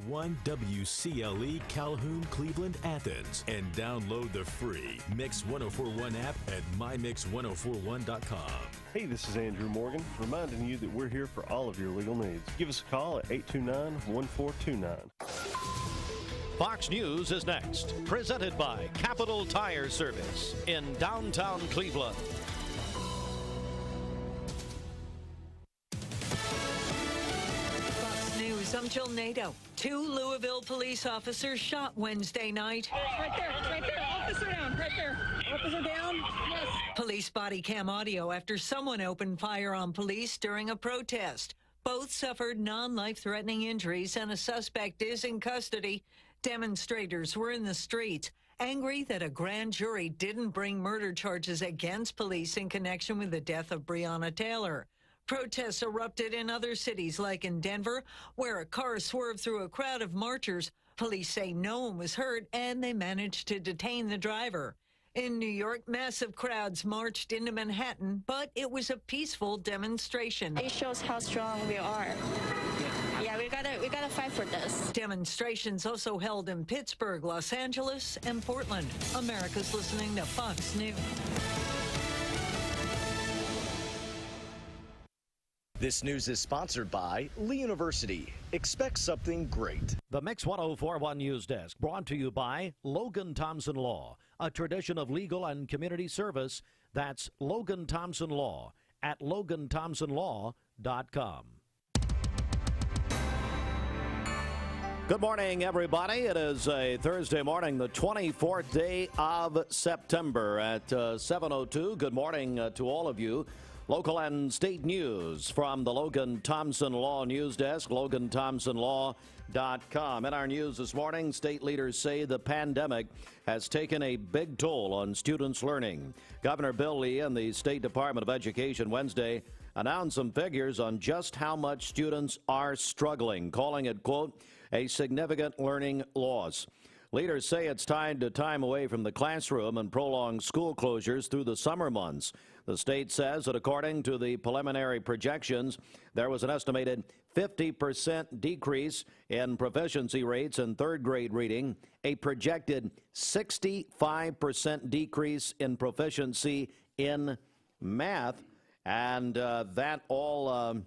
1041 WCLE Calhoun, Cleveland, Athens, and download the free Mix 1041 app at mymix1041.com. Hey, this is Andrew Morgan, reminding you that we're here for all of your legal needs. Give us a call at 829-1429. Fox News is next, presented by Capital Tire Service in downtown Cleveland. Fox News, I'm Jill Nato. 2 Louisville police officers shot Wednesday night. Right there, officer down, right there. Officer down, yes. Police body cam audio after someone opened fire on police during a protest. Both suffered non-life-threatening injuries and a suspect is in custody. Demonstrators were in the streets, angry that a grand jury didn't bring murder charges against police in connection with the death of Breonna Taylor. Protests erupted in other cities, like in Denver, where a car swerved through a crowd of marchers. Police say no one was hurt, and they managed to detain the driver. In New York, massive crowds marched into Manhattan, but it was a peaceful demonstration. It shows how strong we are. Yeah, we gotta fight for this. Demonstrations also held in Pittsburgh, Los Angeles, and Portland. America's listening to Fox News. This news is sponsored by Lee University. Expect something great. The Mix 1041 News Desk, brought to you by Logan Thompson Law, a tradition of legal and community service. That's Logan Thompson Law at loganthompsonlaw.com. Good morning, everybody. It is a Thursday morning, the 24th day of September at 7:02. Good morning to all of you. Local and state news from the Logan Thompson Law News Desk, loganthompsonlaw.com. In our news this morning, state leaders say the pandemic has taken a big toll on students' learning. Governor Bill Lee and the State Department of Education Wednesday announced some figures on just how much students are struggling, calling it, quote, a significant learning loss. Leaders say it's tied to time away from the classroom and prolonged school closures through the summer months. The state says that according to the preliminary projections, there was an estimated 50% decrease in proficiency rates in third grade reading, a projected 65% decrease in proficiency in math, and that all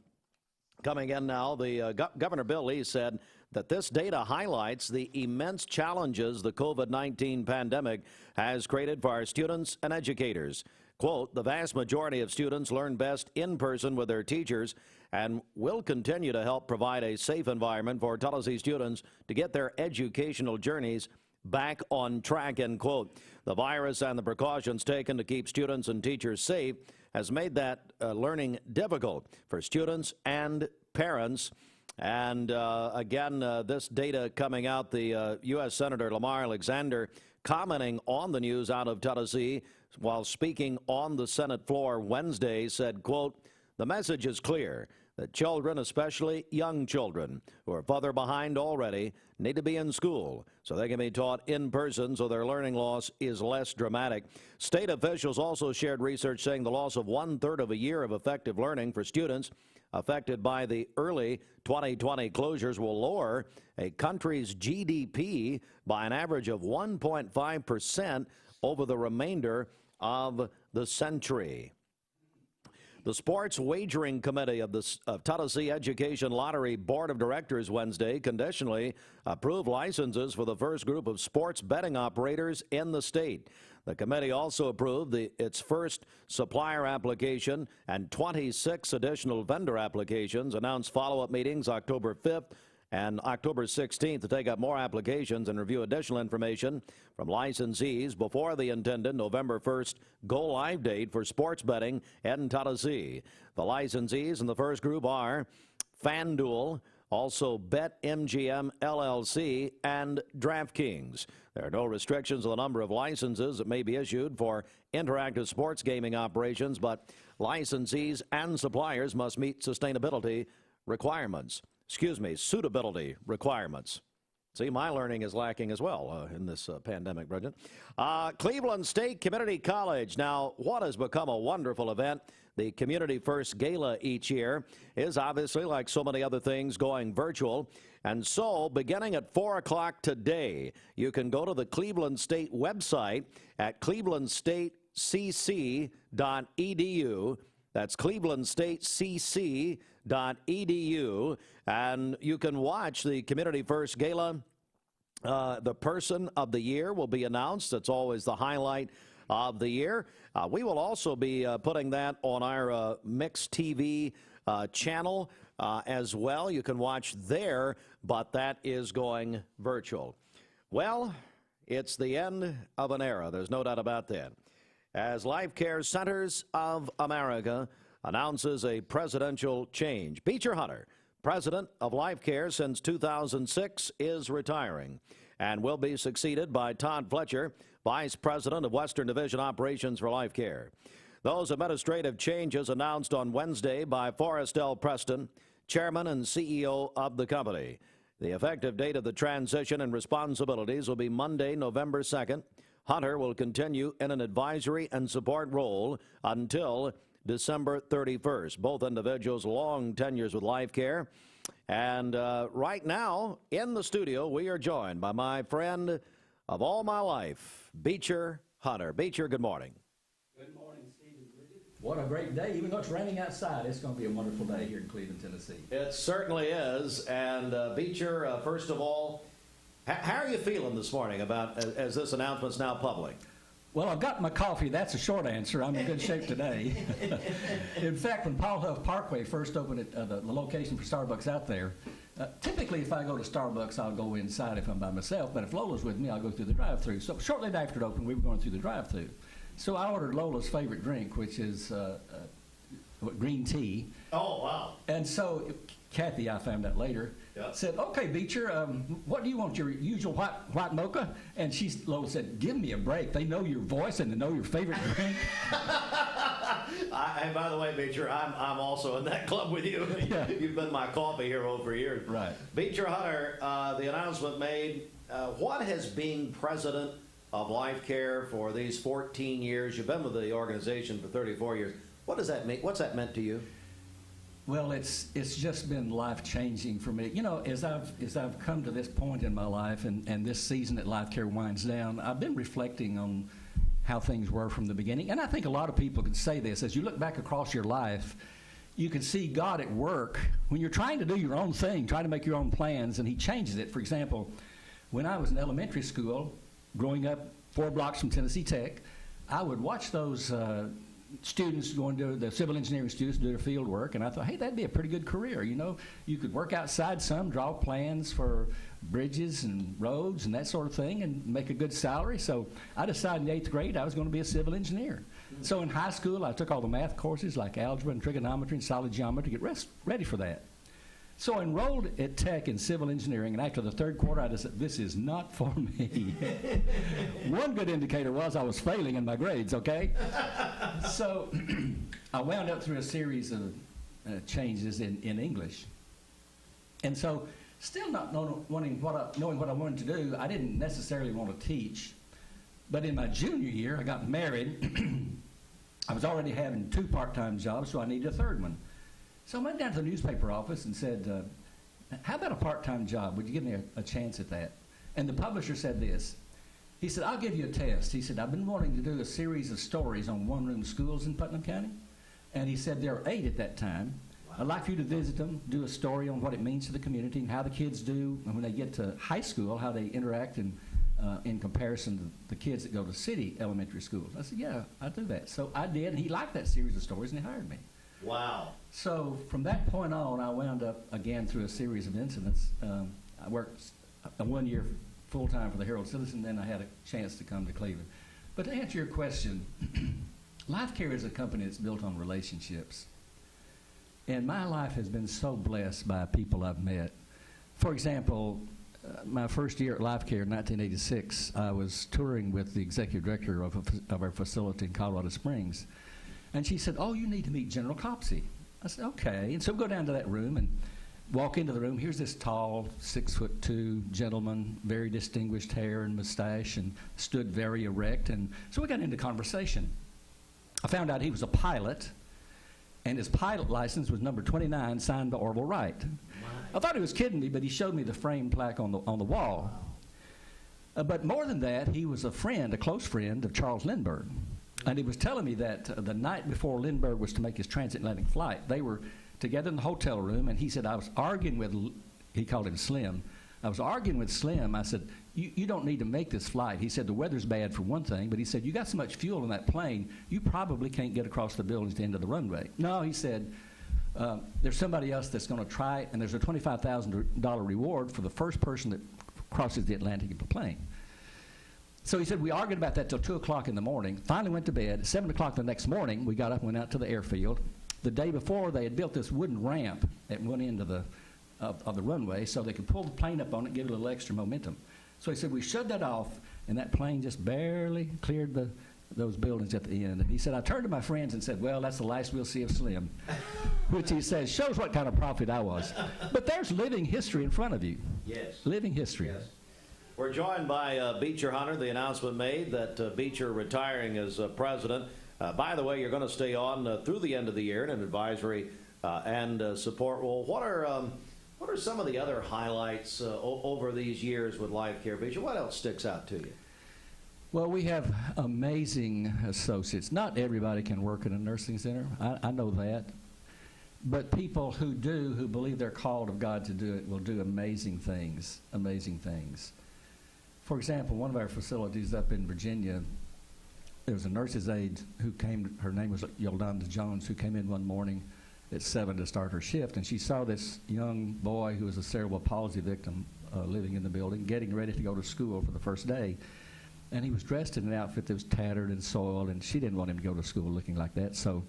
coming in now. The Governor Bill Lee said that this data highlights the immense challenges the COVID-19 pandemic has created for our students and educators. Quote, the vast majority of students learn best in person with their teachers and will continue to help provide a safe environment for Tallahassee students to get their educational journeys back on track, end quote. The virus and the precautions taken to keep students and teachers safe has made that learning difficult for students and parents. And again, this data coming out, the U.S. Senator Lamar Alexander commenting on the news out of Tallahassee while speaking on the Senate floor Wednesday said, quote, the message is clear that children, especially young children who are further behind already, need to be in school so they can be taught in person so their learning loss is less dramatic. State officials also shared research saying the loss of 1/3 of a year of effective learning for students affected by the early 2020 closures will lower a country's GDP by an average of 1.5% over the remainder of the century. The Sports Wagering Committee of the Tallahassee Education Lottery Board of Directors Wednesday conditionally approved licenses for the first group of sports betting operators in the state. The committee also approved its first supplier application and 26 additional vendor applications, announced follow-up meetings October 5th and October 16th to take up more applications and review additional information from licensees before the intended November 1st go-live date for sports betting in Tallahassee. The licensees in the first group are FanDuel, also BetMGM LLC, and DraftKings. There are no restrictions on the number of licenses that may be issued for interactive sports gaming operations, but licensees and suppliers must meet sustainability requirements. Suitability requirements. See, my learning is lacking as well in this pandemic, Bridget. Cleveland State Community College. Now, what has become a wonderful event, The Community First Gala each year is obviously, like so many other things, going virtual. And so, beginning at 4 o'clock today, you can go to the Cleveland State website at clevelandstatecc.edu. That's clevelandstatecc.edu. And you can watch the Community First Gala. The Person of the Year will be announced. That's always the highlight of the year. We will also be putting that on our Mix TV channel as well. You can watch there, but that is going virtual. Well, it's the end of an era. There's no doubt about that. As Life Care Centers of America announces a presidential change. Beecher Hunter, president of Life Care since 2006, is retiring and will be succeeded by Todd Fletcher, vice president of Western Division Operations for Life Care. Those administrative changes announced on Wednesday by Forrest L. Preston, chairman and CEO of the company. The effective date of the transition and responsibilities will be Monday, November 2nd. Hunter will continue in an advisory and support role until December 31st. Both individuals long tenures with Life Care. And right now, in the studio, we are joined by my friend of all my life, Beecher Hunter. Beecher, good morning. Good morning, Steve and Bridget. What a great day. Even though it's raining outside, it's going to be a wonderful day here in Cleveland, Tennessee. It certainly is. And Beecher, first of all, how are you feeling this morning about as this announcement's now public? Well, I've got my coffee. That's a short answer. I'm in good shape today. In fact, when Paul Huff Parkway first opened it, the location for Starbucks out there, typically if I go to Starbucks, I'll go inside if I'm by myself. But if Lola's with me, I'll go through the drive-thru. So shortly after it opened, we were going through the drive-thru. So I ordered Lola's favorite drink, which is green tea. Oh, wow. And so Kathy, I found out later, said, "Okay, Beecher, what do you want, your usual white mocha?" And Lola said, "Give me a break. They know your voice and they know your favorite drink." And by the way, Beecher, I'm also in that club with you. Yeah. You've been my coffee hero for years. Right. Beecher Hunter, the announcement made. What has being president of Life Care for these 14 years? You've been with the organization for 34 years. What does that mean? What's that meant to you? Well, it's just been life-changing for me. You know, as I've come to this point in my life and this season that Life Care winds down, I've been reflecting on how things were from the beginning. And I think a lot of people could say this. As you look back across your life, you can see God at work when you're trying to do your own thing, trying to make your own plans, and he changes it. For example, when I was in elementary school, growing up 4 blocks from Tennessee Tech, I would watch those students going to the civil engineering students do their field work, and I thought, hey, that'd be a pretty good career. You know, you could work outside some, draw plans for bridges and roads and that sort of thing, and make a good salary. So I decided in the 8th grade I was going to be a civil engineer. Mm-hmm. So in high school, I took all the math courses like algebra and trigonometry and solid geometry to get ready for that. So I enrolled at Tech in civil engineering, and after the 3rd quarter, I decided, this is not for me. One good indicator was I was failing in my grades, okay? So I wound up through a series of changes in English. And so still not knowing what I wanted to do, I didn't necessarily want to teach. But in my junior year, I got married. I was already having 2 part-time jobs, so I needed a 3rd one. So I went down to the newspaper office and said, how about a part-time job? Would you give me a chance at that? And the publisher said this. He said, I'll give you a test. He said, I've been wanting to do a series of stories on one-room schools in Putnam County. And he said, there are 8 at that time. Wow. I'd like for you to visit them, do a story on what it means to the community and how the kids do when they get to high school, how they interact in comparison to the kids that go to city elementary schools. I said, yeah, I'll do that. So I did, and he liked that series of stories, and he hired me. Wow. So from that point on, I wound up again through a series of incidents. I worked 1 year full-time for the Herald Citizen, then I had a chance to come to Cleveland. But to answer your question, Life Care is a company that's built on relationships. And my life has been so blessed by people I've met. For example, my first year at Life Care in 1986, I was touring with the executive director of our facility in Colorado Springs. And she said, oh, you need to meet General Copsey. I said, okay. And so we go down to that room and walk into the room. Here's this tall, 6'2" gentleman, very distinguished hair and mustache, and stood very erect. And so we got into conversation. I found out he was a pilot, and his pilot license was number 29, signed by Orville Wright. I thought he was kidding me, but he showed me the framed plaque on the wall. But more than that, he was a friend, a close friend of Charles Lindbergh. And he was telling me that the night before Lindbergh was to make his transatlantic flight, they were together in the hotel room, and he said, I was arguing with, he called him Slim. I was arguing with Slim. I said, you don't need to make this flight. He said, the weather's bad for one thing, but he said, you got so much fuel in that plane, you probably can't get across the buildings to the end of the runway. No, he said, there's somebody else that's going to try it, and there's a $25,000 reward for the first person that crosses the Atlantic in the plane. So he said, we argued about that till 2 o'clock in the morning, finally went to bed. At 7 o'clock the next morning, we got up and went out to the airfield. The day before, they had built this wooden ramp at one end of the runway so they could pull the plane up on it and give it a little extra momentum. So he said, we shut that off, and that plane just barely cleared those buildings at the end. And he said, I turned to my friends and said, well, that's the last we'll see of Slim, which he says shows what kind of prophet I was. But there's living history in front of you. Yes. Living history. Yes. We're joined by Beecher Hunter. The announcement made that Beecher retiring as president. By the way, you're going to stay on through the end of the year in an advisory and support role. What are some of the other highlights over these years with Life Care, Beecher? What else sticks out to you? Well, we have amazing associates. Not everybody can work in a nursing center. I know that. But people who do, who believe they're called of God to do it, will do amazing things, amazing things. For example, one of our facilities up in Virginia, there was a nurse's aide who came, her name was Yolanda Jones, who came in one morning at 7 to start her shift, and she saw this young boy who was a cerebral palsy victim living in the building, getting ready to go to school for the first day. And he was dressed in an outfit that was tattered and soiled, and she didn't want him to go to school looking like that. So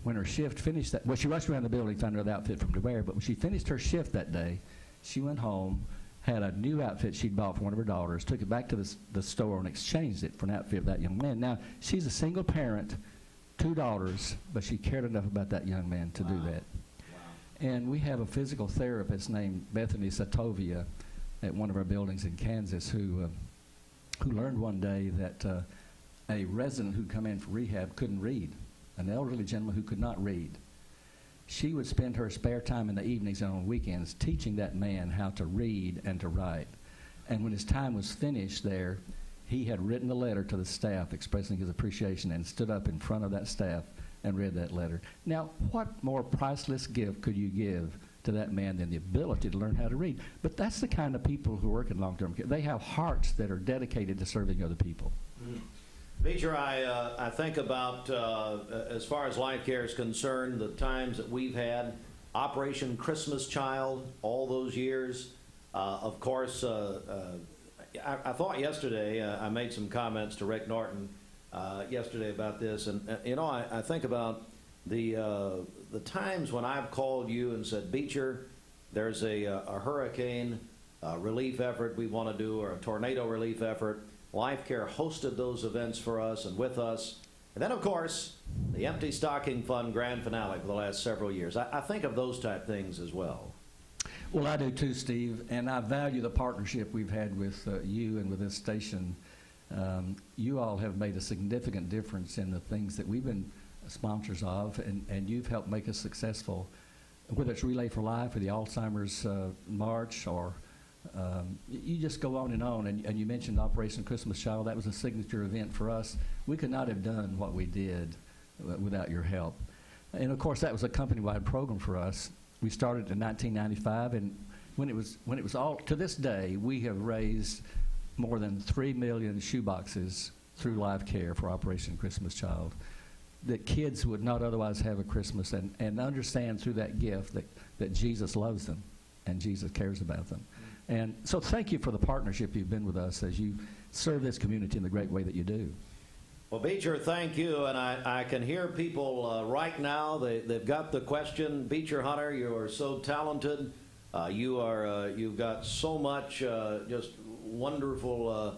when her shift finished, she rushed around the building to find another outfit for him to wear, but when she finished her shift that day, she went home, had a new outfit she'd bought for one of her daughters, took it back to the store and exchanged it for an outfit of that young man. Now, she's a single parent, 2 daughters, but she cared enough about that young man to do that. Wow. And we have a physical therapist named Bethany Satovia at one of our buildings in Kansas who learned one day that a resident who'd come in for rehab couldn't read, an elderly gentleman who could not read. She would spend her spare time in the evenings and on weekends teaching that man how to read and to write. And when his time was finished there, he had written a letter to the staff expressing his appreciation and stood up in front of that staff and read that letter. Now, what more priceless gift could you give to that man than the ability to learn how to read? But that's the kind of people who work in long-term care. They have hearts that are dedicated to serving other people. Mm. Beecher, I think about, as far as Life Care is concerned, the times that we've had, Operation Christmas Child, all those years. Of course, I thought yesterday, I made some comments to Rick Norton yesterday about this, and you know, I think about the times when I've called you and said, Beecher, there's a hurricane relief effort we want to do, or a tornado relief effort. Life Care hosted those events for us and with us. And then, of course, the Empty Stocking Fund grand finale for the last several years. I think of those type things as well. Well, I do too, Steve, and I value the partnership we've had with you and with this station. You all have made a significant difference in the things that we've been sponsors of, and you've helped make us successful, whether it's Relay for Life or the Alzheimer's March, or you just go on, and you mentioned Operation Christmas Child. That was a signature event for us. We could not have done what we did without your help. And of course, that was a company-wide program for us. We started in 1995, and when it was all, to this day, we have raised more than 3 million shoeboxes through Life Care for Operation Christmas Child, that kids would not otherwise have a Christmas, and understand through that gift that Jesus loves them and Jesus cares about them. And so thank you for the partnership you've been with us as you serve this community in the great way that you do. Well, Beecher, thank you. And I can hear people right now, they've got the question. Beecher Hunter, you are so talented. You've got so much just wonderful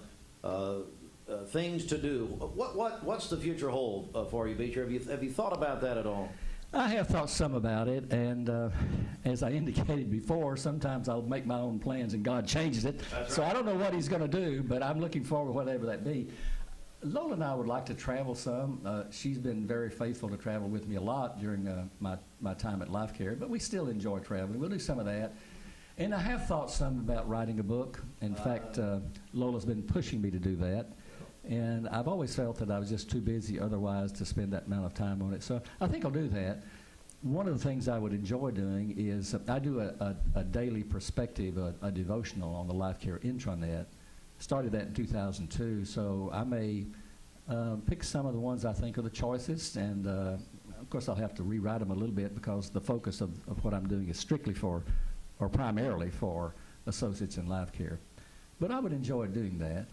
things to do. What's the future hold for you, Beecher? Have you thought about that at all? I have thought some about it, and as I indicated before, sometimes I'll make my own plans and God changes it. That's right. So I don't know what he's going to do, but I'm looking forward to whatever that be. Lola and I would like to travel some. She's been very faithful to travel with me a lot during my time at Life Care, but we still enjoy traveling. We'll do some of that. And I have thought some about writing a book. In fact, Lola's been pushing me to do that. And I've always felt that I was just too busy otherwise to spend that amount of time on it. So I think I'll do that. One of the things I would enjoy doing is I do a daily perspective, a devotional on the Life Care intranet. Started that in 2002, so I may pick some of the ones I think are the choicest, and of course I'll have to rewrite them a little bit because the focus of what I'm doing is strictly for, or primarily for, associates in Life Care. But I would enjoy doing that.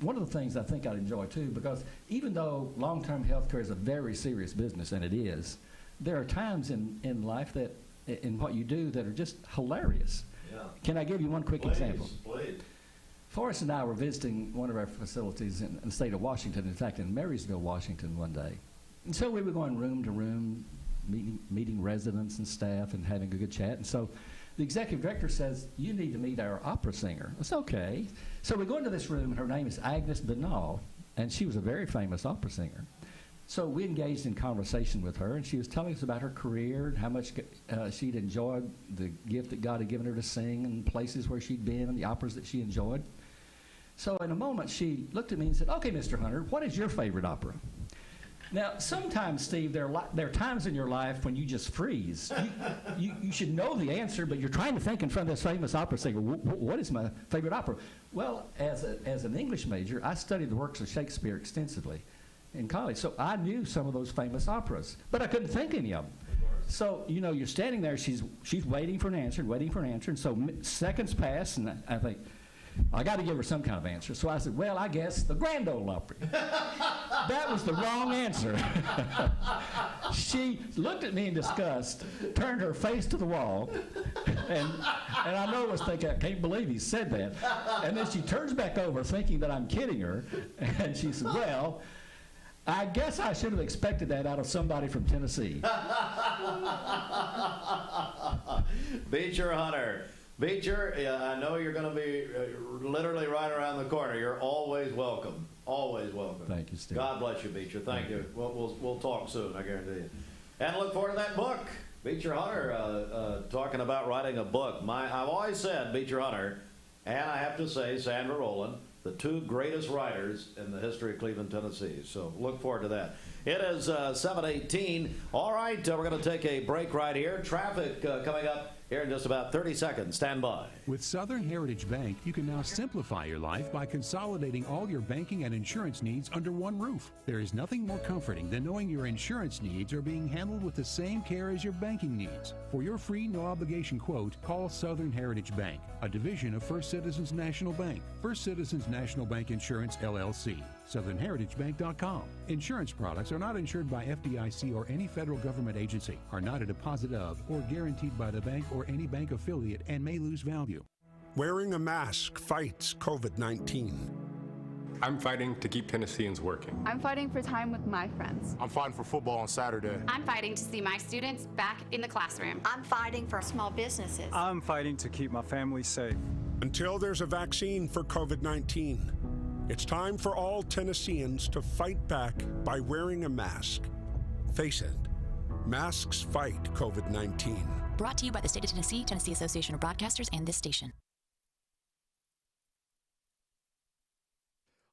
One of the things I think I'd enjoy too, because even though long-term health care is a very serious business, and it is, there are times in life that, in what you do, that are just hilarious. Yeah. Can I give you one quick example? Please. Forrest and I were visiting one of our facilities in the state of Washington, in fact in Marysol, Washington one day. And so we were going room to room, meeting residents and staff and having a good chat. And so the executive director says, you need to meet our opera singer. It's okay. So we go into this room, and her name is Agnes Benall, and she was a very famous opera singer. So we engaged in conversation with her, and she was telling us about her career and how much she'd enjoyed the gift that God had given her to sing and places where she'd been and the operas that she enjoyed. So in a moment, she looked at me and said, okay, Mr. Hunter, what is your favorite opera? Now, sometimes, Steve, there are times in your life when you just freeze. You should know the answer, but you're trying to think in front of this famous opera singer, what is my favorite opera? Well, as an English major, I studied the works of Shakespeare extensively in college, so I knew some of those famous operas, but I couldn't think any of them. So, you know, you're standing there, she's waiting for an answer, and so seconds pass, and I think, I got to give her some kind of answer. So I said, well, I guess the Grand Ole Opry. That was the wrong answer. She looked at me in disgust, turned her face to the wall, and I know I was thinking, I can't believe he said that. And then she turns back over thinking that I'm kidding her, and she said, well, I guess I should have expected that out of somebody from Tennessee. Beecher Hunter. Beecher, I know you're going to be literally right around the corner. You're always welcome. Always welcome. Thank you, Steve. God bless you, Beecher. Thank you. We'll talk soon, I guarantee you. And look forward to that book. Beecher Hunter talking about writing a book. I've always said Beecher Hunter, and I have to say Sandra Rowland, the two greatest writers in the history of Cleveland, Tennessee. So look forward to that. It is 7:18. All right, we're going to take a break right here. Traffic coming up here in just about 30 seconds. Stand by. With Southern Heritage Bank, you can now simplify your life by consolidating all your banking and insurance needs under one roof. There is nothing more comforting than knowing your insurance needs are being handled with the same care as your banking needs. For your free, no-obligation quote, call Southern Heritage Bank, a division of First Citizens National Bank. First Citizens National Bank Insurance, LLC. SouthernHeritageBank.com. Insurance products are not insured by FDIC or any federal government agency, are not a deposit of or guaranteed by the bank or any bank affiliate, and may lose value. Wearing a mask fights COVID-19. I'm fighting to keep Tennesseans working. I'm fighting for time with my friends. I'm fighting for football on Saturday. I'm fighting to see my students back in the classroom. I'm fighting for small businesses. I'm fighting to keep my family safe. Until there's a vaccine for COVID-19, it's time for all Tennesseans to fight back by wearing a mask. Face it, masks fight COVID-19. Brought to you by the State of Tennessee, Tennessee Association of Broadcasters, and this station.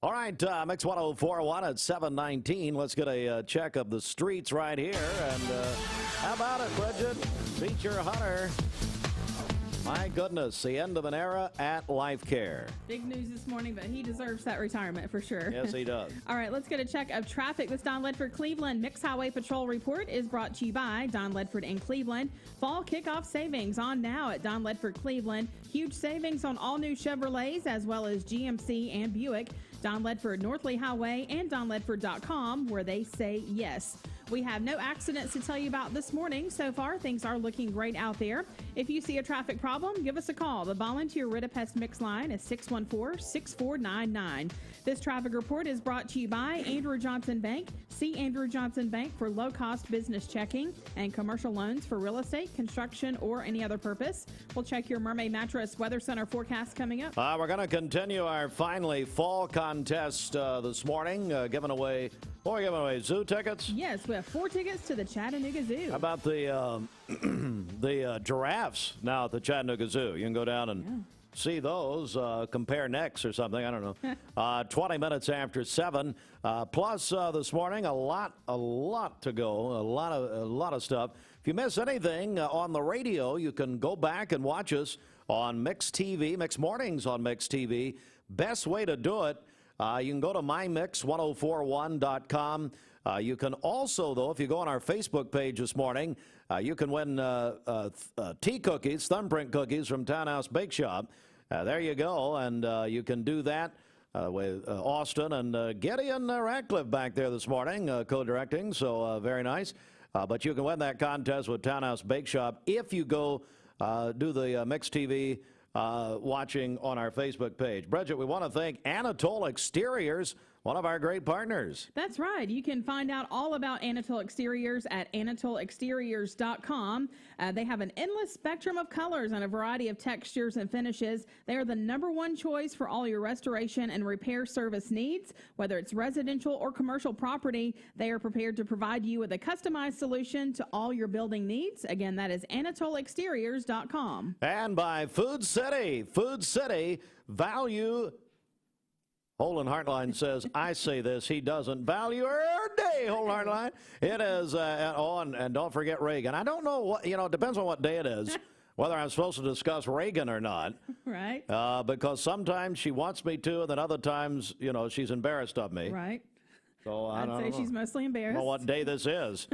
All right, Mix 104.1 at 7:19. Let's get a check of the streets right here. And how about it, Bridget? Beecher Hunter. My goodness, the end of an era at Life Care. Big news this morning, but he deserves that retirement for sure. Yes, he does. All right, let's get a check of traffic. This Don Ledford Cleveland Mixed Highway Patrol report is brought to you by Don Ledford in Cleveland. Fall kickoff savings on now at Don Ledford Cleveland. Huge savings on all new Chevrolets as well as GMC and Buick. Don Ledford North Lee Highway and DonLedford.com, where they say yes. We have no accidents to tell you about this morning. So far, things are looking great out there. If you see a traffic problem, give us a call. The volunteer Rid-A-Pest Mix line is 614-6499. This traffic report is brought to you by Andrew Johnson Bank. See Andrew Johnson Bank for low-cost business checking and commercial loans for real estate, construction, or any other purpose. We'll check your Mermaid Mattress Weather Center forecast coming up. We're going to continue our finally fall contest this morning, giving away zoo tickets. Yes, we have 4 tickets to the Chattanooga Zoo. How about the the giraffes now at the Chattanooga Zoo? You can go down and see those, compare necks or something. I don't know. 20 minutes after 7. Plus, this morning, a lot to go, a lot of stuff. If you miss anything on the radio, you can go back and watch us on Mix TV, Mix Mornings on Mix TV. Best way to do it, you can go to mymix1041.com. You can also, though, if you go on our Facebook page this morning, you can win tea cookies, thumbprint cookies from Townhouse Bake Shop. There you go, and you can do that with Austin and Gideon Ratcliffe back there this morning, co-directing, so very nice. But you can win that contest with Townhouse Bake Shop if you go do the Mix TV watching on our Facebook page. Bridget, we want to thank Anatole Exteriors, one of our great partners. That's right. You can find out all about Anatole Exteriors at AnatoleExteriors.com. They have an endless spectrum of colors and a variety of textures and finishes. They are the #1 choice for all your restoration and repair service needs. Whether it's residential or commercial property, they are prepared to provide you with a customized solution to all your building needs. Again, that is AnatoleExteriors.com. And by Food City. Food City, value. Holden Hartline says, I say this, he doesn't. Value every day, Holden Hartline. It is, and don't forget Reagan. I don't know what, it depends on what day it is, whether I'm supposed to discuss Reagan or not. Right. Because sometimes she wants me to, and then other times, she's embarrassed of me. Right. So I'd say she's mostly embarrassed. I don't know what day this is.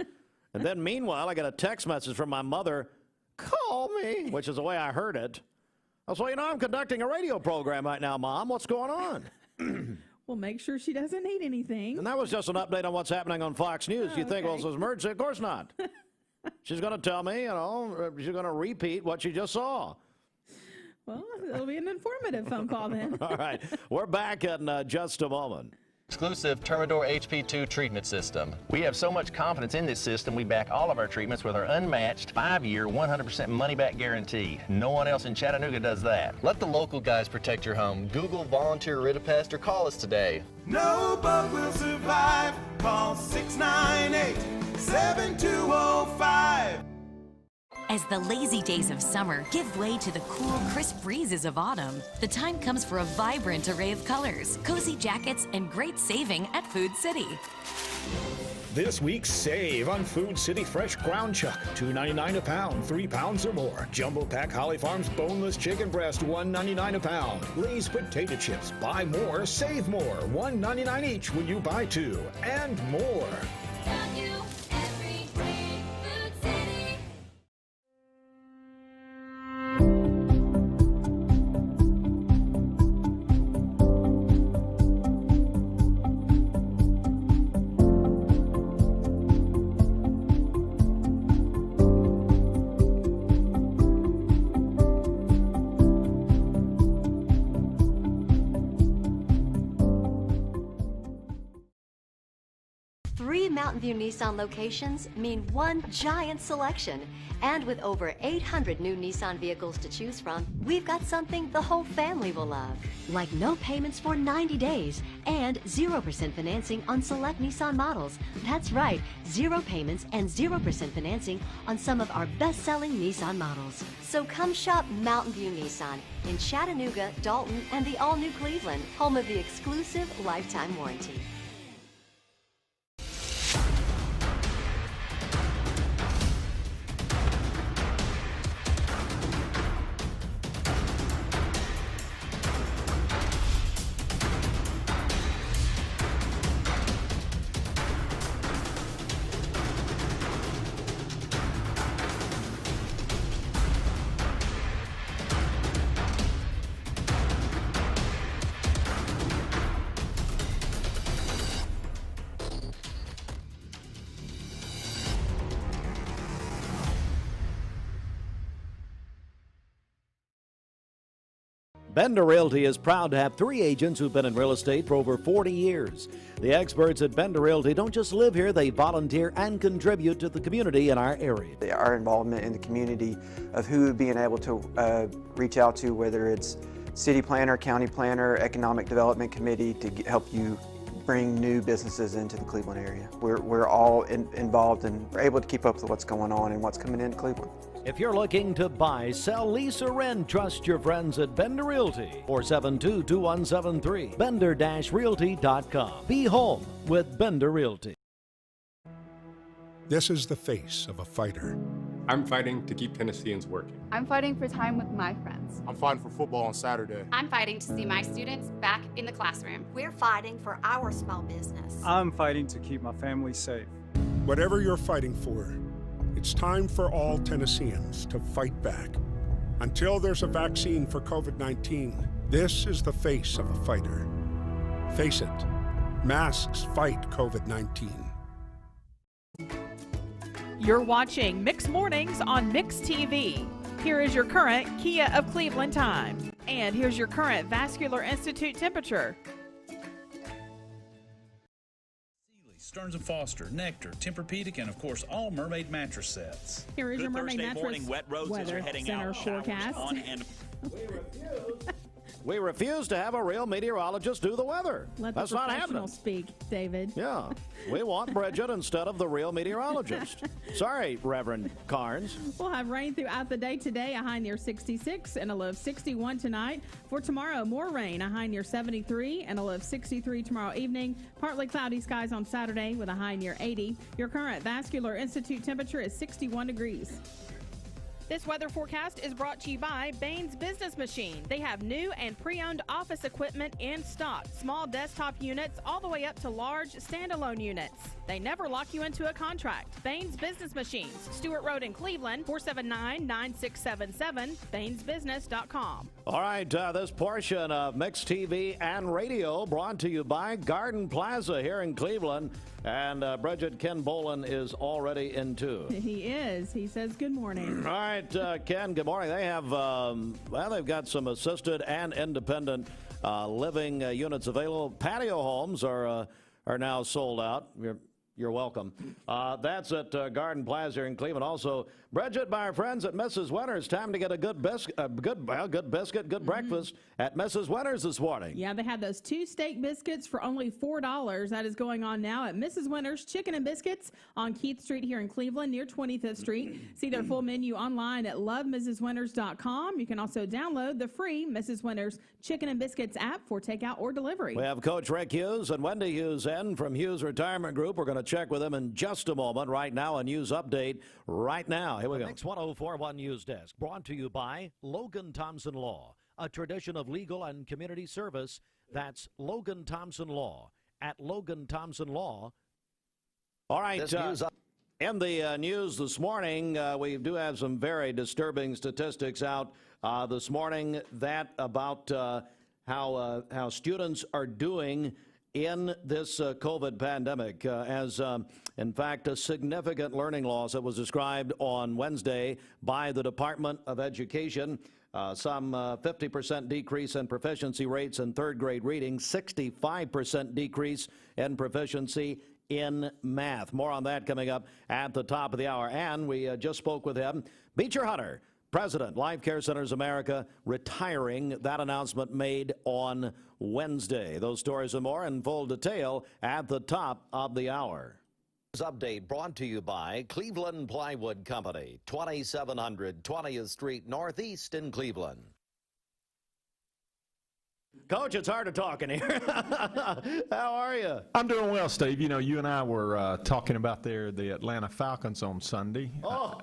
And then meanwhile, I got a text message from my mother, call me, which is the way I heard it. So, I'm conducting a radio program right now, Mom. What's going on? Well, make sure she doesn't need anything. And that was just an update on what's happening on Fox News. You think, well, it's an emergency? Of course not. She's going to tell me, she's going to repeat what she just saw. Well, it'll be an informative phone call then. All right. We're back in just a moment. Exclusive Termador HP2 treatment system. We have so much confidence in this system, we back all of our treatments with our unmatched 5-year, 100% money-back guarantee. No one else in Chattanooga does that. Let the local guys protect your home. Google Volunteer Rid-A-Pest or call us today. No bug will survive. Call 698-7205. As the lazy days of summer give way to the cool, crisp breezes of autumn, the time comes for a vibrant array of colors, cozy jackets, and great saving at Food City. This week, save on Food City Fresh Ground Chuck, $2.99 a pound, 3 pounds or more. Jumbo Pack Holly Farms Boneless Chicken Breast, $1.99 a pound. Lay's Potato Chips, buy more, save more, $1.99 each when you buy 2, and more. Mountain View Nissan locations mean one giant selection. And with over 800 new Nissan vehicles to choose from, we've got something the whole family will love. Like no payments for 90 days and 0% financing on select Nissan models. That's right, 0 payments and 0% financing on some of our best-selling Nissan models. So come shop Mountain View Nissan in Chattanooga, Dalton, and the all-new Cleveland, home of the exclusive lifetime warranty. Bender Realty is proud to have 3 agents who've been in real estate for over 40 years. The experts at Bender Realty don't just live here, they volunteer and contribute to the community in our area. Our involvement in the community of who being able to reach out to, whether it's city planner, county planner, economic development committee, to help you bring new businesses into the Cleveland area. We're all involved and we're able to keep up with what's going on and what's coming into Cleveland. If you're looking to buy, sell, lease, or rent, trust your friends at Bender Realty. 472-2173. Bender-Realty.com. Be home with Bender Realty. This is the face of a fighter. I'm fighting to keep Tennesseans working. I'm fighting for time with my friends. I'm fighting for football on Saturday. I'm fighting to see my students back in the classroom. We're fighting for our small business. I'm fighting to keep my family safe. Whatever you're fighting for, it's time for all Tennesseans to fight back. Until there's a vaccine for COVID-19, this is the face of a fighter. Face it, masks fight COVID-19. You're watching Mix Mornings on Mix TV. Here is your current Kia of Cleveland time. And here's your current Vascular Institute temperature. Stearns & Foster, Nectar, Tempur-Pedic, and of course all Mermaid mattress sets. Here is your Mermaid Thursday mattress morning, wet roads as weather you're heading center out. forecast. On and We refuse to have a real meteorologist do the weather. Let the That's not professional happening. speak, David. Yeah, we want Bridget instead of the real meteorologist. Sorry, Reverend Carnes. We'll have rain throughout the day today, a high near 66 and a low of 61 tonight. For tomorrow, more rain, a high near 73 and a low of 63 tomorrow evening. Partly cloudy skies on Saturday with a high near 80. Your current Vascular Institute temperature is 61 degrees. This weather forecast is brought to you by Bain's Business Machine. They have new and pre-owned office equipment in stock. Small desktop units all the way up to large standalone units. They never lock you into a contract. Bain's Business Machines, Stewart Road in Cleveland, 479-9677, bainsbusiness.com. All right, this portion of Mix TV and Radio brought to you by Garden Plaza here in Cleveland. And Bridget, Ken Boland is already in too. He is. He says good morning. All right, Ken, good morning. They have, they've got some assisted and independent living units available. Patio homes are now sold out. You're welcome. That's at Garden Plaza here in Cleveland. Also, Bridget, by our friends at Mrs. Winters, time to get a good biscuit, good breakfast at Mrs. Winters this morning. Yeah, they had those 2 steak biscuits for only $4. That is going on now at Mrs. Winters Chicken and Biscuits on Keith Street here in Cleveland near 25th Street. See their full menu online at lovemrswinters.com. You can also download the free Mrs. Winters Chicken and Biscuits app for takeout or delivery. We have Coach Rick Hughes and Wendy Hughes in from Hughes Retirement Group. We're going to check with them in just a moment. Right now, a news update right now. Here we go. Next 1041 News Desk, brought to you by Logan Thompson Law, a tradition of legal and community service. That's Logan Thompson Law at Logan Thompson Law. All right. In the news this morning, we do have some very disturbing statistics out this morning about how students are doing in this COVID pandemic, in fact, a significant learning loss that was described on Wednesday by the Department of Education. Some 50% decrease in proficiency rates in third grade reading, 65% decrease in proficiency in math. More on that coming up at the top of the hour. And we just spoke with him, Beecher Hunter, President, Life Care Centers America, retiring. That announcement made on Wednesday. Those stories and more in full detail at the top of the hour. Update brought to you by Cleveland Plywood Company, 2700 20th Street Northeast in Cleveland. Coach, it's hard to talk in here. How are you? I'm doing well, Steve. You know, you and I were talking about the Atlanta Falcons on Sunday. Oh.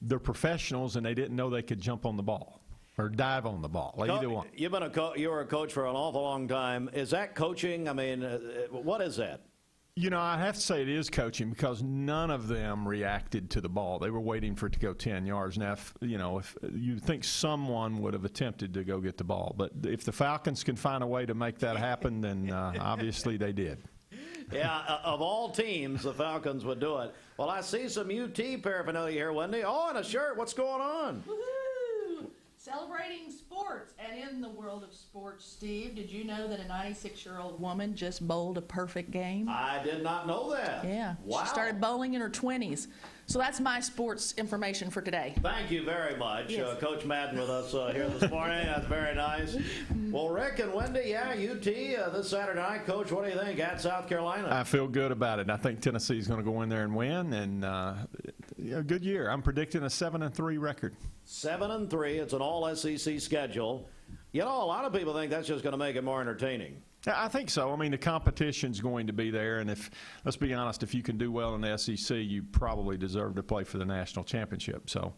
They're professionals, and they didn't know they could jump on the ball or dive on the ball. Either one. You were a coach for an awful long time. Is that coaching? I mean, what is that? You know, I have to say it is coaching because none of them reacted to the ball. They were waiting for it to go 10 yards. Now, if you think someone would have attempted to go get the ball, but if the Falcons can find a way to make that happen, then obviously they did. Yeah, of all teams, the Falcons would do it. Well, I see some UT paraphernalia here, Wendy. Oh, and a shirt. What's going on? Woohoo! Celebrating sports, and in the world of sports, Steve, did you know that a 96-year-old woman just bowled a perfect game? I did not know that. Yeah. Wow. She started bowling in her 20s. So that's my sports information for today. Thank you very much. Yes. Coach Madden with us here this morning. That's very nice. Well, Rick and Wendy, UT this Saturday night. Coach, what do you think at South Carolina? I feel good about it. I think Tennessee's going to go in there and win, and good year. I'm predicting a 7-3 record. 7-3. It's an all-SEC schedule. You know, a lot of people think that's just going to make it more entertaining. I think so. I mean, the competition's going to be there, and let's be honest, if you can do well in the SEC, you probably deserve to play for the national championship. So,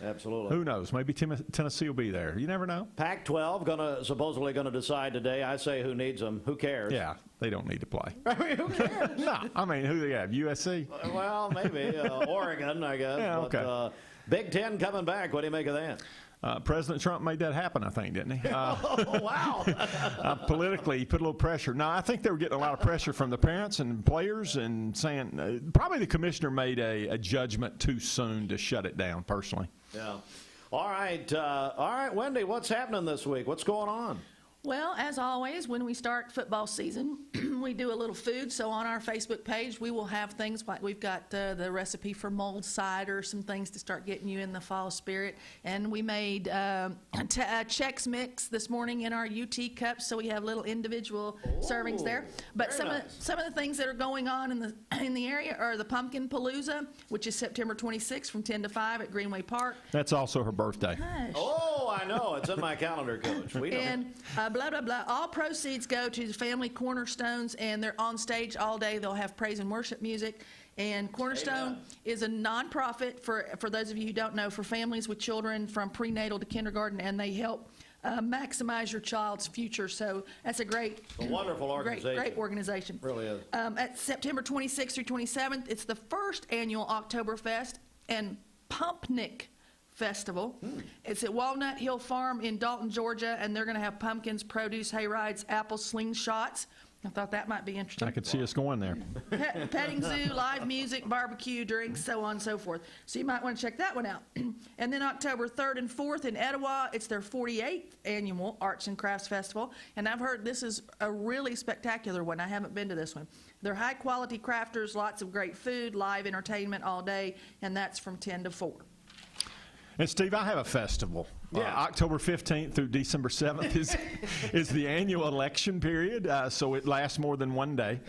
absolutely. Who knows? Maybe Tennessee will be there. You never know. Pac-12 supposedly going to decide today. I say who needs them. Who cares? Yeah, they don't need to play. I mean, who cares? No, I mean, who do they have? USC? Well, maybe Oregon, I guess. Yeah, okay. But, Big Ten coming back. What do you make of that? President Trump made that happen, I think, didn't he? Oh, wow. Politically, he put a little pressure. No, I think they were getting a lot of pressure from the parents and players and saying probably the commissioner made a judgment too soon to shut it down, personally. Yeah. All right, Wendy, what's happening this week? What's going on? Well, as always, when we start football season, we do a little food. So on our Facebook page, we will have things like we've got the recipe for mulled cider, some things to start getting you in the fall spirit. And we made Chex Mix this morning in our UT cups, so we have little individual servings there. But some of the things that are going on in the area are the Pumpkin Palooza, which is September 26th from 10 to 5 at Greenway Park. That's also her birthday. Hush. Oh, I know. It's in my calendar, Coach. We know. And blah, blah, blah. All proceeds go to the Family Cornerstones, and they're on stage all day. They'll have praise and worship music. And Cornerstone is a nonprofit, for those of you who don't know, for families with children from prenatal to kindergarten, and they help maximize your child's future. So that's a wonderful organization. Great organization. Really is. At September 26th through 27th, it's the first annual Oktoberfest and Pumpnik Festival. It's at Walnut Hill Farm in Dalton, Georgia, and they're going to have pumpkins, produce, hay rides, apple slingshots. I thought that might be interesting. I could see us going there. Petting zoo, live music, barbecue, drinks, so on and so forth. So you might want to check that one out. And then October 3rd and 4th in Etowah, it's their 48th annual Arts and Crafts Festival. And I've heard this is a really spectacular one. I haven't been to this one. They're high-quality crafters, lots of great food, live entertainment all day, and that's from 10 to 4. And Steve, I have a festival. Yeah. October 15th through December 7th is the annual election period, so it lasts more than one day.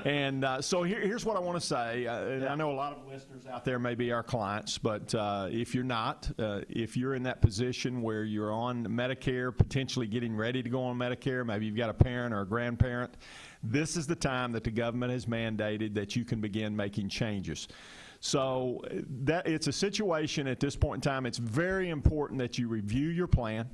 And so here's what I want to say. And I know a lot of listeners out there may be our clients, but if you're not, if you're in that position where you're on Medicare, potentially getting ready to go on Medicare, maybe you've got a parent or a grandparent, this is the time that the government has mandated that you can begin making changes. So that it's a situation at this point in time, it's very important that you review your plan,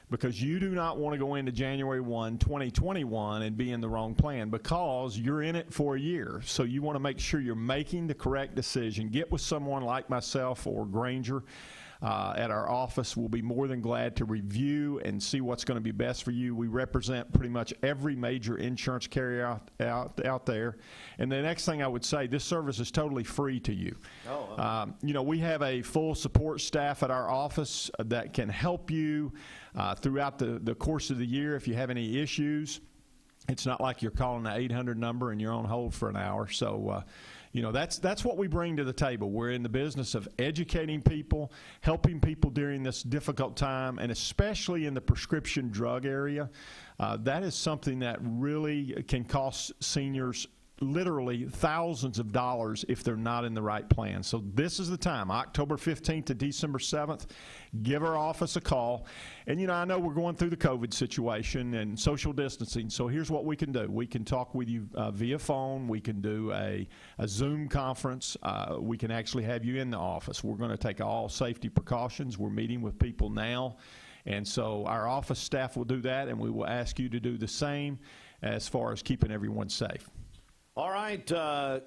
because you do not want to go into January 1, 2021 and be in the wrong plan, because you're in it for a year. So you want to make sure you're making the correct decision. Get with someone like myself or Granger at our office. We'll be more than glad to review and see what's going to be best for you. We represent pretty much every major insurance carrier out there. And the next thing I would say, this service is totally free to you. You know, we have a full support staff at our office that can help you throughout the course of the year if you have any issues. It's not like you're calling the 800 number and you're on hold for an hour. So, you know, that's what we bring to the table. We're in the business of educating people, helping people during this difficult time, and especially in the prescription drug area. That is something that really can cost seniors literally thousands of dollars if they're not in the right plan. So this is the time, October 15th to December 7th. Give our office a call. And, you know, I know we're going through the COVID situation and social distancing, so here's what we can do. We can talk with you via phone. We can do a Zoom conference. We can actually have you in the office. We're going to take all safety precautions. We're meeting with people now. And so our office staff will do that, and we will ask you to do the same as far as keeping everyone safe. All right,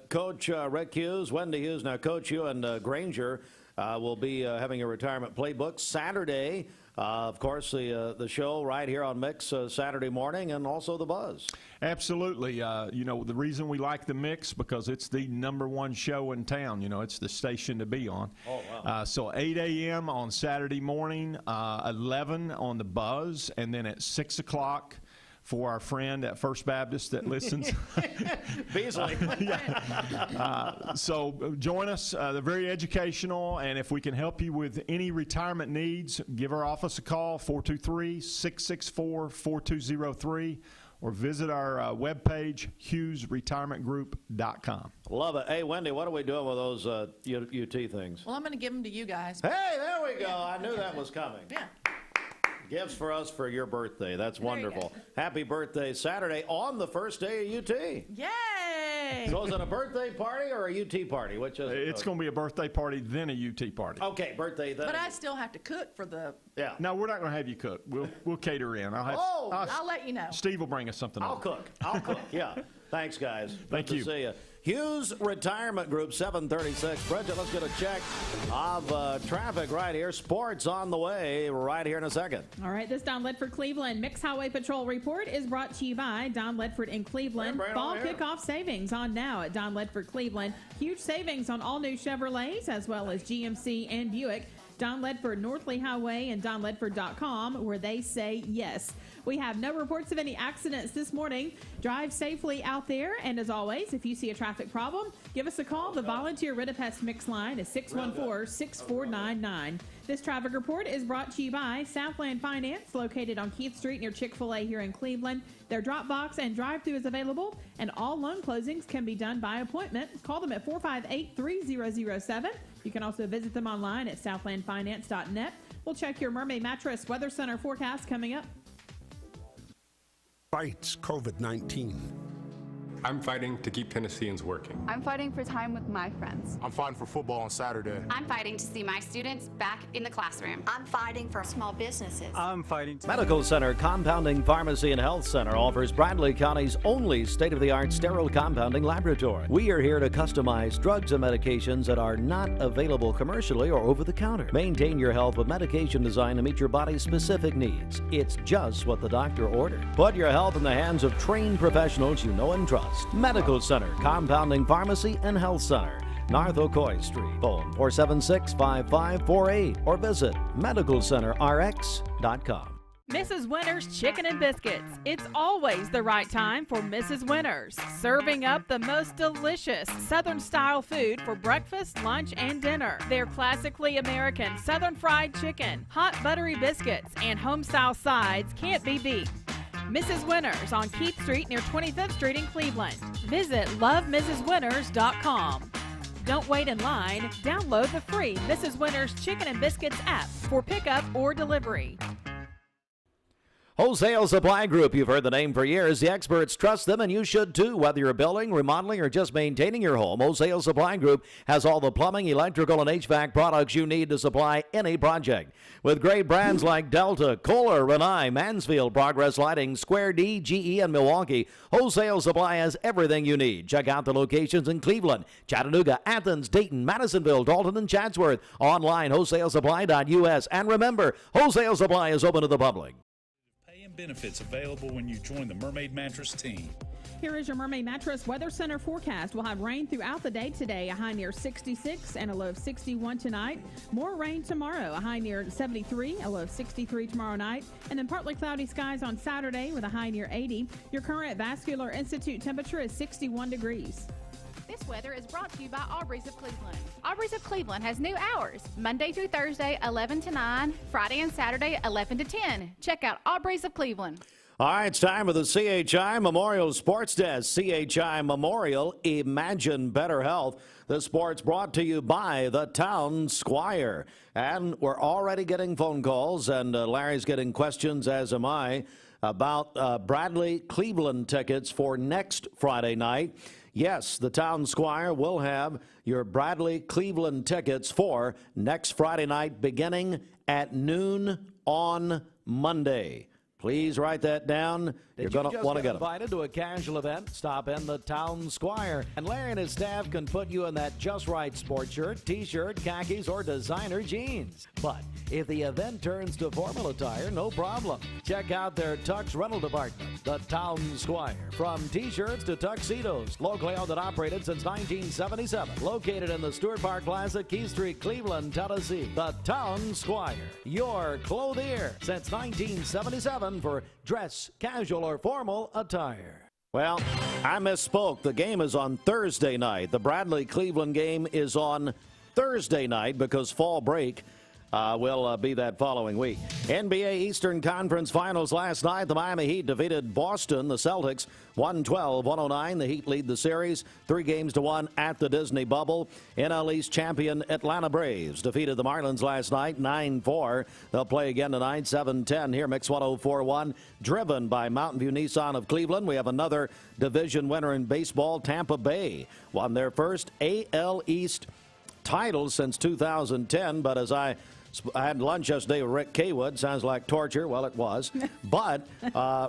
Coach Rick Hughes, Wendy Hughes. Now, Coach, you and Granger, We'll be having a retirement playbook Saturday. Of course, the show right here on Mix Saturday morning, and also the Buzz. Absolutely. The reason we like the Mix, because it's the #1 show in town. It's the station to be on. Oh, wow. So 8 a.m. on Saturday morning, 11 on the Buzz, and then at 6 o'clock for our friend at First Baptist that listens. Beasley. So join us. They're very educational, and if we can help you with any retirement needs, give our office a call, 423-664-4203, or visit our webpage, HughesRetirementGroup.com. Love it. Hey, Wendy, what are we doing with those UT things? Well, I'm going to give them to you guys. Hey, there we go. I knew that was coming. Yeah. Gifts for us for your birthday. That's wonderful. Happy birthday Saturday on the first day of UT. Yay! So is it a birthday party or a UT party? Which is It's going to be a birthday party, then a UT party. Okay, birthday then. But I still have to cook for the... Yeah. No, we're not going to have you cook. We'll cater in. I'll let you know. Steve will bring us something I'll over. cook. Yeah. Thanks, guys. Thank Good you. to see you. Hughes Retirement Group, 736. Bridget, let's get a check of traffic right here. Sports on the way right here in a second. All right, this Don Ledford Cleveland Mix Highway Patrol report is brought to you by Don Ledford in Cleveland. Fall kickoff savings on now at Don Ledford Cleveland. Huge savings on all new Chevrolets as well as GMC and Buick. Don Ledford, Northley Highway, and DonLedford.com, where they say yes. We have no reports of any accidents this morning. Drive safely out there, and as always, if you see a traffic problem, give us a call. The volunteer Ridipest Mix line is 614-6499. This traffic report is brought to you by Southland Finance, located on Keith Street near Chick-fil-A here in Cleveland. Their drop box and drive-thru is available, and all loan closings can be done by appointment. Call them at 458-3007. You can also visit them online at southlandfinance.net. We'll check your Mermaid Mattress Weather Center forecast coming up. Fights COVID-19. I'm fighting to keep Tennesseans working. I'm fighting for time with my friends. I'm fighting for football on Saturday. I'm fighting to see my students back in the classroom. I'm fighting for small businesses. I'm fighting to... Medical Center Compounding Pharmacy and Health Center offers Bradley County's only state-of-the-art sterile compounding laboratory. We are here to customize drugs and medications that are not available commercially or over the counter. Maintain your health with medication designed to meet your body's specific needs. It's just what the doctor ordered. Put your health in the hands of trained professionals you know and trust. Medical Center Compounding Pharmacy and Health Center, North Ocoee Street. Phone 476-5548 or visit medicalcenterrx.com. Mrs. Winter's Chicken and Biscuits. It's always the right time for Mrs. Winter's. Serving up the most delicious Southern-style food for breakfast, lunch, and dinner. Their classically American Southern fried chicken, hot buttery biscuits, and home-style sides can't be beat. Mrs. Winters on Keith Street near 25th Street in Cleveland. Visit lovemrswinters.com. Don't wait in line. Download the free Mrs. Winters Chicken and Biscuits app for pickup or delivery. Wholesale Supply Group, you've heard the name for years. The experts trust them, and you should too. Whether you're building, remodeling, or just maintaining your home, Wholesale Supply Group has all the plumbing, electrical, and HVAC products you need to supply any project. With great brands like Delta, Kohler, Rinnai, Mansfield, Progress Lighting, Square D, GE, and Milwaukee, Wholesale Supply has everything you need. Check out the locations in Cleveland, Chattanooga, Athens, Dayton, Madisonville, Dalton, and Chatsworth. Online, wholesalesupply.us. And remember, Wholesale Supply is open to the public. Benefits available when you join the Mermaid Mattress team. Here is your Mermaid Mattress Weather Center forecast. We'll have rain throughout the day today, a high near 66 and a low of 61 tonight. More rain tomorrow, a high near 73, a low of 63 tomorrow night. And then partly cloudy skies on Saturday with a high near 80. Your current Vascular Institute temperature is 61 degrees. This weather is brought to you by Aubrey's of Cleveland. Aubrey's of Cleveland has new hours, Monday through Thursday, 11 to 9, Friday and Saturday, 11 to 10. Check out Aubrey's of Cleveland. All right, it's time for the CHI Memorial Sports Desk. CHI Memorial, Imagine Better Health. The sport's brought to you by the Town Squire. And we're already getting phone calls, and Larry's getting questions, as am I, about Bradley Cleveland tickets for next Friday night. Yes, the Town Squire will have your Bradley Cleveland tickets for next Friday night beginning at noon on Monday. Please write that down. You're going to want to get them. Invited to a casual event? Stop in the Town Squire, and Larry and his staff can put you in that just right sports shirt, t-shirt, khakis, or designer jeans. But if the event turns to formal attire, no problem. Check out their tux rental department, the Town Squire. From t-shirts to tuxedos, locally owned and operated since 1977. Located in the Stewart Park Plaza, Key Street, Cleveland, Tennessee. The Town Squire, your clothier since 1977 for dress, casual, or formal attire. Well, I misspoke. The game is on Thursday night. The Bradley-Cleveland game is on Thursday night because fall break will be that following week. NBA Eastern Conference Finals last night. The Miami Heat defeated Boston, the Celtics, 112-109. The Heat lead the series 3-1 at the Disney Bubble. NL East champion Atlanta Braves defeated the Marlins last night 9-4. They'll play again tonight 7-10 here, Mix 104.1. Driven by Mountain View Nissan of Cleveland. We have another division winner in baseball. Tampa Bay won their first AL East title since 2010, but as I had lunch yesterday with Rick Kaywood. Sounds like torture. Well, it was. But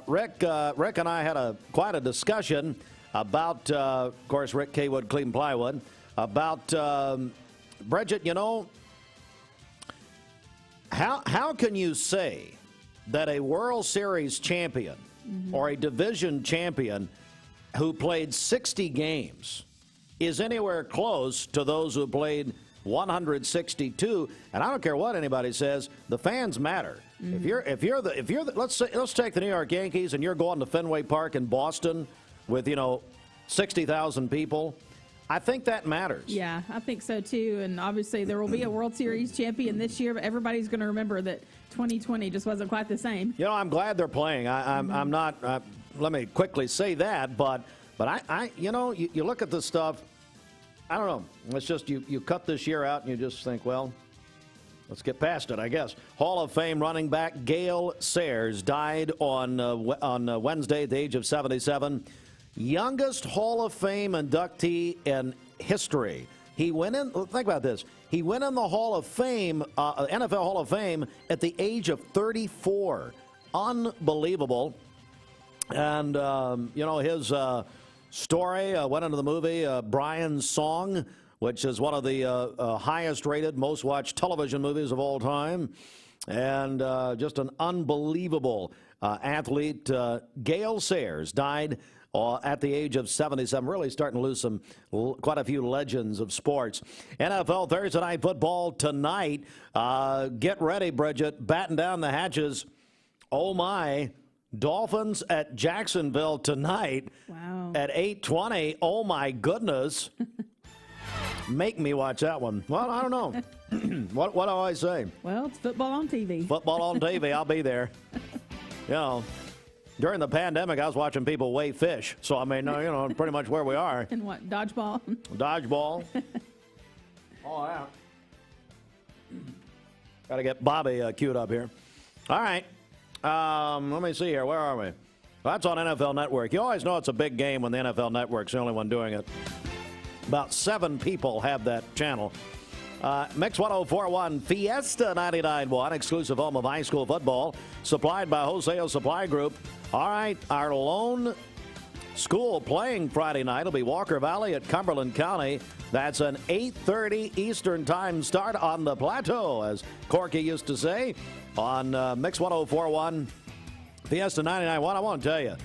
Rick and I had quite a discussion about, of course, Rick Kaywood, Cleveland Plywood, about, Bridget, you know, how can you say that a World Series champion or a division champion who played 60 games is anywhere close to those who played 162, and I don't care what anybody says, the fans matter. If you're the let's take the New York Yankees and you're going to Fenway Park in Boston with 60,000 people, I think that matters. Yeah, I think so too. And obviously there will be a World Series champion this year, but everybody's going to remember that 2020 just wasn't quite the same. You know, I'm glad they're playing. I'm not. Let me quickly say that, but I you look at this stuff. I don't know. It's just you cut this year out and you just think, well, let's get past it, I guess. Hall of Fame running back Gale Sayers died on Wednesday at the age of 77. Youngest Hall of Fame inductee in history. He went in, think about this, he went in the Hall of Fame, NFL Hall of Fame at the age of 34. Unbelievable. And, his story went into the movie Brian's Song, which is one of the highest rated, most watched television movies of all time. And just an unbelievable athlete. Gale Sayers died at the age of 77. Really starting to lose quite a few legends of sports. NFL Thursday Night Football tonight. Get ready, Bridget. Batten down the hatches. Oh, my. Dolphins at Jacksonville tonight. Wow. At 8:20. Oh, my goodness. Make me watch that one. Well, I don't know. What do I say? Well, it's football on TV. Football on TV. I'll be there. During the pandemic, I was watching people weigh fish. So, I mean, pretty much where we are. And what? Dodgeball? Dodgeball. All that. Got to get Bobby queued up here. All right. Let me see here. Where are we? That's on NFL Network. You always know it's a big game when the NFL Network's the only one doing it. About 7 people have that channel. Mix 104.1 Fiesta 99.1, exclusive home of high school football, supplied by Wholesale Supply Group. All right, our lone school playing Friday night will be Wacker Valley at Cumberland County. That's an 8:30 Eastern Time start on the plateau, as Corky used to say, on Mix 104.1 Fiesta 99.1. I want to tell you,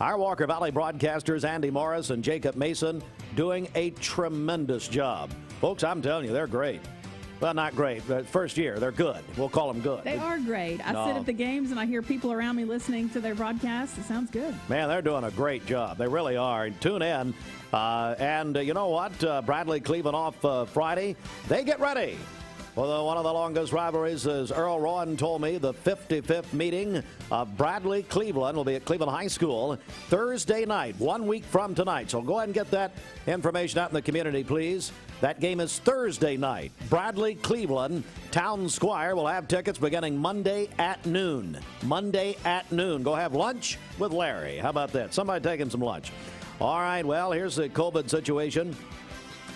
our Wacker Valley broadcasters, Andy Morris and Jacob Mason, doing a tremendous job. Folks, I'm telling you, they're great. Well, not great, but first year, they're good. We'll call them good. They are great. I sit at the games and I hear people around me listening to their broadcasts. It sounds good. Man, they're doing a great job. They really are. Tune in. And you know what? Bradley Cleveland off Friday. They get ready for one of the longest rivalries, as Earl Rowan told me. The 55th meeting of Bradley Cleveland will be at Cleveland High School Thursday night, 1 week from tonight. So go ahead and get that information out in the community, please. That game is Thursday night. Bradley Cleveland, Town Squire will have tickets beginning Monday at noon. Monday at noon. Go have lunch with Larry. How about that? Somebody taking some lunch. All right, well, here's the COVID situation.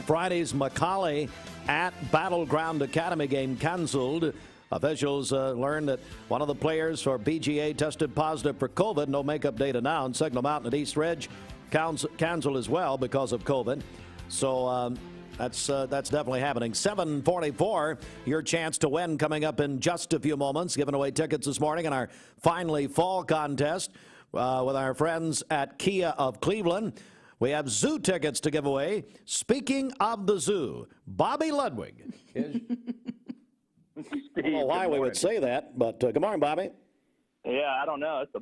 Friday's McCallie at Battleground Academy game canceled. Officials learned that one of the players for BGA tested positive for COVID. No makeup date announced. Signal Mountain at East Ridge canceled as well because of COVID. So that's definitely happening. 7:44, your chance to win coming up in just a few moments. Giving away tickets this morning in our Finally Fall contest with our friends at Kia of Cleveland. We have zoo tickets to give away. Speaking of the zoo, Bobby Ludwig. I don't know why we would say that, but good morning, Bobby. Yeah, I don't know. It's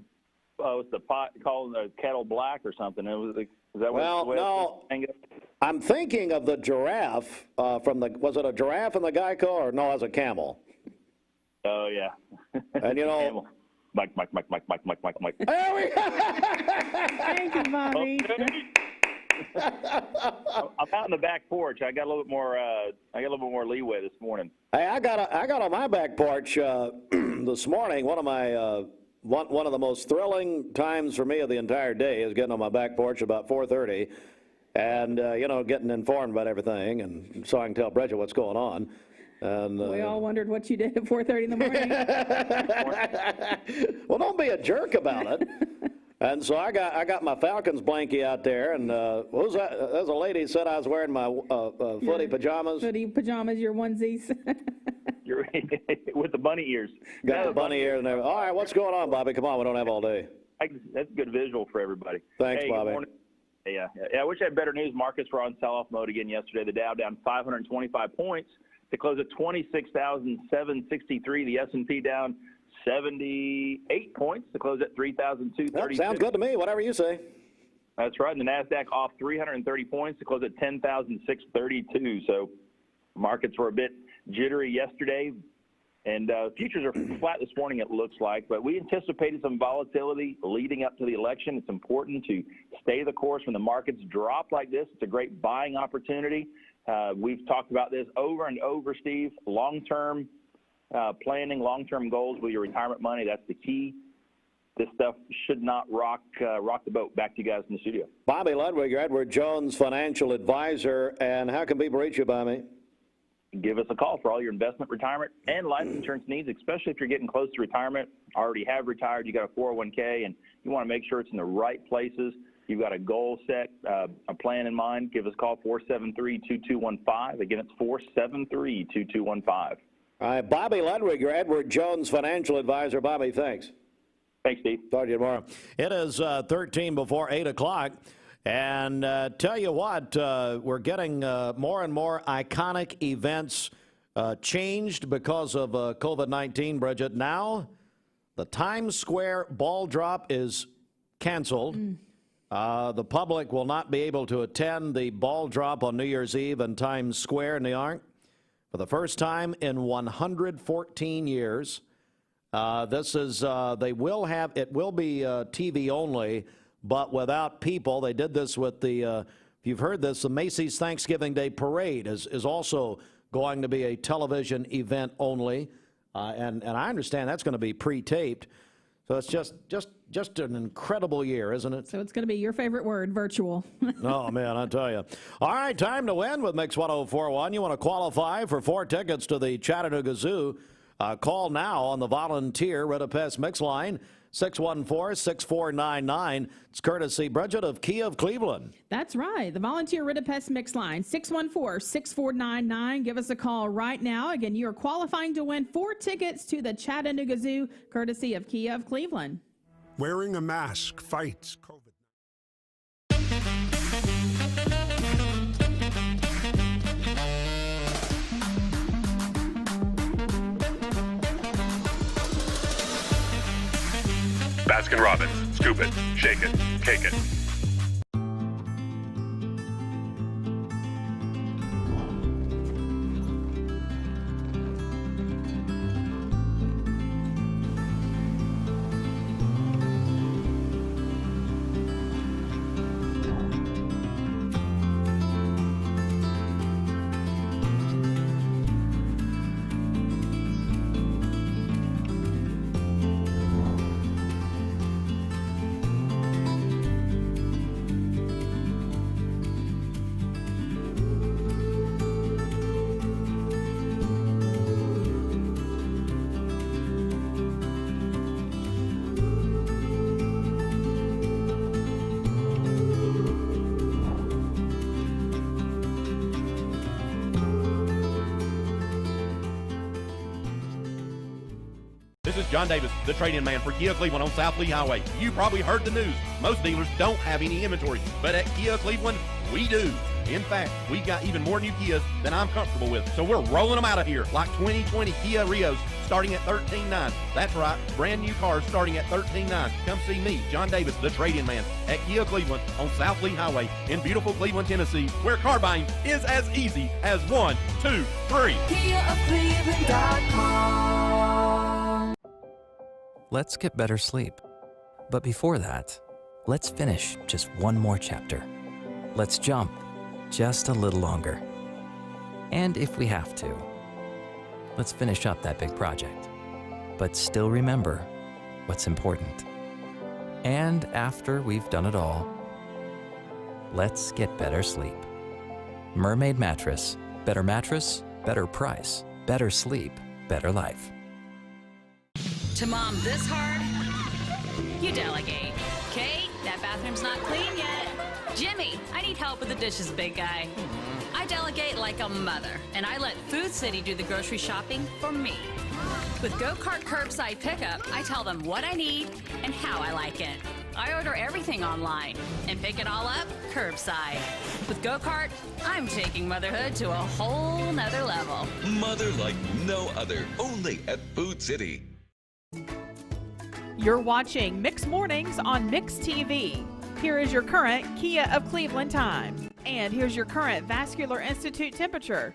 the pot called the kettle black or something. Is that well, what no. I'm thinking of the giraffe was it a giraffe in the Geico, or no, as a camel? Oh, yeah. And, you know. Camel. Mike. There we go. Thank you, Bobby. I'm out on the back porch. I got a little bit more leeway this morning. Hey, I got on my back porch this morning. One of the most thrilling times for me of the entire day is getting on my back porch about 4:30, and getting informed about everything, and so I can tell Bridget what's going on. And we all wondered what you did at 4:30 in the morning. Well, don't be a jerk about it. And so I got my Falcons blankie out there, and what was that? There's a lady said I was wearing my footy pajamas. Footy pajamas, your onesies. You're with the bunny ears. Got the bunny ears and everything. All right, what's going on, Bobby? Come on, we don't have all day. That's a good visual for everybody. Thanks, hey, Bobby. Good morning. Yeah, I wish I had better news. Markets were on sell-off mode again yesterday. The Dow down 525 points to close at 26,763. The S&P down 78 points to close at 3,236. Sounds good to me. Whatever you say. That's right. And the NASDAQ off 330 points to close at 10,632. So markets were a bit jittery yesterday. And futures are flat this morning, it looks like. But we anticipated some volatility leading up to the election. It's important to stay the course when the markets drop like this. It's a great buying opportunity. We've talked about this over and over, Steve. Long-term planning, long-term goals with your retirement money, that's the key. This stuff should not rock the boat. Back to you guys in the studio. Bobby Ludwig, your Edward Jones financial advisor. And how can people reach you, Bobby? Give us a call for all your investment, retirement, and life insurance needs, especially if you're getting close to retirement, already have retired, you got a 401k, and you want to make sure it's in the right places. You've got a goal set, a plan in mind. Give us a call, 473-2215. Again, it's 473-2215. All right, Bobby Ludwig, your Edward Jones financial advisor. Bobby, thanks. Thanks, Steve. Talk to you tomorrow. It is 13 before 8 o'clock. And tell you what, we're getting more and more iconic events changed because of COVID-19, Bridget. Now, the Times Square ball drop is canceled. The public will not be able to attend the ball drop on New Year's Eve in Times Square in New York for the first time in 114 years. This is, it will be TV only, but without people. They did this with the, if you've heard this, the Macy's Thanksgiving Day Parade is also going to be a television event only. And I understand that's going to be pre-taped. So it's just an incredible year, isn't it? So it's going to be your favorite word, virtual. Oh, man, I tell you. All right, time to win with Mix 1041. You want to qualify for 4 tickets to the Chattanooga Zoo. Call now on the volunteer Ritapest Mix line, 614-6499. It's courtesy, Bridget, of Kia of Cleveland. That's right. The volunteer Ritapest Mix line, 614-6499. Give us a call right now. Again, you are qualifying to win 4 tickets to the Chattanooga Zoo, courtesy of Kia of Cleveland. Wearing a mask fights COVID. Baskin-Robbins. Scoop it, shake it, cake it. is John Davis, the trade-in man for Kia Cleveland on South Lee Highway. You probably heard the news. Most dealers don't have any inventory, but at Kia Cleveland, we do. In fact, we got even more new Kias than I'm comfortable with, so we're rolling them out of here, like 2020 Kia Rios starting at $13,900. That's right, brand new cars starting at $13,900. Come see me, John Davis, the trade-in man, at Kia Cleveland on South Lee Highway in beautiful Cleveland, Tennessee, where car buying is as easy as 1, 2, 3. KiaofCleveland.com. Let's get better sleep. But before that, let's finish just one more chapter. Let's jump just a little longer. And if we have to, let's finish up that big project. But still remember what's important. And after we've done it all, let's get better sleep. Mermaid Mattress. Better mattress, better price, better sleep, better life. To mom this hard, you delegate. Kate, that bathroom's not clean yet. Jimmy, I need help with the dishes, big guy. I delegate like a mother, and I let Food City do the grocery shopping for me. With Go-Kart Curbside Pickup, I tell them what I need and how I like it. I order everything online and pick it all up curbside. With Go-Kart, I'm taking motherhood to a whole nother level. Mother like no other, only at Food City. You're watching Mix Mornings on Mix TV. Here is your current Kia of Cleveland time. And here's your current Vascular Institute temperature.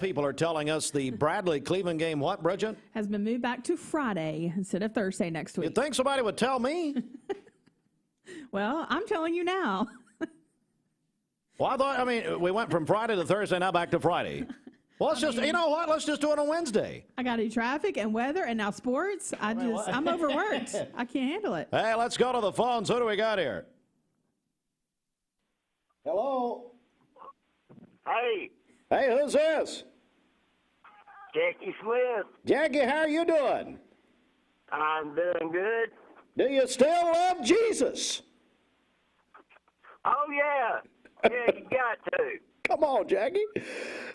People are telling us the Bradley-Cleveland game, what, Bridget? Has been moved back to Friday instead of Thursday next week. You'd think somebody would tell me? Well, I'm telling you now. Well, I mean, we went from Friday to Thursday, now back to Friday. Well, let's you know what? Let's just do it on Wednesday. I got to do traffic and weather and now sports. I'm overworked. I can't handle it. Hey, let's go to the phones. Who do we got here? Hello? Hey. Hey, who's this? Jackie Smith. Jackie, how are you doing? I'm doing good. Do you still love Jesus? Oh, yeah. Yeah, you got to. Come on, Jackie.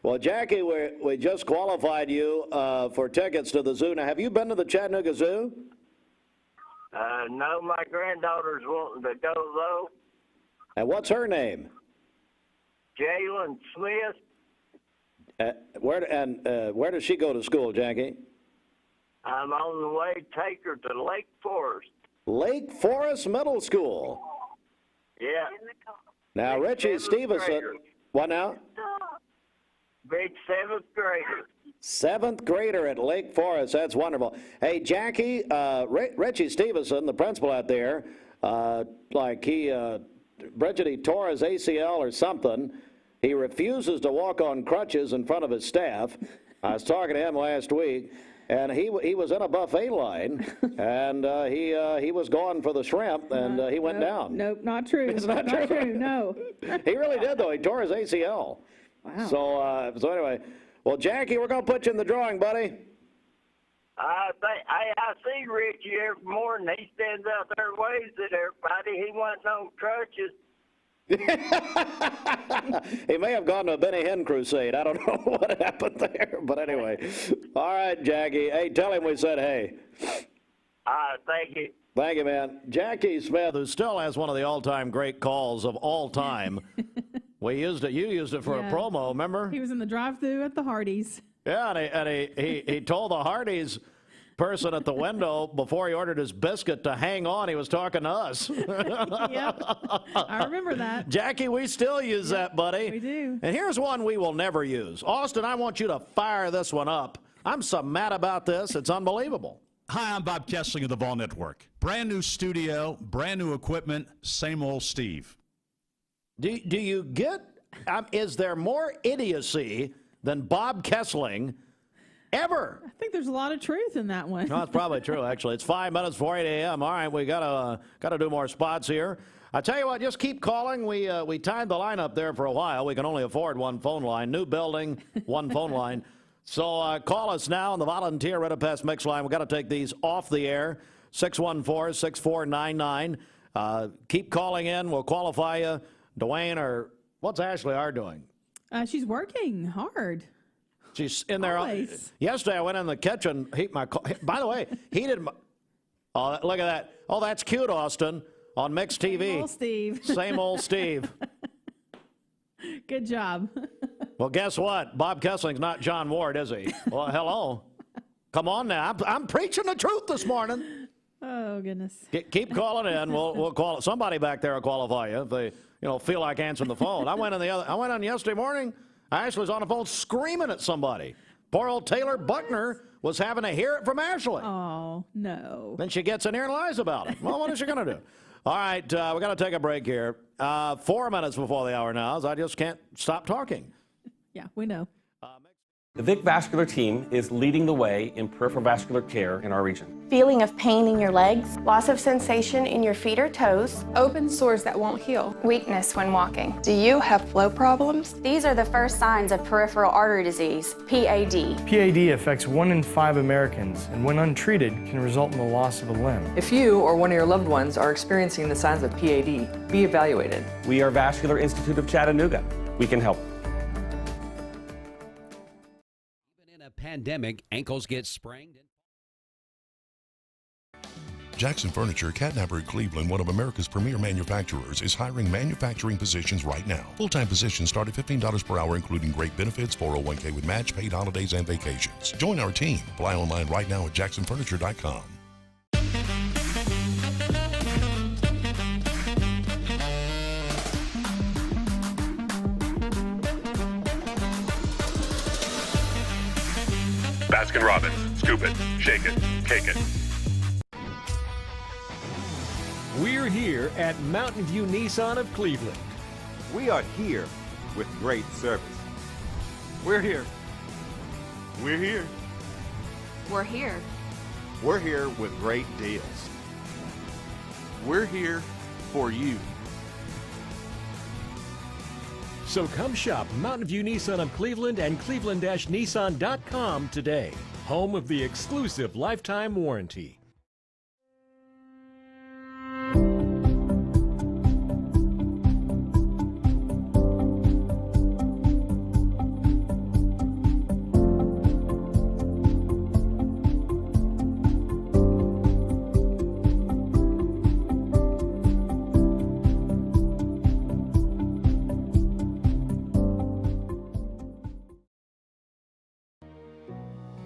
Well, Jackie, we just qualified you for tickets to the zoo. Now, have you been to the Chattanooga Zoo? No, my granddaughter's wanting to go, though. And what's her name? Jalen Smith. Where does she go to school, Jackie? I'm on the way to take her to Lake Forest. Lake Forest Middle School. Yeah. Now, Richie Stevenson. What now? Big 7th grader. 7th grader at Lake Forest. That's wonderful. Hey, Jackie, Richie Stevenson, the principal out there, Bridget, he tore his ACL or something. He refuses to walk on crutches in front of his staff. I was talking to him last week, and he was in a buffet line, and he was going for the shrimp, and he went down. Nope, not true. It's not true. No. He really did, though. He tore his ACL. Wow. So anyway, well, Jackie, we're going to put you in the drawing, buddy. I see Richie every morning. He stands out there and waves at everybody. He wasn't on crutches. He may have gone to a Benny Hinn crusade. I don't know what happened there. But anyway. All right, Jackie. Hey, tell him we said hey. Thank you. Thank you, man. Jackie Smith, who still has one of the all-time great calls of all time. You used it for a promo, remember? He was in the drive-thru at the Hardee's. Yeah, and he told the Hardee's person at the window before he ordered his biscuit to hang on. He was talking to us. Yep, I remember that. Jackie, we still use that, buddy. We do. And here's one we will never use. Austin, I want you to fire this one up. I'm so mad about this. It's unbelievable. Hi, I'm Bob Kessling of the Ball Network. Brand new studio, brand new equipment, same old Steve. Do you get, is there more idiocy than Bob Kessling ever. I think there's a lot of truth in that one. No, that's probably true, actually. It's 5 minutes before 8 a.m. All right, we got to do more spots here. I tell you what, just keep calling. We tied the line up there for a while. We can only afford one phone line. New building, one phone line. So call us now on the volunteer Redapest mix line. We've got to take these off the air, 614-6499. Keep calling in. We'll qualify you. Dwayne, or what's Ashley R doing? She's working hard. She's in there. Always. Yesterday, I went in the kitchen, by the way, heated my, oh, look at that. Oh, that's cute, Austin, on Mixed TV. Same old Steve. Same old Steve. Good job. Well, guess what? Bob Kessling's not John Ward, is he? Well, hello. Come on now. I'm preaching the truth this morning. Oh, goodness. Keep calling in. We'll call somebody back there will qualify you if they feel like answering the phone. I went on yesterday morning. Ashley was on the phone screaming at somebody. Poor old Taylor Buckner was having to hear it from Ashley. Oh, no. Then she gets in here and lies about it. Well, what is she going to do? All right, we got to take a break here. 4 minutes before the hour now, as I just can't stop talking. Yeah, we know. The Vic Vascular team is leading the way in peripheral vascular care in our region. Feeling of pain in your legs, loss of sensation in your feet or toes, open sores that won't heal, weakness when walking. Do you have flow problems? These are the first signs of peripheral artery disease, PAD. PAD affects 1 in 5 Americans, and when untreated, can result in the loss of a limb. If you or one of your loved ones are experiencing the signs of PAD, be evaluated. We are Vascular Institute of Chattanooga. We can help. Pandemic, ankles get sprained. Jackson Furniture, Catnapper, Cleveland, one of America's premier manufacturers, is hiring manufacturing positions right now. Full-time positions start at $15 per hour, including great benefits, 401k with match, paid holidays, and vacations. Join our team. Apply online right now at jacksonfurniture.com. Baskin-Robbins. Scoop it, shake it, cake it. We're here at Mountain View Nissan of Cleveland. We are here with great service. We're here. We're here. We're here. We're here with great deals. We're here for you. So come shop Mountain View Nissan of Cleveland and cleveland-nissan.com today. Home of the exclusive lifetime warranty.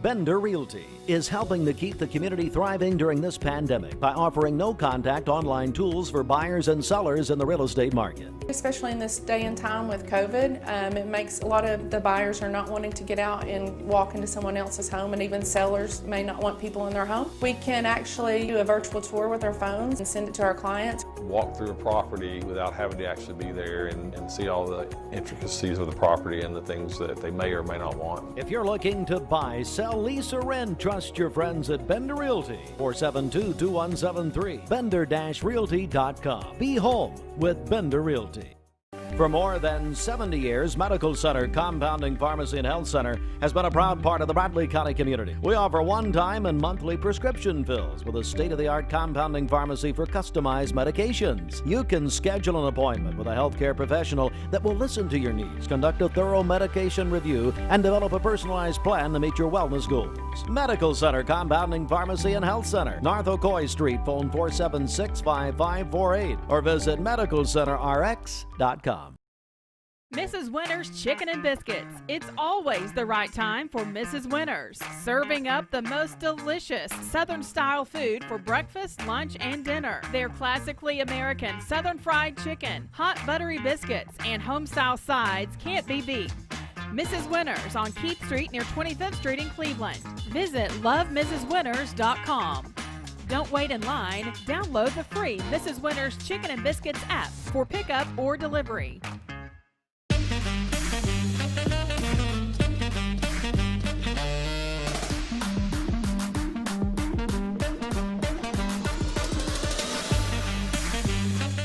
Bender Realty is helping to keep the community thriving during this pandemic by offering no-contact online tools for buyers and sellers in the real estate market. Especially in this day and time with COVID, it makes a lot of the buyers are not wanting to get out and walk into someone else's home, and even sellers may not want people in their home. We can actually do a virtual tour with our phones and send it to our clients. Walk through a property without having to actually be there and see all the intricacies of the property and the things that they may or may not want. If you're looking to buy, sell, lease, or rent, trust your friends at Bender Realty. 472-2173. Bender-Realty.com. Be home with Bender Realty. For more than 70 years, Medical Center Compounding Pharmacy and Health Center has been a proud part of the Bradley County community. We offer one-time and monthly prescription fills with a state-of-the-art compounding pharmacy for customized medications. You can schedule an appointment with a healthcare professional that will listen to your needs, conduct a thorough medication review, and develop a personalized plan to meet your wellness goals. Medical Center Compounding Pharmacy and Health Center, North Ocoee Street, phone 476-5548, or visit medicalcenterrx.com. Mrs. Winter's Chicken and Biscuits. It's always the right time for Mrs. Winter's. Serving up the most delicious Southern-style food for breakfast, lunch, and dinner. Their classically American Southern fried chicken, hot buttery biscuits, and home-style sides can't be beat. Mrs. Winter's on Keith Street near 25th Street in Cleveland. Visit lovemrswinters.com. Don't wait in line. Download the free Mrs. Winter's Chicken and Biscuits app for pickup or delivery.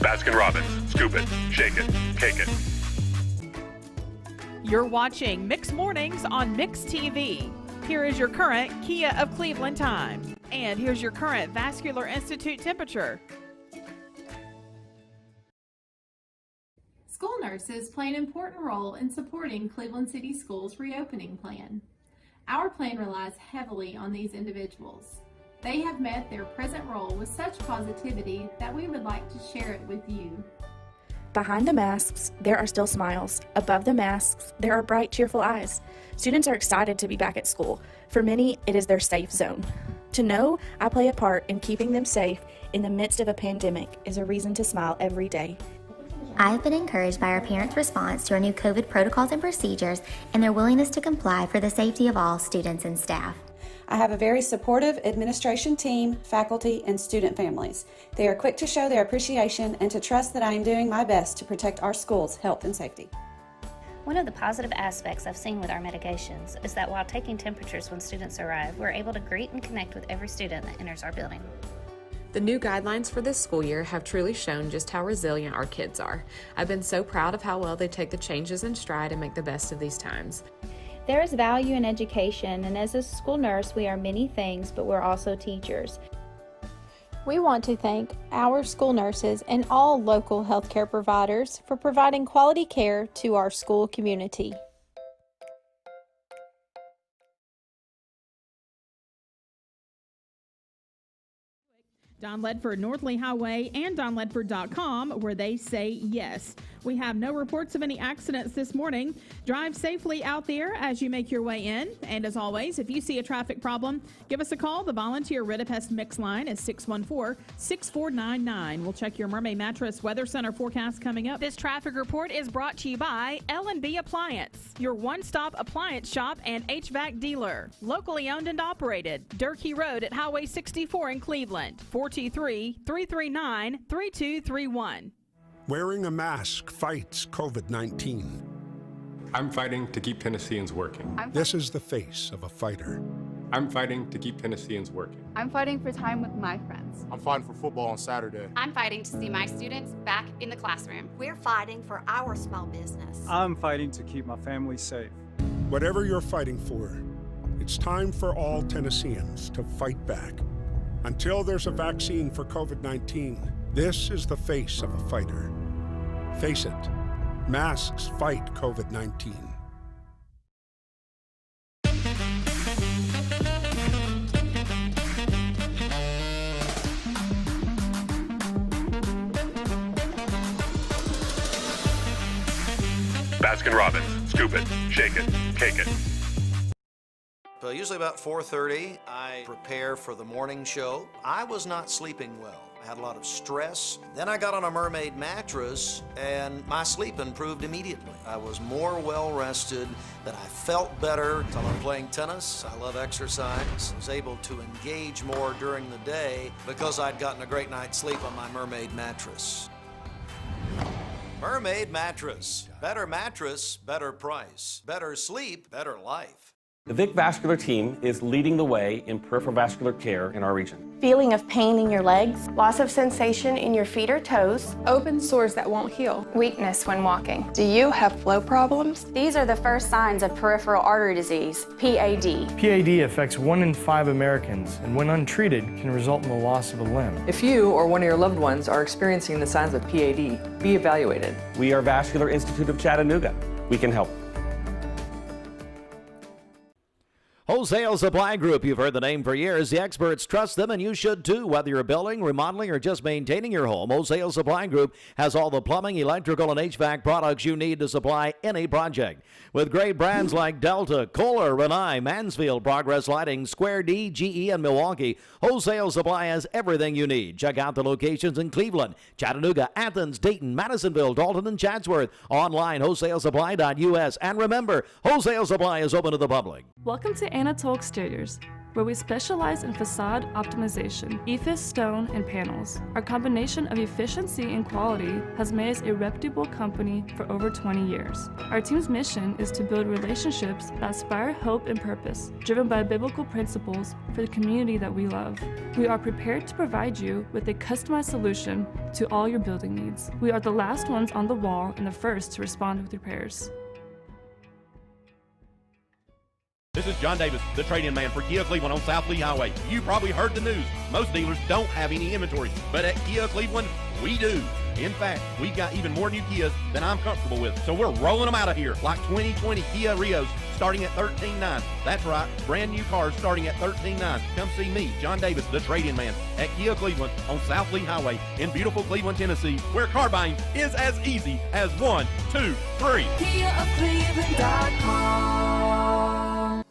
Baskin-Robbins. Scoop it, shake it, cake it. You're watching Mix Mornings on Mix TV. Here is your current Kia of Cleveland time. And here's your current Vascular Institute temperature. School nurses play an important role in supporting Cleveland City Schools' reopening plan. Our plan relies heavily on these individuals. They have met their present role with such positivity that we would like to share it with you. Behind the masks, there are still smiles. Above the masks, there are bright, cheerful eyes. Students are excited to be back at school. For many, it is their safe zone. To know I play a part in keeping them safe in the midst of a pandemic is a reason to smile every day. I've been encouraged by our parents' response to our new COVID protocols and procedures and their willingness to comply for the safety of all students and staff. I have a very supportive administration team, faculty, and student families. They are quick to show their appreciation and to trust that I am doing my best to protect our schools' health and safety. One of the positive aspects I've seen with our medications is that while taking temperatures when students arrive, we're able to greet and connect with every student that enters our building. The new guidelines for this school year have truly shown just how resilient our kids are. I've been so proud of how well they take the changes in stride and make the best of these times. There is value in education, and as a school nurse, we are many things, but we're also teachers. We want to thank our school nurses and all local healthcare providers for providing quality care to our school community. Don Ledford, North Lee Highway, and DonLedford.com, where they say yes. We have no reports of any accidents this morning. Drive safely out there as you make your way in. And as always, if you see a traffic problem, give us a call. The volunteer Ridipest Mix line is 614-6499. We'll check your Mermaid Mattress Weather Center forecast coming up. This traffic report is brought to you by L&B Appliance, your one-stop appliance shop and HVAC dealer. Locally owned and operated. Durkee Road at Highway 64 in Cleveland. 423-339-3231. Wearing a mask fights COVID-19. I'm fighting to keep Tennesseans working. This is the face of a fighter. I'm fighting to keep Tennesseans working. I'm fighting for time with my friends. I'm fighting for football on Saturday. I'm fighting to see my students back in the classroom. We're fighting for our small business. I'm fighting to keep my family safe. Whatever you're fighting for, it's time for all Tennesseans to fight back. Until there's a vaccine for COVID-19, this is the face of a fighter. Face it, masks fight COVID-19. Baskin-Robbins. Scoop it, shake it, cake it. Usually about 4:30, I prepare for the morning show. I was not sleeping well. I had a lot of stress. Then I got on a mermaid mattress, and my sleep improved immediately. I was more well-rested, that I felt better. I love playing tennis. I love exercise. I was able to engage more during the day because I'd gotten a great night's sleep on my mermaid mattress. Mermaid mattress. Better mattress, better price. Better sleep, better life. The Vic Vascular team is leading the way in peripheral vascular care in our region. Feeling of pain in your legs, loss of sensation in your feet or toes, open sores that won't heal, weakness when walking. Do you have flow problems? These are the first signs of peripheral artery disease, PAD. PAD affects 1 in 5 Americans, and when untreated, can result in the loss of a limb. If you or one of your loved ones are experiencing the signs of PAD, be evaluated. We are Vascular Institute of Chattanooga. We can help. Wholesale Supply Group, you've heard the name for years. The experts trust them, and you should too, whether you're building, remodeling, or just maintaining your home. Wholesale Supply Group has all the plumbing, electrical, and HVAC products you need to supply any project. With great brands like Delta, Kohler, Rinnai, Mansfield, Progress Lighting, Square D, GE, and Milwaukee, Wholesale Supply has everything you need. Check out the locations in Cleveland, Chattanooga, Athens, Dayton, Madisonville, Dalton, and Chatsworth. Online, wholesalesupply.us. And remember, Wholesale Supply is open to the public. Welcome to Anatole Exteriors. where we specialize in facade optimization, EIFS stone, and panels. Our combination of efficiency and quality has made us a reputable company for over 20 years. Our team's mission is to build relationships that inspire hope and purpose, driven by biblical principles for the community that we love. We are prepared to provide you with a customized solution to all your building needs. We are the last ones on the wall and the first to respond with repairs. This is John Davis, the trade-in man for Kia Cleveland on South Lee Highway. You probably heard the news. Most dealers don't have any inventory, but at Kia Cleveland, we do. In fact, we've got even more new Kias than I'm comfortable with, so we're rolling them out of here, like 2020 Kia Rios starting at $13,900. That's right, brand new cars starting at $13,900. Come see me, John Davis, the trade-in man, at Kia Cleveland on South Lee Highway in beautiful Cleveland, Tennessee, where car buying is as easy as 1, 2, 3. KiaofCleveland.com.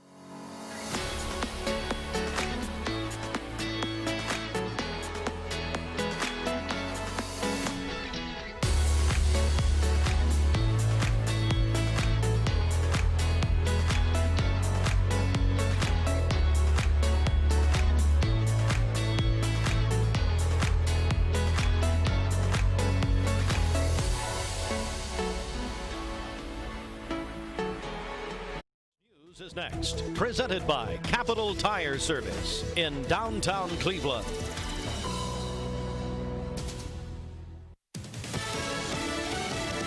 Is next, presented by Capital Tire Service in downtown Cleveland.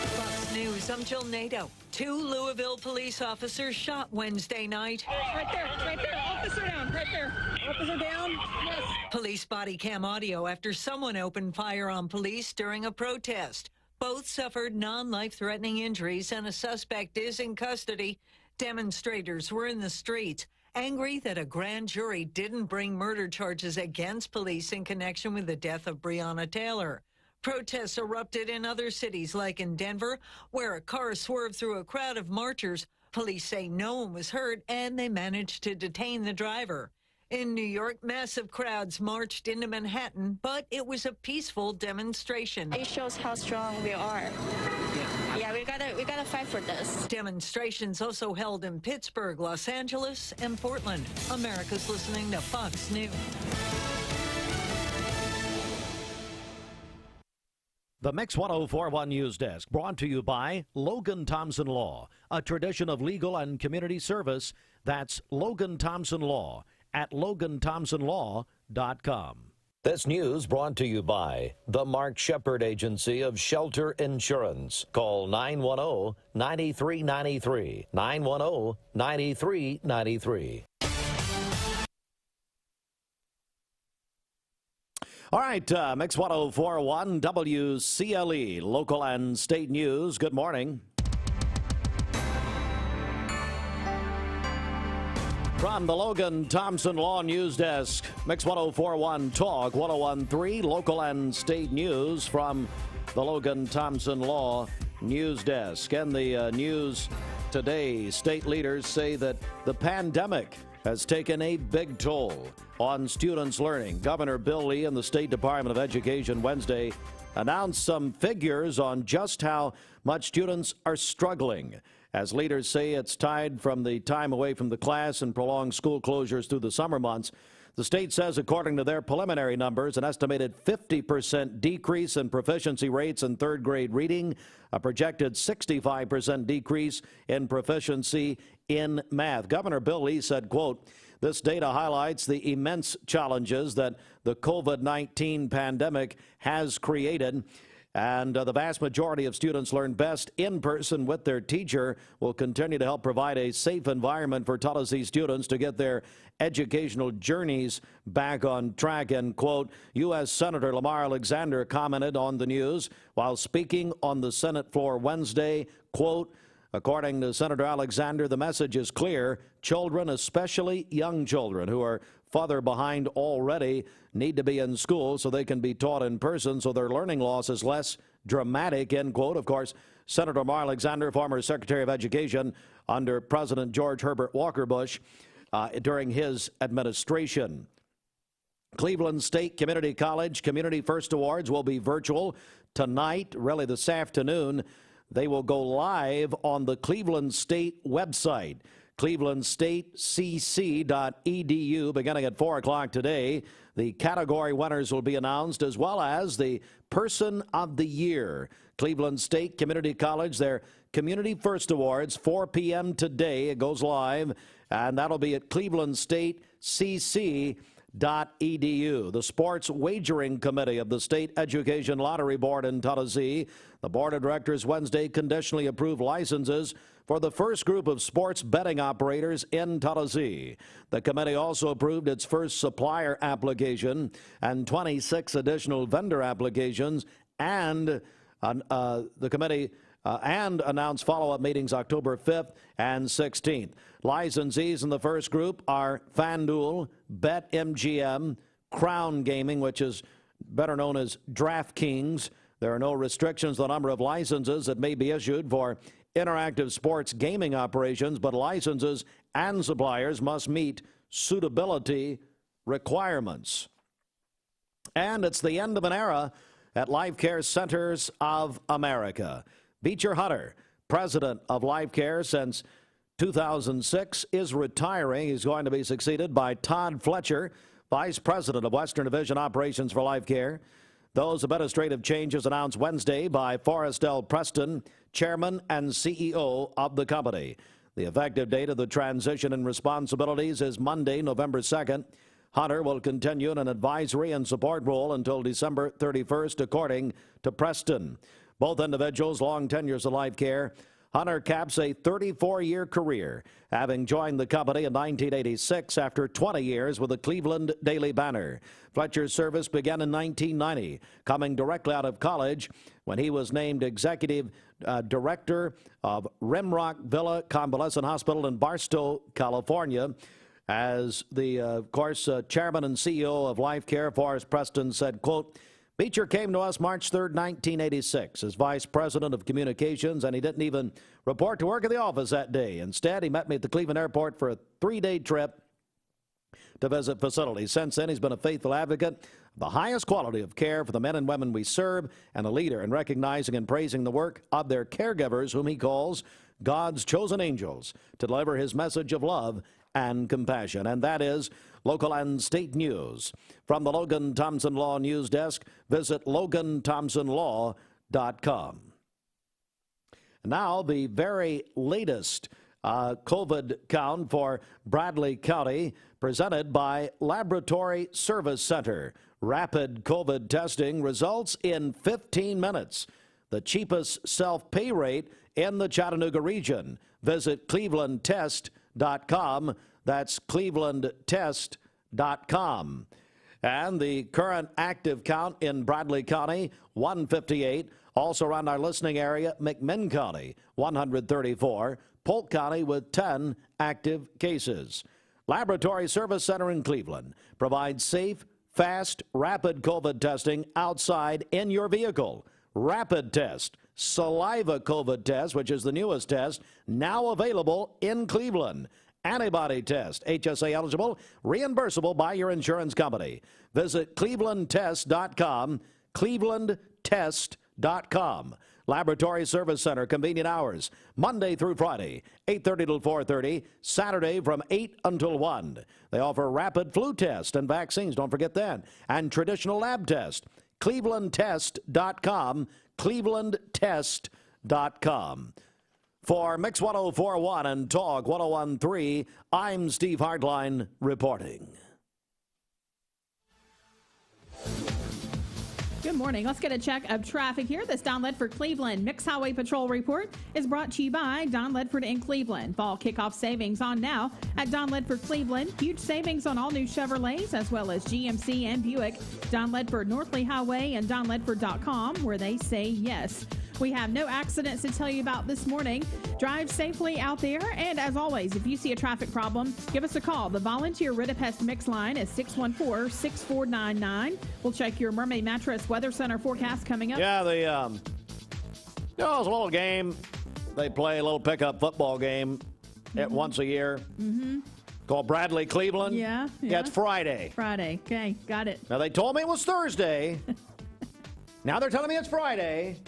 Fox News, I'm Jill Nato. 2 Louisville police officers shot Wednesday night. Right there, officer down, right there. Officer down, yes. Police body cam audio after someone opened fire on police during a protest. Both suffered non-life-threatening injuries and a suspect is in custody. Demonstrators were in the streets, angry that a grand jury didn't bring murder charges against police in connection with the death of Breonna Taylor. Protests erupted in other cities, like in Denver, where a car swerved through a crowd of marchers. Police say no one was hurt, and they managed to detain the driver. In New York, massive crowds marched into Manhattan, but it was a peaceful demonstration. It shows how strong we are. Yeah, we gotta fight for this. Demonstrations also held in Pittsburgh, Los Angeles, and Portland. America's listening to Fox News. The Mix 1041 News Desk, brought to you by Logan Thompson Law, a tradition of legal and community service. That's Logan Thompson Law at LoganThompsonLaw.com. This news brought to you by the Mark Shepard Agency of Shelter Insurance. Call 910-9393. 910-9393. All right, Mix 1041 WCLE, local and state news. Good morning. From the Logan Thompson Law News Desk, Mix 1041 Talk 1013, local and state news from the Logan Thompson Law News Desk. And the news today, state leaders say that the pandemic has taken a big toll on students' learning. Governor Bill Lee and the State Department of Education Wednesday announced some figures on just how much students are struggling. As leaders say it's tied from the time away from the class and prolonged school closures through the summer months. The state says, according to their preliminary numbers, an estimated 50% decrease in proficiency rates in third grade reading, a projected 65% decrease in proficiency in math. Governor Bill Lee said, quote, "This data highlights the immense challenges that the COVID-19 pandemic has created. And the vast majority of students learn best in person with their teacher. Will continue to help provide a safe environment for Tallahassee students to get their educational journeys back on track," end quote. U.S. Senator Lamar Alexander commented on the news while speaking on the Senate floor Wednesday, quote, "According to Senator Alexander, the message is clear. Children, especially young children who are farther behind already, need to be in school so they can be taught in person so their learning loss is less dramatic," end quote. Of course, Senator Lamar Alexander, former Secretary of Education under President George Herbert Walker Bush during his administration. Cleveland State Community College Community First Awards will be virtual tonight, really this afternoon. They will go live on the Cleveland State website. clevelandstatecc.edu beginning at 4 o'clock today. The category winners will be announced, as well as the Person of the Year. Cleveland State Community College, their Community First Awards, 4 p.m. today. It goes live, and that'll be at clevelandstatecc.edu. The Sports Wagering Committee of the State Education Lottery Board in Tennessee. The board of directors Wednesday conditionally approved licenses for the first group of sports betting operators in Tennessee. The committee also approved its first supplier application and 26 additional vendor applications, and the committee and announced follow-up meetings October 5th and 16th. Licensees in the first group are FanDuel, BetMGM, Crown Gaming, which is better known as DraftKings. There are no restrictions on the number of licenses that may be issued for interactive sports gaming operations, but licenses and suppliers must meet suitability requirements. And it's the end of an era at Life Care Centers of America. Beecher Hunter, president of Life Care since 2006, is retiring. He's going to be succeeded by Todd Fletcher, vice president of Western Division Operations for Life Care. Those administrative changes announced Wednesday by Forrest L. Preston, chairman and CEO of the company. The effective date of the transition in responsibilities is Monday, November 2nd. Hunter will continue in an advisory and support role until December 31st, according to Preston. Both individuals, long tenures of Life Care. Hunter caps a 34-year career, having joined the company in 1986 after 20 years with the Cleveland Daily Banner. Fletcher's service began in 1990, coming directly out of college when he was named executive director of Rimrock Villa Convalescent Hospital in Barstow, California. As the, chairman and CEO of Life Care, Forrest Preston, said, quote, Beecher came to us March 3rd, 1986 as vice president of communications, and he didn't even report to work at the office that day. Instead, he met me at the Cleveland airport for a 3-day trip to visit facilities. Since then, he's been a faithful advocate of the highest quality of care for the men and women we serve, and a leader in recognizing and praising the work of their caregivers, whom he calls God's chosen angels, to deliver his message of love and compassion. And that is local and state news. From the Logan Thompson Law News Desk, visit LoganThompsonLaw.com. Now, the very latest COVID count for Bradley County, presented by Laboratory Service Center. Rapid COVID testing results in 15 minutes. The cheapest self-pay rate in the Chattanooga region. Visit clevelandtest.com. That's clevelandtest.com. And the current active count in Bradley County, 158. Also around our listening area, McMinn County, 134. Polk County with 10 active cases. Laboratory Service Center in Cleveland provides safe, fast, rapid COVID testing outside in your vehicle. Rapid test, saliva COVID test, which is the newest test, now available in Cleveland. Antibody test, HSA eligible, reimbursable by your insurance company. Visit clevelandtest.com, clevelandtest.com. Laboratory Service Center, convenient hours, Monday through Friday, 8:30 till 4:30, Saturday from 8 until 1. They offer rapid flu test and vaccines, don't forget that, and traditional lab test. clevelandtest.com, clevelandtest.com. For Mix 104.1 and Talk 101.3, I'm Steve Hardline reporting. Good morning. Let's get a check of traffic here. This Don Ledford Cleveland Mix Highway Patrol report is brought to you by Don Ledford in Cleveland. Fall kickoff savings on now at Don Ledford Cleveland. Huge savings on all new Chevrolets as well as GMC and Buick. Don Ledford Northley Highway and DonLedford.com, where they say yes. We have no accidents to tell you about this morning. Drive safely out there. And as always, if you see a traffic problem, give us a call. The volunteer Rid-a-Pest Mix line is 614-6499. We'll check your Mermaid Mattress Weather Center forecast coming up. Yeah, it's a little game. They play a little pickup football game once a year. Called Bradley Cleveland. Yeah, it's Friday. Friday. Okay, got it. Now, they told me it was Thursday. Now they're telling me it's Friday.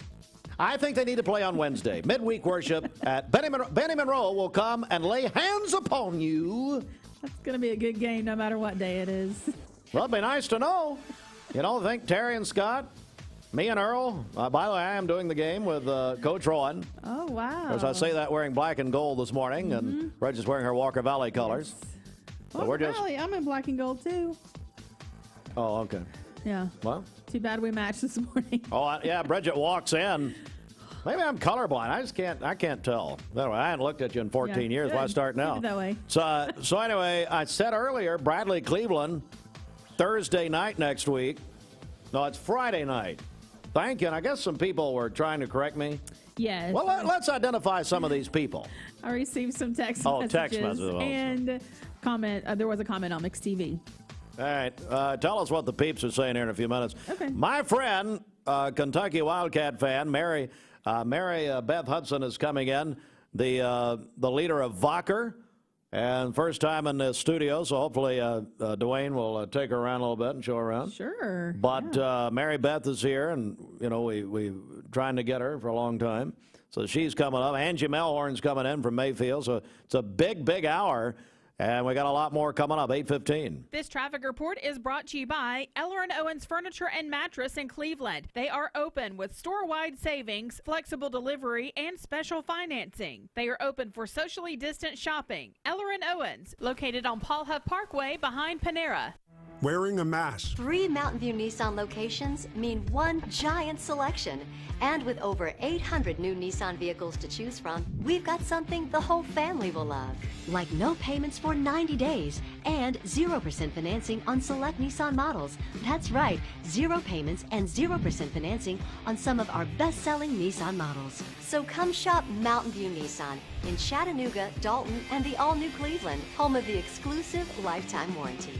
I think they need to play on Wednesday. Midweek worship at Benny Monroe will come and lay hands upon you. That's going to be a good game no matter what day it is. Well, it'd be nice to know. You know, think Terry and Scott, me and Earl. By the way, I am doing the game with Coach Rowan. Oh, wow. As I say that wearing black and gold this morning, and Reggie's wearing her Wacker Valley colors. So Wacker Valley, I'm in black and gold, too. Oh, okay. Yeah. Well. Too bad we matched this morning. Yeah, Bridget walks in. Maybe I'm colorblind. I can't tell. Anyway, I hadn't looked at you in 14 years. Why start now? Keep it that way. So anyway, I said earlier, Bradley Cleveland, Thursday night next week. No, it's Friday night. Thank you. And I guess some people were trying to correct me. Yes. Well, let's identify some of these people. I received some text messages. Oh, text messages. And comment. There was a comment on Mixed TV. All right. Tell us what the peeps are saying here in a few minutes. Okay. My friend, Kentucky Wildcat fan, Mary Beth Hudson is coming in, the leader of Wacker, and first time in the studio, so hopefully Dwayne will take her around a little bit and show her around. Sure. But Mary Beth is here, and, you know, we trying to get her for a long time. So she's coming up. Angie Melhorn's coming in from Mayfield, so it's a big, big hour. And we got a lot more coming up, 8:15. This traffic report is brought to you by Eller & Owens Furniture and Mattress in Cleveland. They are open with store-wide savings, flexible delivery, and special financing. They are open for socially distant shopping. Eller & Owens, located on Paul Huff Parkway behind Panera. Wearing a mask. 3 Mountain View Nissan locations mean one giant selection. And with over 800 new Nissan vehicles to choose from, we've got something the whole family will love. Like no payments for 90 days and 0% financing on select Nissan models. That's right, 0 payments and 0% financing on some of our best-selling Nissan models. So come shop Mountain View Nissan in Chattanooga, Dalton, and the all-new Cleveland, home of the exclusive lifetime warranty.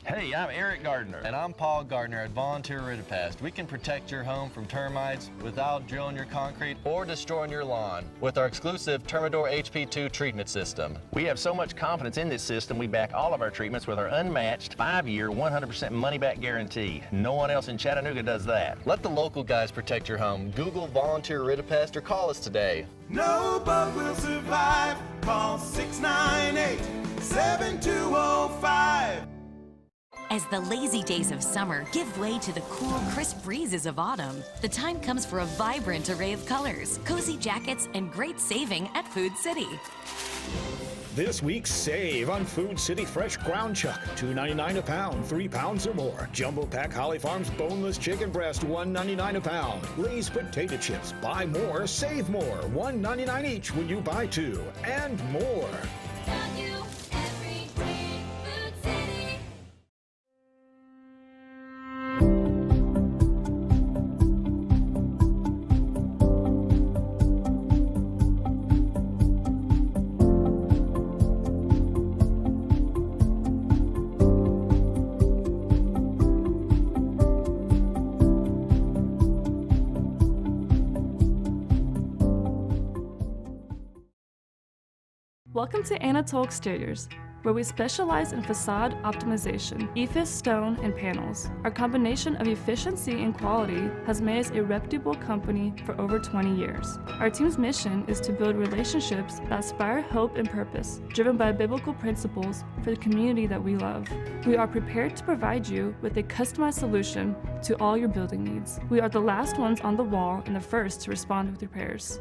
Hey, I'm Eric Gardner. And I'm Paul Gardner at Volunteer Ridipast. We can protect your home from termites without drilling your concrete or destroying your lawn with our exclusive Termidor HP2 treatment system. We have so much confidence in this system, we back all of our treatments with our unmatched 5-year, 100% money-back guarantee. No one else in Chattanooga does that. Let the local guys protect your home. Google Volunteer Ridipast or call us today. No bug will survive. Call 698-7205. As the lazy days of summer give way to the cool, crisp breezes of autumn, the time comes for a vibrant array of colors, cozy jackets, and great saving at Food City. This week's save on Food City Fresh Ground Chuck, $2.99 a pound, 3 pounds or more. Jumbo Pack Holly Farms Boneless Chicken Breast, $1.99 a pound. Lay's Potato Chips, buy more, save more, $1.99 each when you buy 2, and more. Welcome to Anatole Exteriors, where we specialize in facade optimization, EIFS stone, and panels. Our combination of efficiency and quality has made us a reputable company for over 20 years. Our team's mission is to build relationships that inspire hope and purpose, driven by biblical principles for the community that we love. We are prepared to provide you with a customized solution to all your building needs. We are the last ones on the wall and the first to respond with repairs.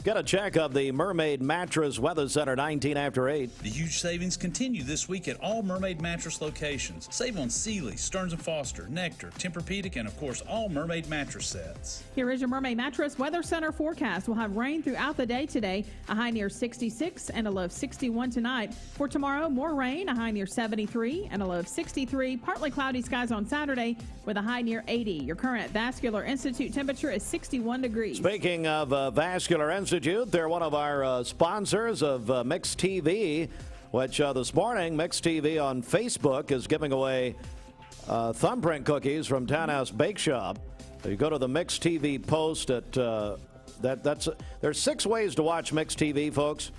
Get a check of the Mermaid Mattress Weather Center, 19 after 8. The huge savings continue this week at all Mermaid Mattress locations. Save on Sealy, Stearns & Foster, Nectar, Tempur-Pedic, and of course all Mermaid mattress sets. Here is your Mermaid Mattress Weather Center forecast. We'll have rain throughout the day today, a high near 66 and a low of 61 tonight. For tomorrow, more rain, a high near 73 and a low of 63. Partly cloudy skies on Saturday with a high near 80. Your current Vascular Institute temperature is 61 degrees. Speaking of Vascular Institute, they're one of our sponsors of Mix TV, which this morning, Mix TV on Facebook is giving away thumbprint cookies from Townhouse Bake Shop. So you go to the Mix TV post at there's 6 ways to watch Mix TV, folks.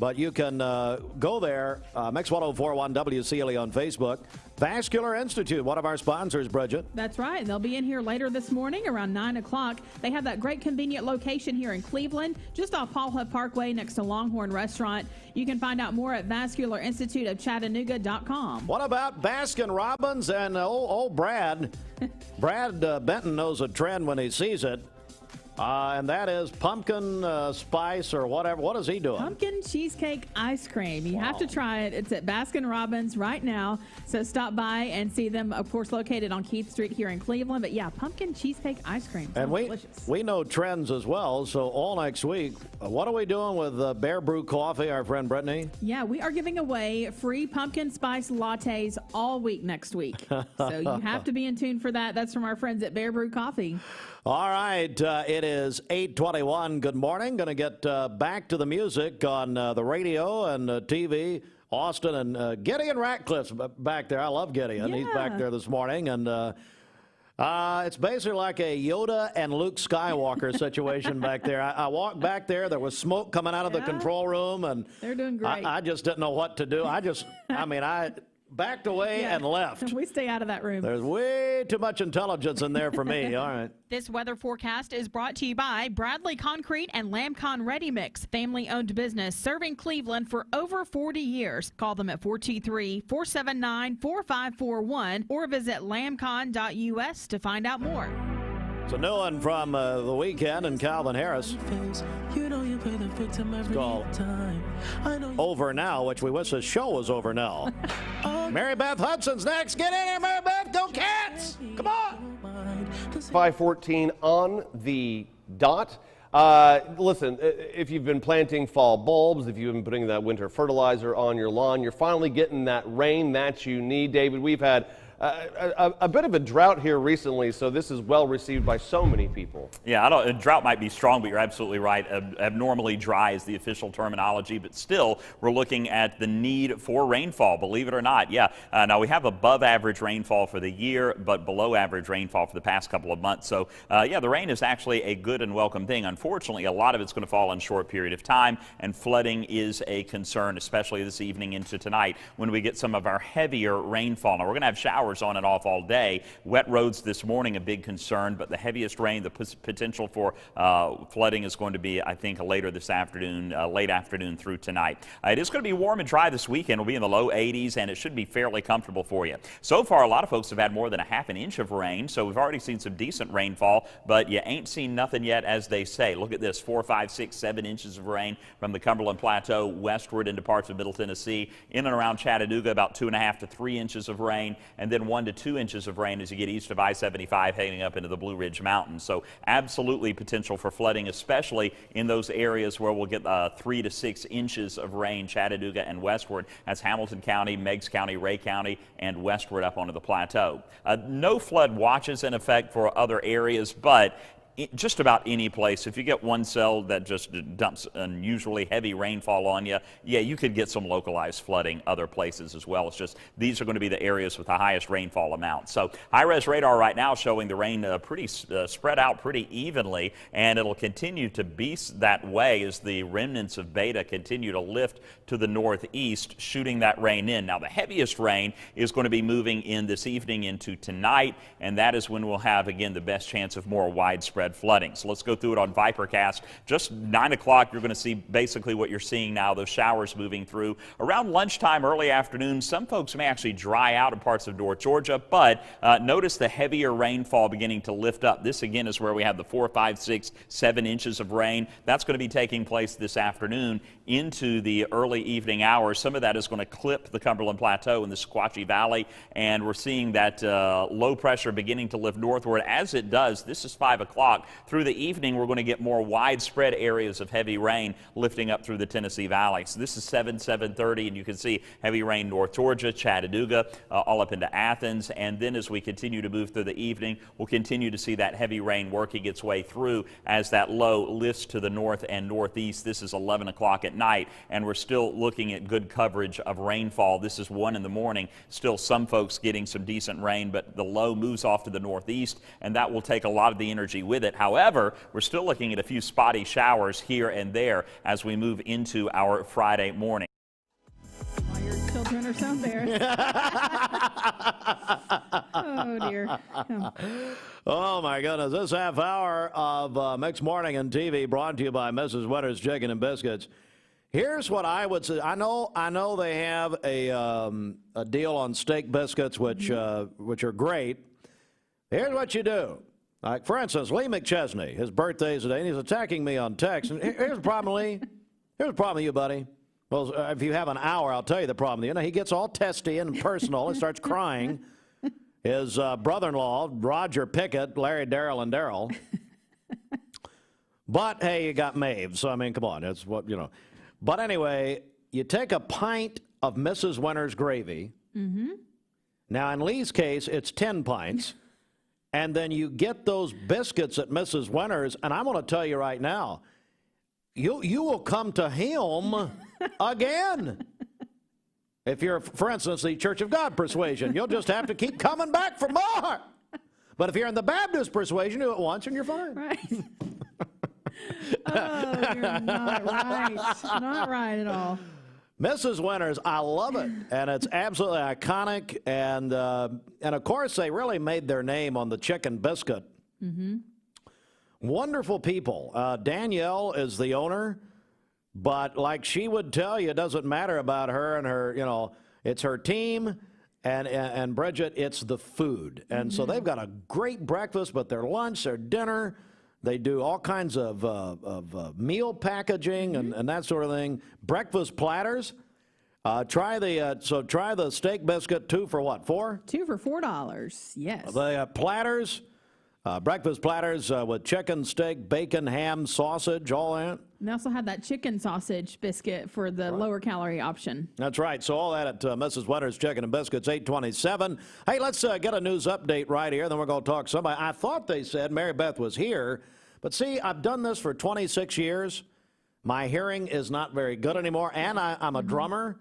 But you can go there, Mix 1041 WCLE on Facebook. Vascular Institute, one of our sponsors, Bridget. That's right. They'll be in here later this morning around 9 o'clock. They have that great convenient location here in Cleveland, just off Paul Huff Parkway next to Longhorn Restaurant. You can find out more at vascularinstituteofchattanooga.com. What about Baskin Robbins and old Brad? Brad Benton knows a trend when he sees it. And that is pumpkin spice or whatever. What is he doing? Pumpkin cheesecake ice cream. You have to try it. It's at Baskin Robbins right now. So stop by and see them, of course, located on Keith Street here in Cleveland. But yeah, pumpkin cheesecake ice cream. And we know trends as well. So all next week, what are we doing with Bear Brew Coffee, our friend Brittany? Yeah, we are giving away free pumpkin spice lattes all week next week. So you have to be in tune for that. That's from our friends at Bear Brew Coffee. All right, it is 8:21. Good morning. Going to get back to the music on the radio and TV. Austin and Gideon Ratcliffe's back there. I love Gideon. Yeah. He's back there this morning. And it's basically like a Yoda and Luke Skywalker situation back there. I walked back there. There was smoke coming out of the control room. And they're doing great. I just didn't know what to do. I backed away and left. We stay out of that room. There's way too much intelligence in there for me. All right. This weather forecast is brought to you by Bradley Concrete and Lamcon Ready Mix, family-owned business serving Cleveland for over 40 years. Call them at 423-479-4541 or visit lamcon.us to find out more. It's a new one from the weekend and Calvin Harris. It's called Over Now, which we wish the show was over now. Mary Beth Hudson's next. Get in here, Mary Beth. Go Cats. Come on. 5:14 on the dot. Listen, if you've been planting fall bulbs, if you've been putting that winter fertilizer on your lawn, you're finally getting that rain that you need. David, we've had a bit of a drought here recently, so this is well received by so many people. Yeah, a drought might be strong, but you're absolutely right. Abnormally dry is the official terminology, but still, we're looking at the need for rainfall, believe it or not. Yeah, now we have above average rainfall for the year, but below average rainfall for the past couple of months. So, yeah, the rain is actually a good and welcome thing. Unfortunately, a lot of it's going to fall in a short period of time, and flooding is a concern, especially this evening into tonight when we get some of our heavier rainfall. Now, we're going to have showers on and off all day. Wet roads this morning, a big concern, but the heaviest rain, the potential for flooding is going to be, I think, later this afternoon, late afternoon through tonight. It is going to be warm and dry this weekend. We'll be in the low 80s, and it should be fairly comfortable for you. So far, a lot of folks have had more than a half an inch of rain, so we've already seen some decent rainfall, but you ain't seen nothing yet, as they say. Look at this, 4, 5, 6, 7 inches of rain from the Cumberland Plateau westward into parts of Middle Tennessee. In and around Chattanooga, about 2.5 to 3 inches of rain, and then 1 to 2 inches of rain as you get east of I-75 heading up into the Blue Ridge Mountains. So absolutely potential for flooding, especially in those areas where we'll get 3 to 6 inches of rain, Chattanooga and westward. That's Hamilton County, Meigs County, Ray County, and westward up onto the plateau. No flood watches in effect for other areas, but just about any place, if you get one cell that just dumps unusually heavy rainfall on you, yeah, you could get some localized flooding other places as well. It's just these are going to be the areas with the highest rainfall amount. So high-res radar right now showing the rain pretty spread out pretty evenly, and it'll continue to be that way as the remnants of Beta continue to lift to the northeast, shooting that rain in. Now, the heaviest rain is going to be moving in this evening into tonight, and that is when we'll have, again, the best chance of more widespread widespread flooding. So let's go through it on ViperCast. Just 9 o'clock, you're going to see basically what you're seeing now, those showers moving through. Around lunchtime, early afternoon, some folks may actually dry out in parts of North Georgia, but notice the heavier rainfall beginning to lift up. This again is where we have the 4, 5, 6, 7 inches of rain. That's going to be taking place this afternoon into the early evening hours. Some of that is going to clip the Cumberland Plateau in the Sequatchie Valley, and we're seeing that low pressure beginning to lift northward. As it does, this is 5 o'clock. Through the evening, we're going to get more widespread areas of heavy rain lifting up through the Tennessee Valley. So this is 7:30, and you can see heavy rain North Georgia, Chattanooga, all up into Athens. And then as we continue to move through the evening, we'll continue to see that heavy rain working its way through as that low lifts to the north and northeast. This is 11 o'clock at night, and we're still looking at good coverage of rainfall. This is 1 in the morning. Still some folks getting some decent rain, but the low moves off to the northeast, and that will take a lot of the energy with it. However, we're still looking at a few spotty showers here and there as we move into our Friday morning. While your children are so embarrassed. Oh, dear. Oh, my goodness. This half hour of Mixed Morning and TV brought to you by Mrs. Winter's Chicken and Biscuits. Here's what I would say. I know they have a deal on steak biscuits, which are great. Here's what you do. Like, for instance, Lee McChesney, his birthday's today, and he's attacking me on text. And here's the problem, Lee. Here's the problem with you, buddy. Well, if you have an hour, I'll tell you the problem. You know, he gets all testy and personal and starts crying. His brother-in-law, Roger Pickett, Larry, Darrell, and Darrell. But, hey, you got Maeve, so, I mean, come on. That's what, you know. But anyway, you take a pint of Mrs. Winter's gravy. Mm-hmm. Now, in Lee's case, it's 10 pints. And then you get those biscuits at Mrs. Winter's, and I'm going to tell you right now, you will come to him again. If you're, for instance, the Church of God persuasion, you'll just have to keep coming back for more. But if you're in the Baptist persuasion, do it once and you're fine. Right. Oh, you're not right. Not right at all. Mrs. Winter's, I love it, and it's absolutely iconic, and of course they really made their name on the chicken biscuit. Mm-hmm. Wonderful people. Danielle is the owner, but like she would tell you, it doesn't matter about her and her, you know, it's her team, and Bridget, it's the food. And so they've got a great breakfast, but their lunch, their dinner, they do all kinds of meal packaging and that sort of thing. Breakfast platters. Try the steak biscuit. 2 for what? 4? 2 for $4. Yes. The platters, breakfast platters with chicken, steak, bacon, ham, sausage, all that. They also have that chicken sausage biscuit for the lower calorie option. That's right. So all that at Mrs. Winter's Chicken and Biscuits, 827. Hey, let's get a news update right here. Then we're going to talk to somebody. I thought they said Mary Beth was here. But see, I've done this for 26 years. My hearing is not very good anymore. And I'm a drummer,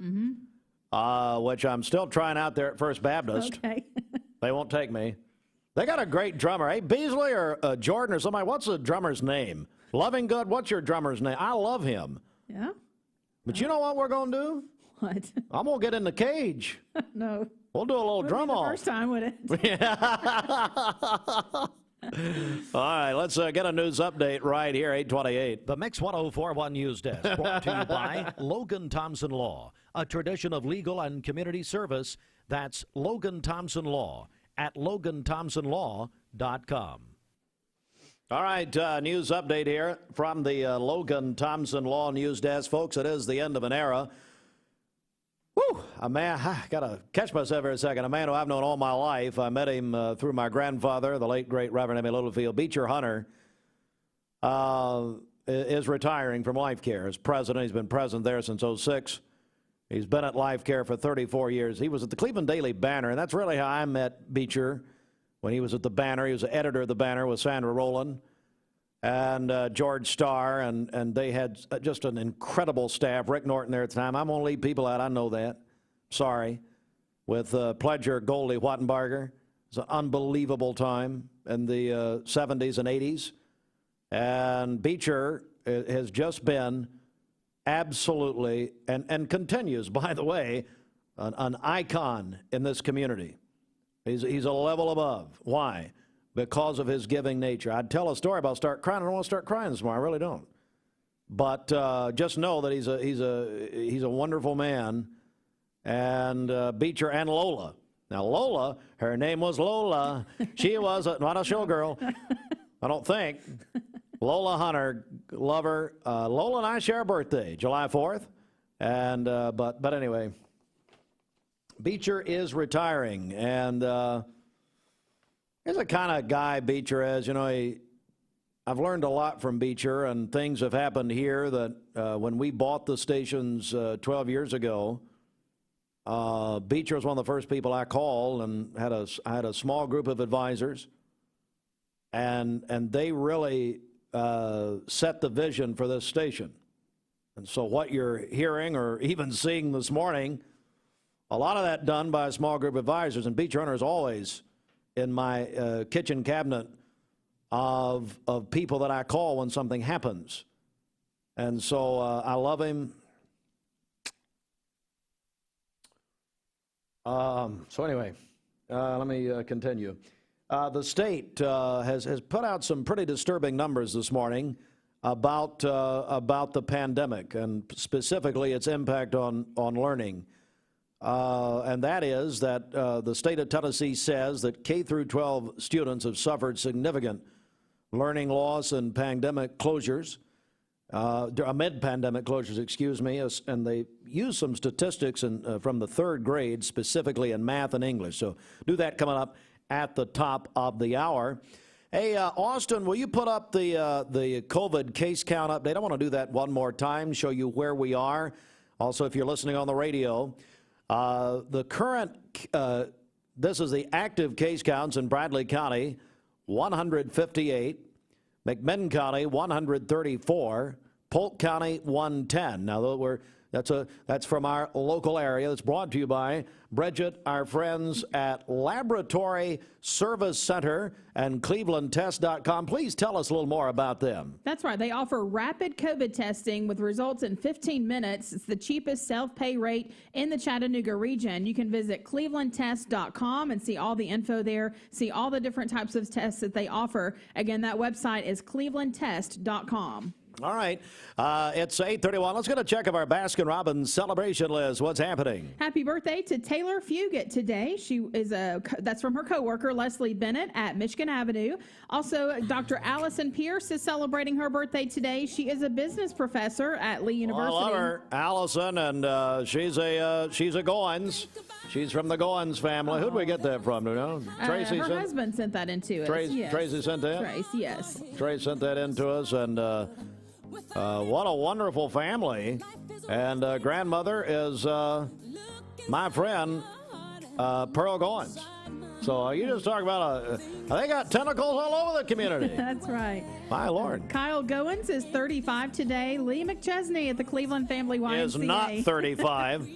which I'm still trying out there at First Baptist. Okay. They won't take me. They got a great drummer. Hey, Beasley or Jordan or somebody, what's the drummer's name? Loving Good, what's your drummer's name? I love him. Yeah? But you know what we're going to do? What? I'm going to get in the cage. No. We'll do a little drum off. First time, would it? All right, let's get a news update right here, 828. The Mix 1041 News Desk, brought to you by Logan Thompson Law, a tradition of legal and community service. That's Logan Thompson Law at LoganThompsonLaw.com. All right, news update here from the Logan Thompson Law News Desk. Folks, it is the end of an era. Whew, a man, I got to catch myself here a second. A man who I've known all my life. I met him through my grandfather, the late, great Reverend Emmy Littlefield. Beecher Hunter is retiring from Life Care as president. He's been president there since 2006. He's been at Life Care for 34 years. He was at the Cleveland Daily Banner, and that's really how I met Beecher. When he was at the Banner, he was the editor of the Banner with Sandra Rowland and George Starr, and they had just an incredible staff. Rick Norton there at the time. I'm going to leave people out. I know that. Sorry. With Pledger Goldie Wattenbarger. It was an unbelievable time in the 70s and 80s. And Beecher has just been absolutely, and continues, by the way, an icon in this community. He's a level above. Why? because of his giving nature. I'd tell a story about start crying. I don't want to start crying this morning. I really don't. But just know that he's a wonderful man. And Beecher and Lola. Now, Lola, her name was Lola. She was not a showgirl, I don't think. Lola Hunter, love her. Lola and I share a birthday, July 4th. And but anyway, Beecher is retiring. And he's the kind of guy Beecher is. You know, I've learned a lot from Beecher, and things have happened here that when we bought the stations 12 years ago, Beecher was one of the first people I called, and I had a small group of advisors, and they really set the vision for this station. And so what you're hearing or even seeing this morning, a lot of that done by a small group of advisors, and Beecher Hunter is always in my kitchen cabinet of people that I call when something happens. And so I love him. So anyway, let me continue. The state has put out some pretty disturbing numbers this morning about the pandemic, and specifically its impact on learning. And that is that the state of Tennessee says that K through 12 students have suffered significant learning loss and pandemic closures, amid pandemic closures, excuse me, and they use some statistics from the third grade, specifically in math and English. So do that coming up at the top of the hour. Hey, Austin, will you put up the COVID case count update? I want to do that one more time, show you where we are. Also, if you're listening on the radio, the current, this is the active case counts in Bradley County, 158, McMinn County, 134, Polk County, 110. Now, that's from our local area. That's brought to you by Bridget, our friends at Laboratory Service Center and ClevelandTest.com. Please tell us a little more about them. That's right. They offer rapid COVID testing with results in 15 minutes. It's the cheapest self-pay rate in the Chattanooga region. You can visit ClevelandTest.com and see all the info there, see all the different types of tests that they offer. Again, that website is ClevelandTest.com. All right. It's 8:31. Let's get a check of our Baskin-Robbins celebration list. What's happening? Happy birthday to Taylor Fugit today. She is that's from her coworker Leslie Bennett at Michigan Avenue. Also, Dr. Allison Pierce is celebrating her birthday today. She is a business professor at Lee University. I love her, Allison, and she's a Goins. She's from the Goins family. Who'd we get that from? Do you know? Tracy. Her husband sent that in to us. Yes. Tracy sent that? Trace, yes. Trace sent that in to us, and what a wonderful family. And grandmother is my friend, Pearl Goins. So you just talk about they got tentacles all over the community. That's right. My Lord. Kyle Goins is 35 today. Lee McChesney at the Cleveland Family YMCA is not 35.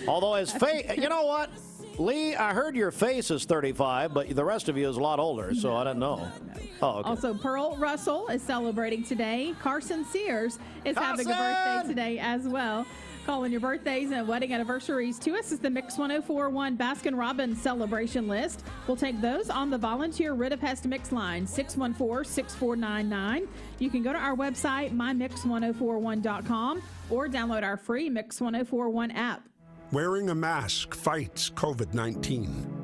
Although his face, you know what? Lee, I heard your face is 35, but the rest of you is a lot older, so I don't know. No. Oh, okay. Also, Pearl Russell is celebrating today. Carson Sears is having a birthday today as well. Calling your birthdays and wedding anniversaries to us is the Mix 1041 Baskin-Robbins celebration list. We'll take those on the volunteer Rid of Pest Mix line, 614-6499. You can go to our website, mymix1041.com, or download our free Mix 1041 app. Wearing a mask fights COVID-19.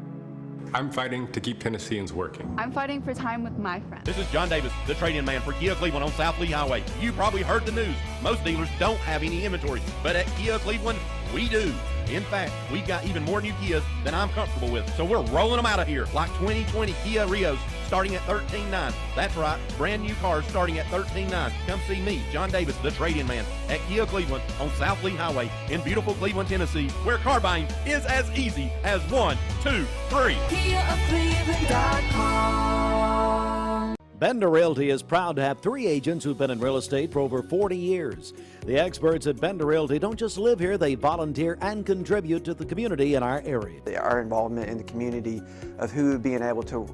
I'm fighting to keep Tennesseans working. I'm fighting for time with my friends. This is John Davis, the trade-in man for Kia Cleveland on South Lee Highway. You probably heard the news. Most dealers don't have any inventory, but at Kia Cleveland, we do. In fact, we've got even more new Kias than I'm comfortable with, so we're rolling them out of here, like 2020 Kia Rios starting at $13,900. That's right, brand new cars starting at $13,900. Come see me, John Davis, the trade-in man, at Kia Cleveland on South Lee Highway in beautiful Cleveland, Tennessee, where car buying is as easy as 1, 2, 3. KiaofCleveland.com. Bender Realty is proud to have 3 agents who've been in real estate for over 40 years. The experts at Bender Realty don't just live here, they volunteer and contribute to the community in our area. Our involvement in the community of who being able to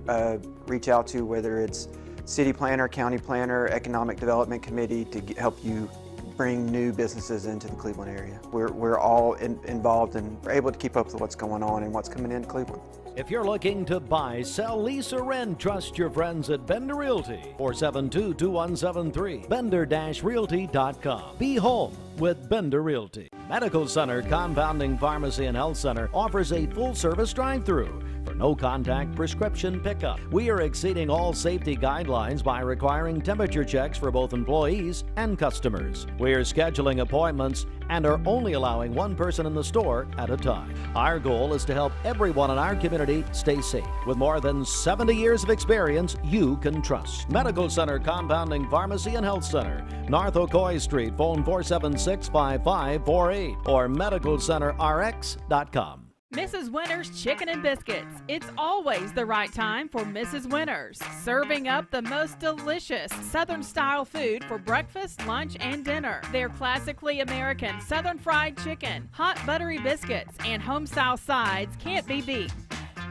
reach out to, whether it's city planner, county planner, economic development committee, to help you bring new businesses into the Cleveland area. We're all involved and we're able to keep up with what's going on and what's coming into Cleveland. If you're looking to buy, sell, lease, or rent, trust your friends at Bender Realty. 472-2173. Bender-Realty.com. Be home with Bender Realty. Medical Center Compounding Pharmacy and Health Center offers a full-service drive-through for no-contact prescription pickup. We are exceeding all safety guidelines by requiring temperature checks for both employees and customers. We are scheduling appointments and are only allowing one person in the store at a time. Our goal is to help everyone in our community stay safe. With more than 70 years of experience you can trust. Medical Center Compounding Pharmacy and Health Center, North Ocoee Street, phone 476-5548 or medicalcenterrx.com. Mrs. Winter's Chicken and Biscuits. It's always the right time for Mrs. Winter's. Serving up the most delicious Southern-style food for breakfast, lunch, and dinner. Their classically American Southern fried chicken, hot buttery biscuits, and home-style sides can't be beat.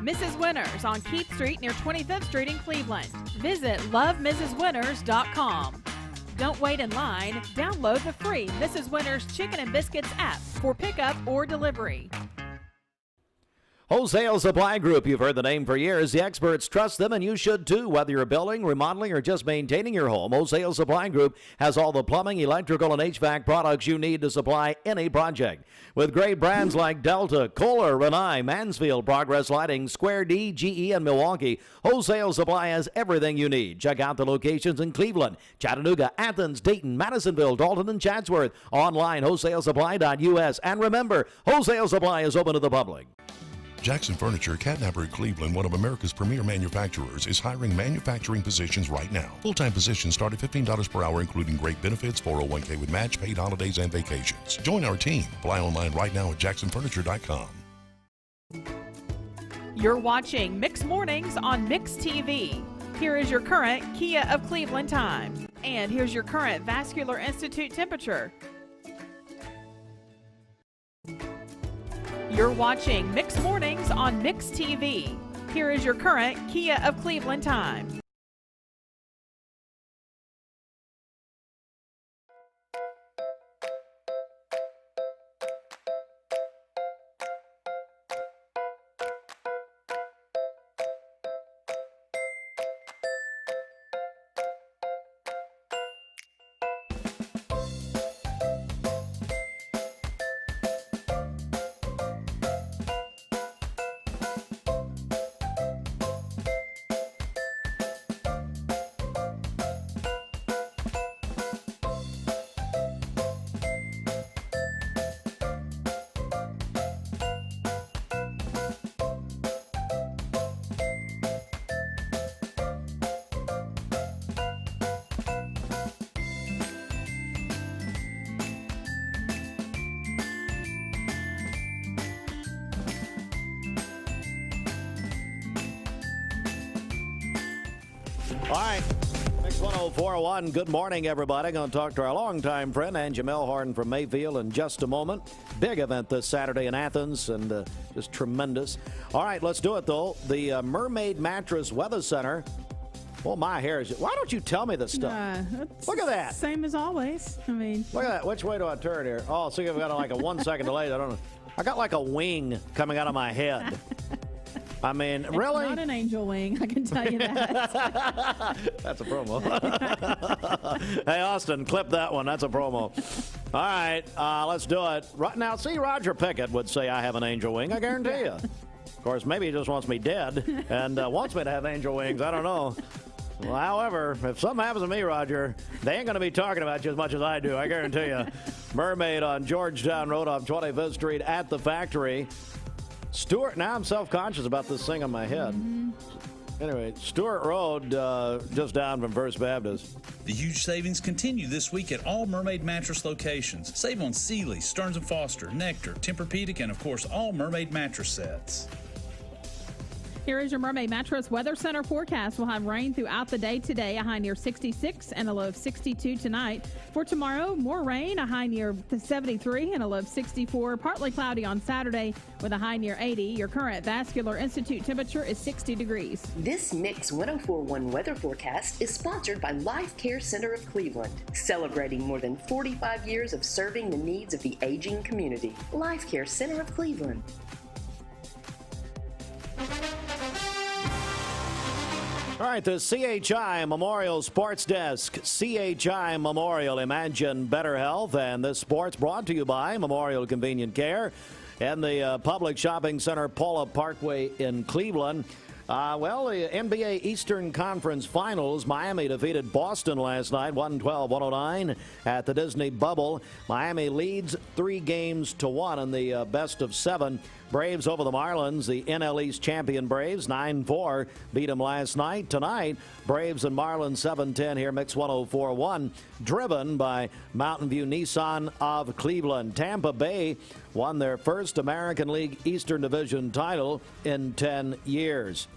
Mrs. Winter's on Keith Street near 25th Street in Cleveland. Visit lovemrswinters.com. Don't wait in line. Download the free Mrs. Winter's Chicken and Biscuits app for pickup or delivery. Wholesale Supply Group, you've heard the name for years. The experts trust them, and you should too. Whether you're building, remodeling, or just maintaining your home, Wholesale Supply Group has all the plumbing, electrical, and HVAC products you need to supply any project. With great brands like Delta, Kohler, Rinnai, Mansfield, Progress Lighting, Square D, GE, and Milwaukee, Wholesale Supply has everything you need. Check out the locations in Cleveland, Chattanooga, Athens, Dayton, Madisonville, Dalton, and Chatsworth. Online, wholesalesupply.us. And remember, Wholesale Supply is open to the public. Jackson Furniture, Catnapper, Cleveland, one of America's premier manufacturers, is hiring manufacturing positions right now. Full-time positions start at $15 per hour, including great benefits, 401k with match, paid holidays, and vacations. Join our team. Apply online right now at jacksonfurniture.com. You're watching Mix Mornings on Mix TV. Here is your current Kia of Cleveland time. And here's your current Vascular Institute temperature. You're watching Mix Mornings on Mix TV. Here is your current Kia of Cleveland time. All right, Mix 1041. Good morning, everybody. Going to talk to our longtime friend, Angie Melhorn from Mayfield in just a moment. Big event this Saturday in Athens, and just tremendous. All right, let's do it, though. The Mermaid Mattress Weather Center. Well, my hair is... Why don't you tell me this stuff? Look at that. Same as always. I mean... Look at that. Which way do I turn here? Oh, see, I've got like a 1 second delay. I don't know. I got like a wing coming out of my head. I mean, it's really? Not an angel wing, I can tell you that. That's a promo. Hey, Austin, clip that one. That's a promo. All right, let's do it. Right now, see, Roger Pickett would say I have an angel wing. I guarantee you. Of course, maybe he just wants me dead and wants me to have angel wings. I don't know. Well, however, if something happens to me, Roger, they ain't going to be talking about you as much as I do. I guarantee you. Mermaid on Georgetown Road off 25th Street at the factory. Stewart, now I'm self-conscious about this thing on my head. Anyway, Stewart Road, just down from First Baptist. The huge savings continue this week at all Mermaid Mattress locations. Save on Sealy, Stearns & Foster, Nectar, Tempur-Pedic, and of course all Mermaid mattress sets. Here is your Mermaid Mattress Weather Center forecast. We'll have rain throughout the day today, a high near 66 and a low of 62 tonight. For tomorrow, more rain, a high near 73 and a low of 64. Partly cloudy on Saturday with a high near 80. Your current Vascular Institute temperature is 60 degrees. This Mix 1041 weather forecast is sponsored by Life Care Center of Cleveland, celebrating more than 45 years of serving the needs of the aging community. Life Care Center of Cleveland. All right, the CHI Memorial Sports Desk. CHI Memorial, imagine better health. And this sports brought to you by Memorial Convenient Care and the Public Shopping Center, Paula Parkway in Cleveland. The NBA Eastern Conference Finals, Miami defeated Boston last night, 112-109 at the Disney Bubble. Miami leads 3-1 in the best of 7. Braves over the Marlins, the NL East champion Braves, 9-4, beat them last night. Tonight, Braves and Marlins 7-10 here, Mix 104.1, driven by Mountain View Nissan of Cleveland. Tampa Bay won their first American League Eastern Division title in 10 years.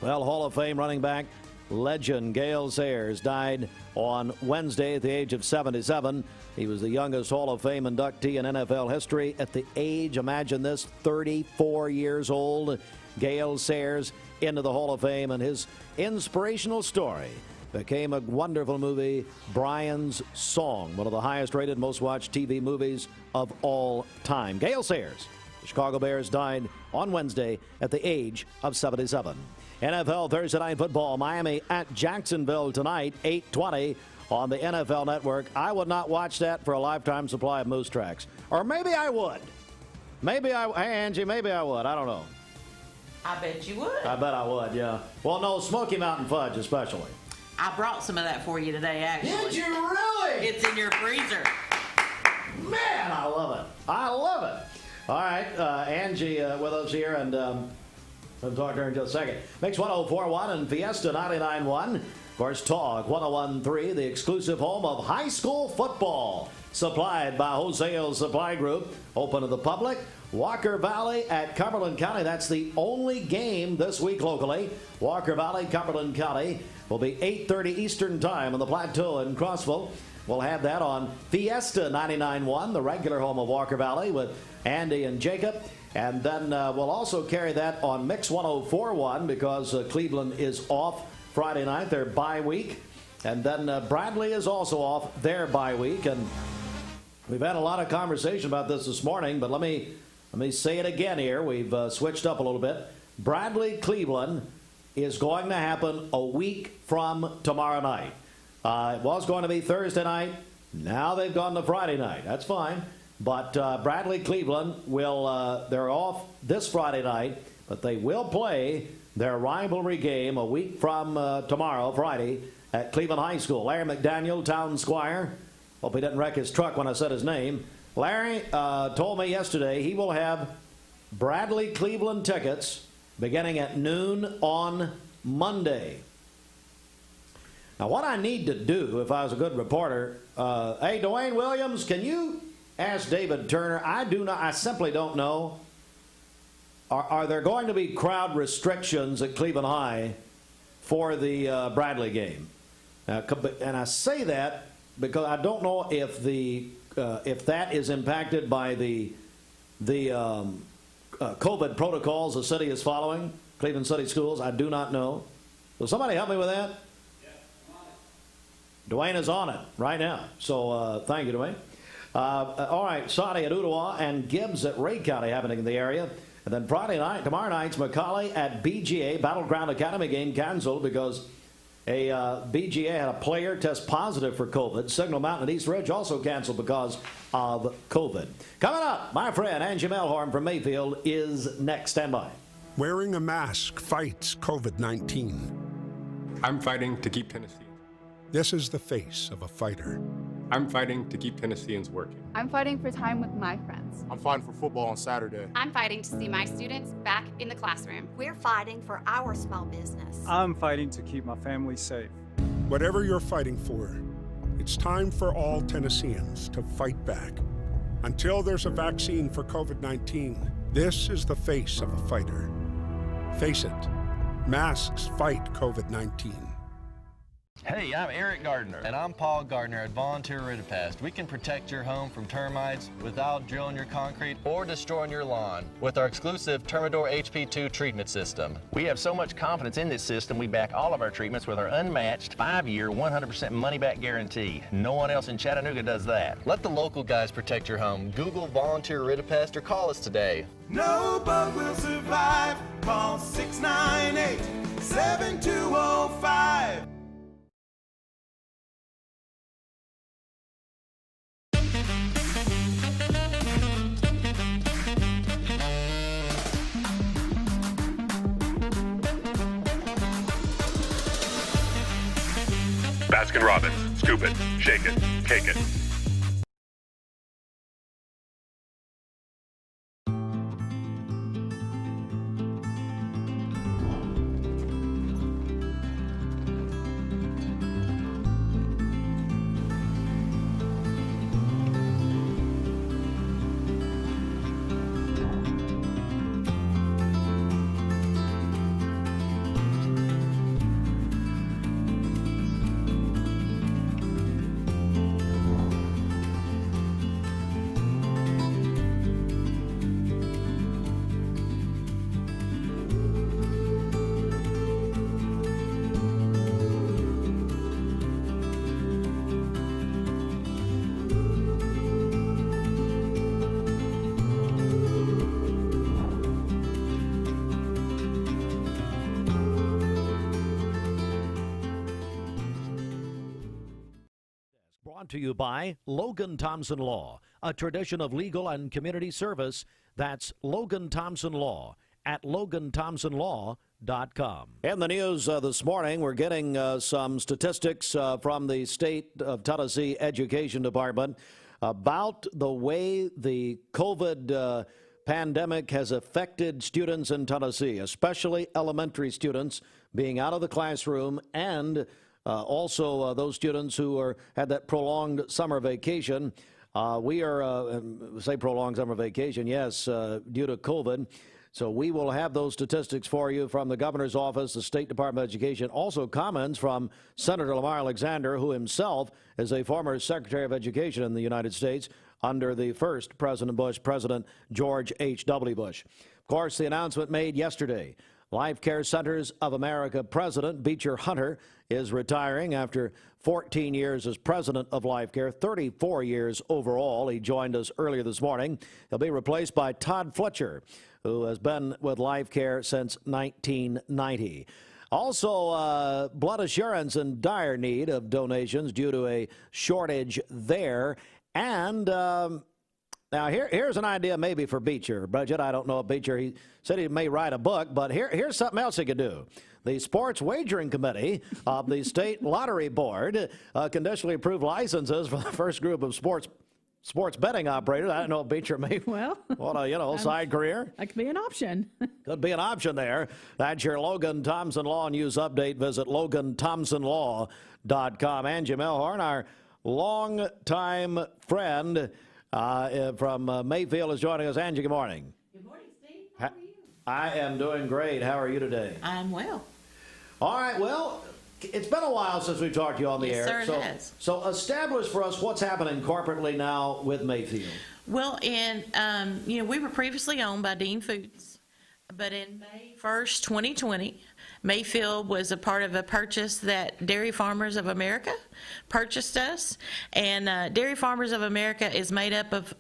Well, Hall of Fame running back legend Gale Sayers died on Wednesday at the age of 77. He was the youngest Hall of Fame inductee in NFL history at the age, imagine this, 34 years old. Gale Sayers into the Hall of Fame, and his inspirational story became a wonderful movie, Brian's Song, one of the highest rated, most watched TV movies of all time. Gale Sayers, the Chicago Bears, died on Wednesday at the age of 77. NFL Thursday Night Football, Miami at Jacksonville tonight, 8:20 on the NFL Network. I would not watch that for a lifetime supply of Moose Tracks. Or maybe I would. Hey, Angie, maybe I would. I don't know. I bet you would. I bet I would, yeah. Well, no, Smoky Mountain Fudge especially. I brought some of that for you today, actually. Did you really? It's in your freezer. Man, I love it. I love it. All right, Angie with us here, and I'll talk to her in just a second. Mix 104.1 and Fiesta 99.1. Of course, Talk 101.3, the exclusive home of high school football. Supplied by Hosea Supply Group. Open to the public. Wacker Valley at Cumberland County. That's the only game this week locally. Wacker Valley, Cumberland County will be 8:30 Eastern Time on the Plateau in Crossville. We'll have that on Fiesta 99.1, the regular home of Wacker Valley with Andy and Jacob. And then we'll also carry that on Mix 104.1 because Cleveland is off Friday night, their bye week. And then Bradley is also off their bye week. And we've had a lot of conversation about this morning, but let me say it again here. We've switched up a little bit. Bradley, Cleveland is going to happen a week from tomorrow night. It was going to be Thursday night. Now they've gone to Friday night. That's fine. But Bradley, Cleveland they're off this Friday night, but they will play their rivalry game a week from tomorrow, Friday, at Cleveland High School. Larry McDaniel, town squire. Hope he didn't wreck his truck when I said his name. Larry told me yesterday he will have Bradley Cleveland tickets beginning at noon on Monday. Now, what I need to do, if I was a good reporter, hey, Dwayne Williams, can you ask David Turner? I simply don't know. Are there going to be crowd restrictions at Cleveland High for the Bradley game? And I say that because I don't know if that is impacted by the COVID protocols the city is following, Cleveland City Schools. I do not know. Will somebody help me with that? Dwayne is on it right now. So thank you, Dwayne. All right, Saudi at Ottawa and Gibbs at Ray County happening in the area. And then tomorrow night's McCallie at BGA. Battleground Academy game canceled because a BGA had a player test positive for COVID. Signal Mountain and East Ridge also canceled because of COVID. Coming up, my friend Angie Melhorn from Mayfield is next. Stand by. Wearing a mask fights COVID-19. I'm fighting to keep Tennessee. This is the face of a fighter. I'm fighting to keep Tennesseans working. I'm fighting for time with my friends. I'm fighting for football on Saturday. I'm fighting to see my students back in the classroom. We're fighting for our small business. I'm fighting to keep my family safe. Whatever you're fighting for, it's time for all Tennesseans to fight back. Until there's a vaccine for COVID-19, this is the face of a fighter. Face it, masks fight COVID-19. Hey, I'm Eric Gardner. And I'm Paul Gardner at Volunteer Ridipast. We can protect your home from termites without drilling your concrete or destroying your lawn with our exclusive Termidor HP2 treatment system. We have so much confidence in this system, we back all of our treatments with our unmatched 5-year, 100% money-back guarantee. No one else in Chattanooga does that. Let the local guys protect your home. Google Volunteer Ridipast or call us today. No bug will survive. Call 698 7205. Baskin Robbins. Scoop it, shake it, cake it. Brought to you by Logan Thompson Law, a tradition of legal and community service. That's Logan Thompson Law at LoganThompsonLaw.com. In the news this morning, we're getting some statistics from the State of Tennessee Education Department about the way the COVID pandemic has affected students in Tennessee, especially elementary students being out of the classroom and also those students who had that prolonged summer vacation. We are, say prolonged summer vacation, yes, due to COVID. So we will have those statistics for you from the governor's office, the State Department of Education. Also comments from Senator Lamar Alexander, who himself is a former Secretary of Education in the United States under the first President Bush, President George H.W. Bush. Of course, the announcement made yesterday. Life Care Centers of America President Beecher is retiring after 14 years as president of Life Care, 34 years overall. He joined us earlier this morning. He'll be replaced by Todd Fletcher, who has been with Life Care since 1990. Also, blood assurance in dire need of donations due to a shortage there. And now, here's an idea maybe for Beecher. Budget, I don't know if Beecher, he said he may write a book, but here's something else he could do. The Sports Wagering Committee of the State Lottery Board conditionally approved licenses for the first group of sports betting operators. I don't know if Beecher may want a side career. That could be an option. Could be an option there. That's your Logan Thompson Law News update. Visit LoganThompsonLaw.com. Angie Melhorn, our longtime friend from Mayfield, is joining us. Angie, good morning. Good morning, Steve. How are you? I am doing great. How are you today? I'm well. All right. Well, it's been a while since we've talked to you on the air. Yes, sir, it has. So establish for us what's happening corporately now with Mayfield. Well, we were previously owned by Dean Foods, but in May 1st, 2020, Mayfield was a part of a purchase that Dairy Farmers of America purchased us, and Dairy Farmers of America is made up of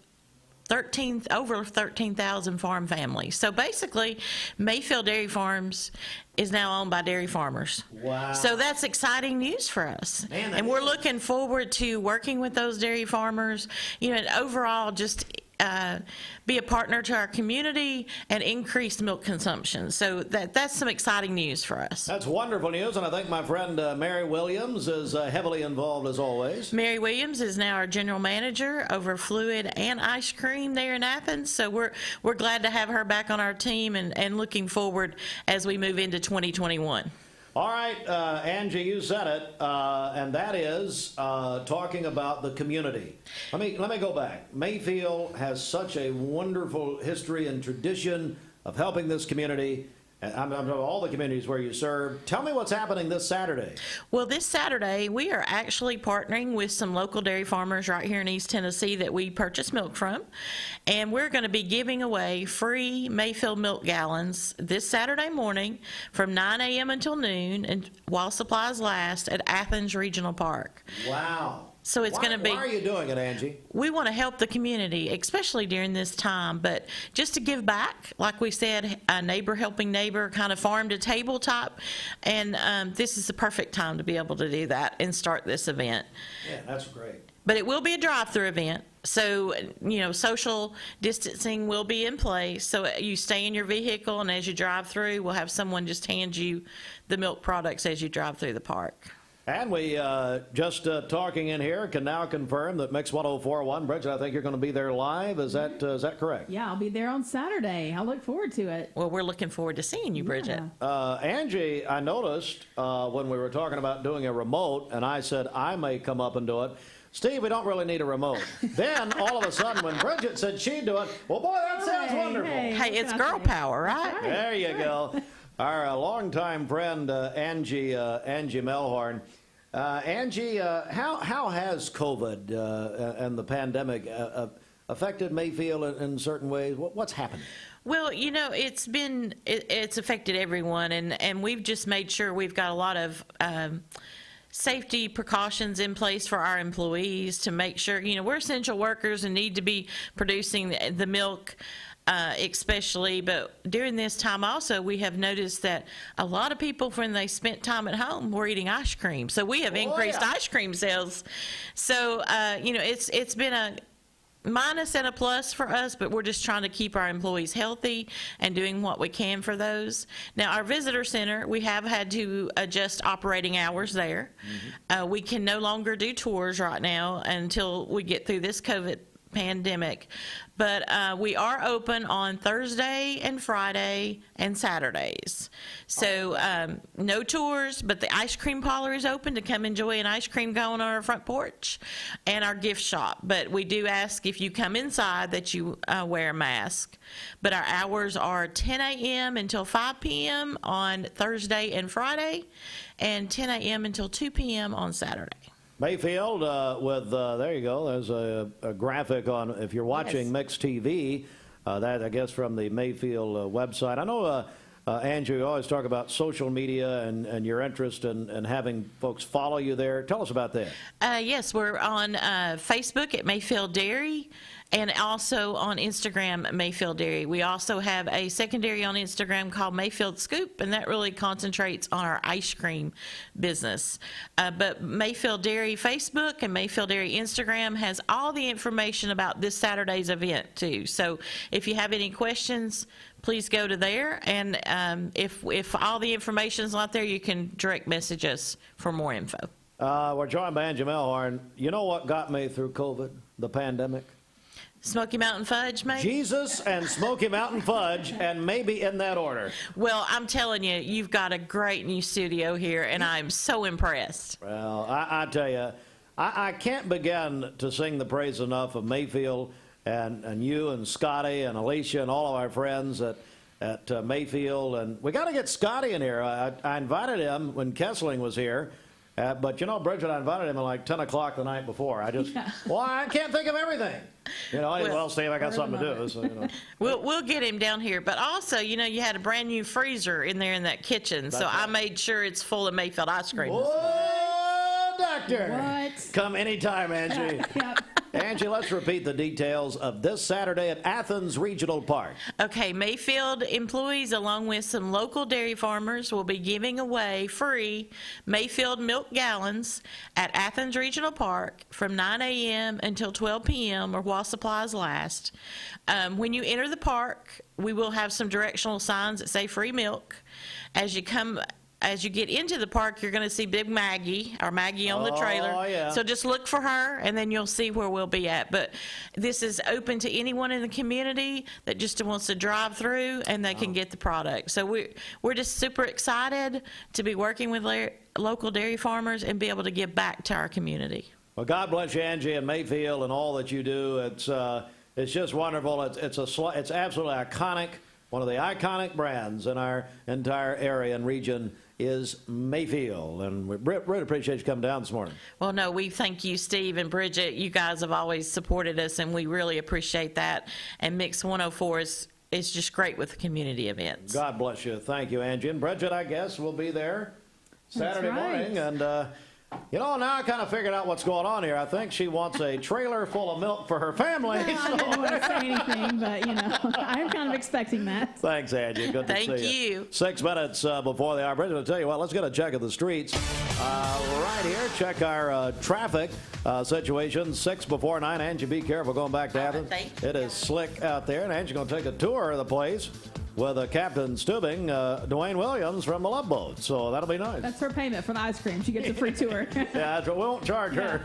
over 13,000 farm families. So basically, Mayfield Dairy Farms is now owned by dairy farmers. Wow. So that's exciting news for us. Man, and we're looking forward to working with those dairy farmers, and overall just be a partner to our community and increase milk consumption. So that's some exciting news for us. That's wonderful news, and I think my friend Mary Williams is heavily involved as always. Mary Williams is now our general manager over fluid and ice cream there in Athens. So we're glad to have her back on our team and looking forward as we move into 2021. All right, Angie, you said it, and that is talking about the community. Let me go back. Mayfield has such a wonderful history and tradition of helping this community. And I'm all the communities where you serve. Tell me what's happening this Saturday. Well, this Saturday, we are actually partnering with some local dairy farmers right here in East Tennessee that we purchase milk from. And we're going to be giving away free Mayfield milk gallons this Saturday morning from 9 a.m. until noon and while supplies last at Athens Regional Park. Wow. So it's going to be. Why are you doing it, Angie? We want to help the community, especially during this time, but just to give back, like we said, a neighbor helping neighbor, kind of farm to table type, and this is the perfect time to be able to do that and start this event. Yeah, that's great. But it will be a drive-through event, so, you know, social distancing will be in place. So you stay in your vehicle, and as you drive through, we'll have someone just hand you the milk products as you drive through the park. And we just talking in here can now confirm that Mix 104.1, Bridget, I think you're going to be there live. Is that correct? Yeah, I'll be there on Saturday. I look forward to it. Well, we're looking forward to seeing you, Bridget. Angie, I noticed when we were talking about doing a remote, and I said I may come up and do it. Steve, we don't really need a remote. Then, all of a sudden, when Bridget said she'd do it, well, boy, that sounds wonderful. Hey, it's girl power, right? There you go. Our longtime friend, Angie Melhorn. Angie, how has COVID and the pandemic affected Mayfield in certain ways? What's happened? Well, you know, it's affected everyone, and we've just made sure we've got a lot of safety precautions in place for our employees to make sure, you know, we're essential workers and need to be producing the milk, especially. But during this time also, we have noticed that a lot of people, when they spent time at home, were eating ice cream. So we have increased ice cream sales. So, you know, it's been a minus and a plus for us, but we're just trying to keep our employees healthy and doing what we can for those. Now, our visitor center, we have had to adjust operating hours there. We can no longer do tours right now until we get through this COVID pandemic, but we are open on Thursday and Friday and Saturdays. So no tours, but the ice cream parlor is open to come enjoy an ice cream going on our front porch, and our gift shop. But we do ask if you come inside that you wear a mask. But our hours are 10 a.m. until 5 p.m. on Thursday and Friday, and 10 a.m. until 2 p.m. on Saturday. Mayfield there you go. There's a graphic on, if you're watching Mix TV, that I guess from the Mayfield website. I know, Andrew, you always talk about social media and your interest in having folks follow you there. Tell us about that. Yes, we're on Facebook at Mayfield Dairy, and also on Instagram, Mayfield Dairy. We also have a secondary on Instagram called Mayfield Scoop, and that really concentrates on our ice cream business. But Mayfield Dairy Facebook and Mayfield Dairy Instagram has all the information about this Saturday's event, too. So if you have any questions, please go to there. And if all the information is not there, you can direct message us for more info. We're joined by Angie Melhorn. You know what got me through COVID, the pandemic? Smoky Mountain Fudge, maybe? Jesus and Smoky Mountain Fudge, and maybe in that order. Well, I'm telling you, you've got a great new studio here, and I'm so impressed. Well, I tell you, I can't begin to sing the praise enough of Mayfield and you and Scotty and Alicia and all of our friends at Mayfield. And we got to get Scotty in here. I invited him when Kessling was here. But, you know, Bridget, I invited him at like 10 o'clock the night before. I can't think of everything. You know, well, Steve, I got something to do. So, you know. We'll get him down here. But also, you know, you had a brand new freezer in there in that kitchen. So I made sure it's full of Mayfield ice cream. Whoa, doctor. What? Come anytime, Angie. Yep. Angie, let's repeat the details of this Saturday at Athens Regional Park. Okay, Mayfield employees, along with some local dairy farmers, will be giving away free Mayfield milk gallons at Athens Regional Park from 9 a.m. until 12 p.m. or while supplies last. When you enter the park, we will have some directional signs that say free milk. As you get into the park, you're going to see Big Maggie, our Maggie on the trailer. Oh, yeah. So just look for her, and then you'll see where we'll be at. But this is open to anyone in the community that just wants to drive through, and they can get the product. So we're just super excited to be working with local dairy farmers and be able to give back to our community. Well, God bless you, Angie, and Mayfield, and all that you do. It's just wonderful. It's absolutely iconic. One of the iconic brands in our entire area and region is Mayfield, and we really appreciate you coming down this morning. Well, no, we thank you, Steve and Bridget. You guys have always supported us, and we really appreciate that. And Mix 104 is just great with community events. God bless you. Thank you, Angie. And Bridget, I guess, will be there Saturday morning. And You know, now I kind of figured out what's going on here. I think she wants a trailer full of milk for her family. Well, I didn't want to say anything, but, you know, I'm kind of expecting that. Thanks, Angie. Good to see you. Thank you. 6 minutes before the hour. Bridget, I'll tell you what, let's get a check of the streets. Right here, check our traffic situation. 6 before 9. Angie, be careful going back to Athens. It is slick out there, and Angie's going to take a tour of the place with Captain Stubing, Dwayne Williams from the Love Boat. So that'll be nice. That's her payment for the ice cream. She gets a free tour. Yeah, we won't charge her.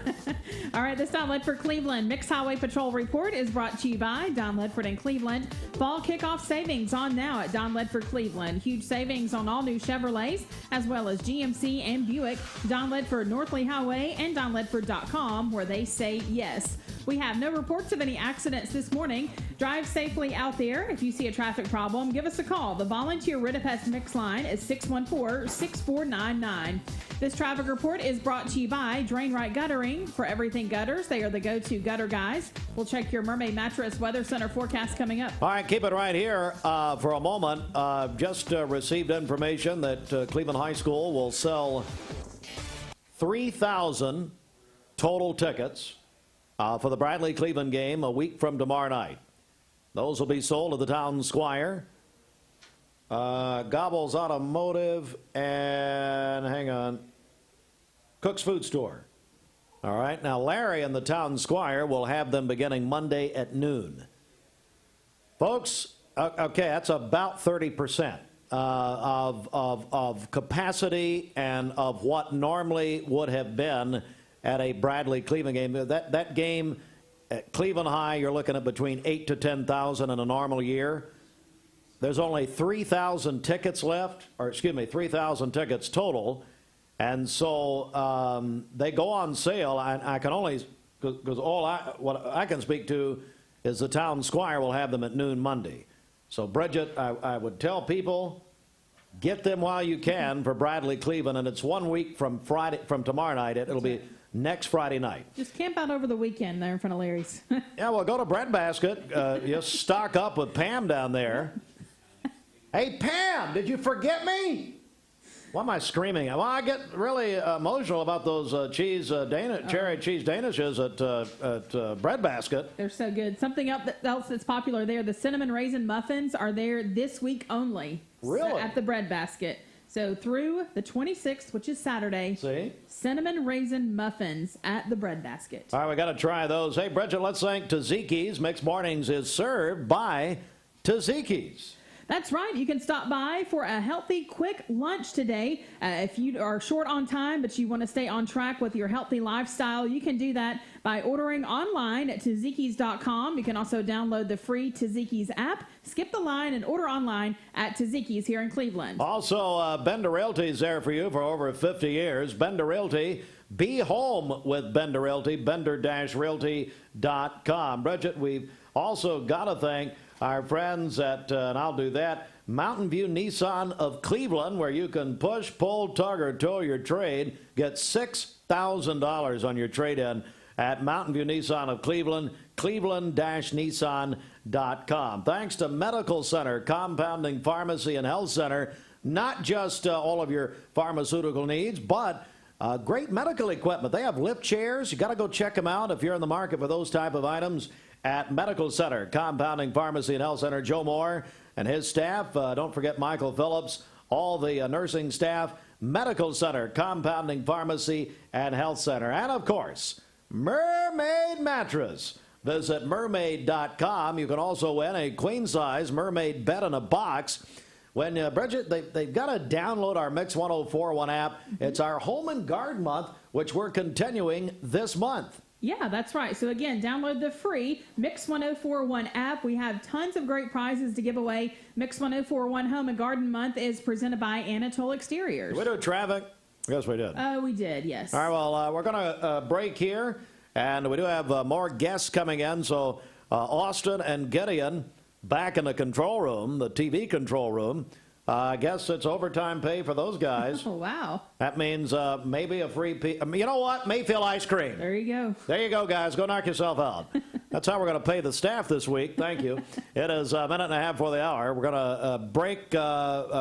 All right, this Don Ledford Cleveland Mixed Highway Patrol Report is brought to you by Don Ledford and Cleveland. Fall kickoff savings on now at Don Ledford Cleveland. Huge savings on all new Chevrolets, as well as GMC and Buick. Don Ledford Northley Highway and DonLedford.com, where they say yes. We have no reports of any accidents this morning. Drive safely out there. If you see a traffic problem, give us a call. The volunteer Ridipest Mix line is 614-6499. This traffic report is brought to you by Drain Right Guttering. For everything gutters, they are the go-to gutter guys. We'll check your Mermaid Mattress Weather Center forecast coming up. All right, keep it right here for a moment. Just received information that Cleveland High School will sell 3,000 total tickets for the Bradley-Cleveland game a week from tomorrow night. Those will be sold at the Town Squire, Gobbles Automotive, and hang on, Cook's Food Store. All right, now Larry and the Town Squire will have them beginning Monday at noon. Folks, okay, that's about 30% of capacity and of what normally would have been at a Bradley-Cleveland game. That game at Cleveland High, you're looking at between 8,000 to 10,000 in a normal year. There's only 3,000 tickets left, or excuse me, 3,000 tickets total. And so they go on sale. I can only, because what I can speak to is the Town Squire will have them at noon Monday. So Bridget, I would tell people, get them while you can for Bradley-Cleveland, and it's 1 week from tomorrow night. It'll be next Friday night. Just camp out over the weekend there in front of Larry's. Yeah, well, go to Breadbasket. Just stock up with Pam down there. Hey, Pam, did you forget me? Why am I screaming? Well, I get really emotional about those cherry cheese danishes at Breadbasket. They're so good. Something else that's popular there, the cinnamon raisin muffins are there this week only. Really? At the Breadbasket. So through the 26th, which is Saturday, cinnamon raisin muffins at the Breadbasket. All right, we got to try those. Hey, Bridget, let's thank Tzatziki's. Mixed Mornings is served by Tzatziki's. That's right. You can stop by for a healthy, quick lunch today. If you are short on time, but you want to stay on track with your healthy lifestyle, you can do that by ordering online at Tzatziki's.com. You can also download the free Tzatziki's app, skip the line, and order online at Tzatziki's here in Cleveland. Also, Bender Realty is there for you for over 50 years. Bender Realty. Be home with Bender Realty, bender-realty.com. Bridget, we've also got to thank our friends at, and I'll do that, Mountain View Nissan of Cleveland, where you can push, pull, tug, or tow your trade. Get $6,000 on your trade-in at Mountain View Nissan of Cleveland, cleveland-nissan.com. Thanks to Medical Center, Compounding Pharmacy and Health Center, not just all of your pharmaceutical needs, but great medical equipment. They have lift chairs. You got to go check them out if you're in the market for those type of items at Medical Center, Compounding Pharmacy and Health Center. Joe Moore and his staff. Don't forget Michael Phillips, all the nursing staff. Medical Center, Compounding Pharmacy and Health Center. And, of course, Mermaid Mattress. Visit mermaid.com. You can also win a queen-size Mermaid bed in a box. When, Bridget, they've got to download our Mix 1041 app. It's our Home and Garden Month, which we're continuing this month. Yeah, that's right. So again, download the free Mix 1041 app. We have tons of great prizes to give away. Mix 1041 Home and Garden Month is presented by Anatole Exteriors. Did we do traffic? Yes, we did. We did, yes. All right, well, we're going to break here, and we do have more guests coming in. So Austin and Gideon back in the control room, the TV control room. I guess it's overtime pay for those guys. Oh, wow. That means maybe a free you know what? Mayfield ice cream. There you go. There you go, guys. Go knock yourself out. That's how we're going to pay the staff this week. Thank you. It is a minute and a half for the hour. We're going to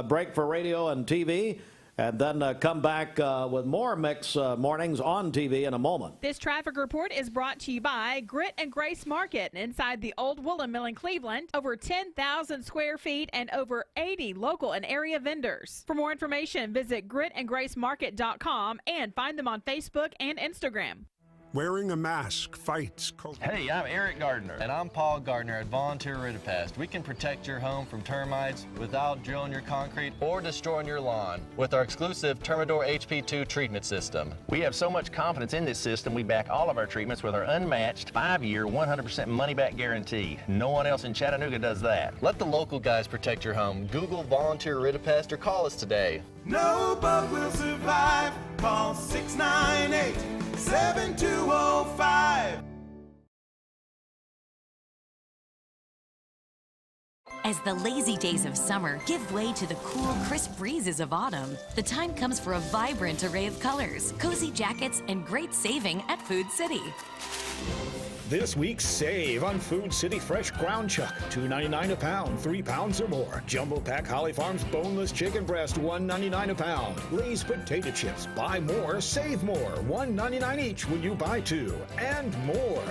break for radio and TV. and then come back with more Mix Mornings on TV in a moment. This traffic report is brought to you by Grit and Grace Market inside the old woolen mill in Cleveland. Over 10,000 square feet and over 80 local and area vendors. For more information, visit gritandgracemarket.com and find them on Facebook and Instagram. Wearing a mask fights COVID. Hey, I'm Eric Gardner. And I'm Paul Gardner at Volunteer Ridipast. We can protect your home from termites without drilling your concrete or destroying your lawn with our exclusive Termador HP2 treatment system. We have so much confidence in this system, we back all of our treatments with our unmatched 5-year, 100% money-back guarantee. No one else in Chattanooga does that. Let the local guys protect your home. Google Volunteer Ridipast or call us today. No bug will survive. Call 698-7205. As the lazy days of summer give way to the cool, crisp breezes of autumn, the time comes for a vibrant array of colors, cozy jackets, and great saving at Food City. This week, save on Food City Fresh Ground Chuck, $2.99 a pound, 3 pounds or more. Jumbo Pack Holly Farms Boneless Chicken Breast, $1.99 a pound. Lay's Potato Chips, buy more, save more, $1.99 each when you buy 2, and more.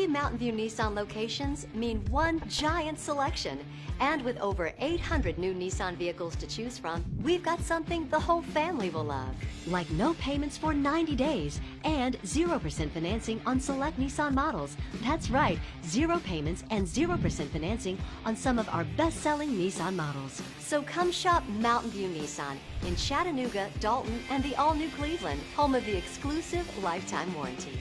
Mountain View Nissan locations mean one giant selection. And with over 800 new Nissan vehicles to choose from, we've got something the whole family will love. Like no payments for 90 days and 0% financing on select Nissan models. That's right, 0 payments and 0% financing on some of our best-selling Nissan models. So come shop Mountain View Nissan in Chattanooga, Dalton, and the all-new Cleveland, home of the exclusive lifetime warranty.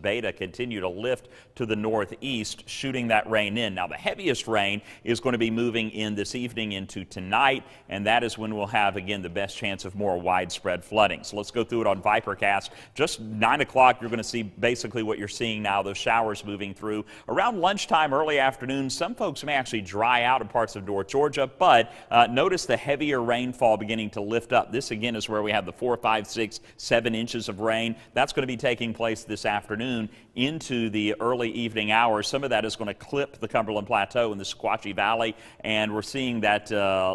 Beta continue to lift to the northeast, shooting that rain in. Now, the heaviest rain is going to be moving in this evening into tonight, and that is when we'll have, again, the best chance of more widespread flooding. So let's go through it on Vipercast. Just 9 o'clock, you're going to see basically what you're seeing now, those showers moving through. Around lunchtime, early afternoon, some folks may actually dry out in parts of North Georgia, but notice the heavier rainfall beginning to lift up. This, again, is where we have the 4, 5, 6, 7 inches of rain. That's going to be taking place this afternoon into the early evening hours. Some of that is going to clip the Cumberland Plateau and the Sequatchie Valley, and we're seeing that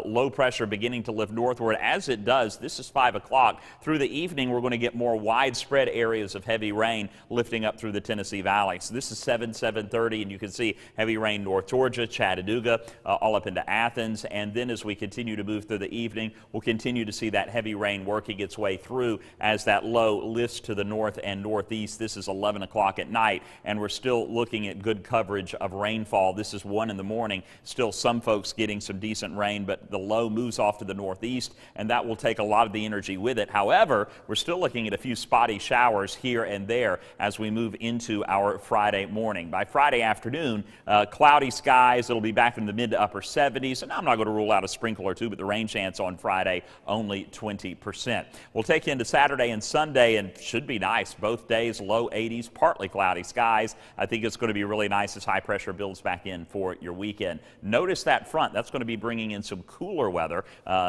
low pressure beginning to lift northward. As it does, this is 5 o'clock. Through the evening, we're going to get more widespread areas of heavy rain lifting up through the Tennessee Valley. So this is 7:30, and you can see heavy rain North Georgia, Chattanooga, all up into Athens. And then as we continue to move through the evening, we'll continue to see that heavy rain working its way through as that low lifts to the north and northeast. This is 11 o'clock at night, and we're still looking at good coverage of rainfall. This is 1 in the morning. Still some folks getting some decent rain, but the low moves off to the northeast, and that will take a lot of the energy with it. However, we're still looking at a few spotty showers here and there as we move into our Friday morning. By Friday afternoon, cloudy skies. It'll be back in the mid to upper 70s, and I'm not going to rule out a sprinkle or two, but the rain chance on Friday only 20%. We'll take you into Saturday and Sunday, and should be nice. Both days, low 80s, partly cloudy skies. I think it's going to be really nice as high pressure builds back in for your weekend. Notice that front. That's going to be bringing in some cooler weather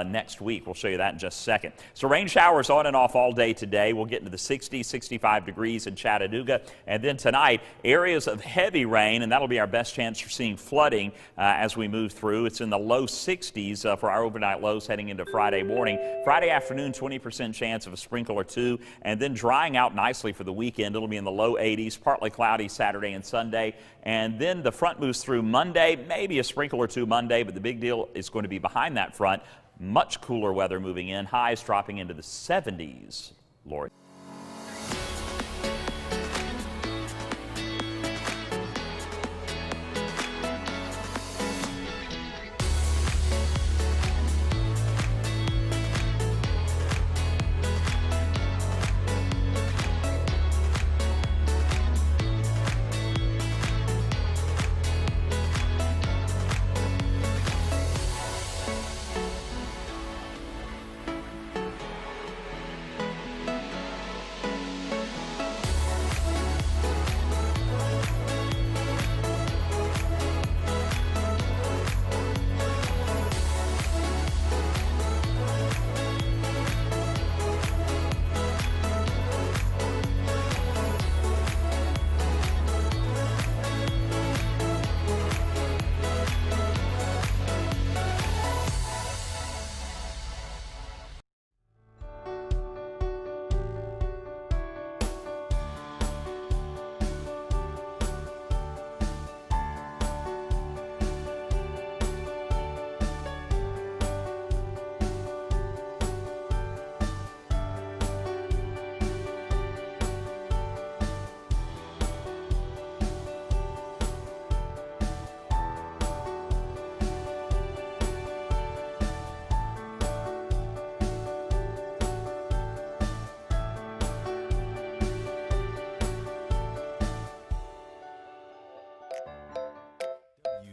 next week. We'll show you that in just a second. So rain showers on and off all day today. We'll get into the 60, 65 degrees in Chattanooga. And then tonight, areas of heavy rain, and that'll be our best chance for seeing flooding as we move through. It's in the low 60s for our overnight lows heading into Friday morning. Friday afternoon, 20% chance of a sprinkle or two, and then drying out nicely for the weekend. It'll be in the low 80s, partly cloudy Saturday and Sunday. And then the front moves through Monday, maybe a sprinkle or two Monday, but the big deal is going to be behind that front. Much cooler weather moving in, highs dropping into the 70s. Lori.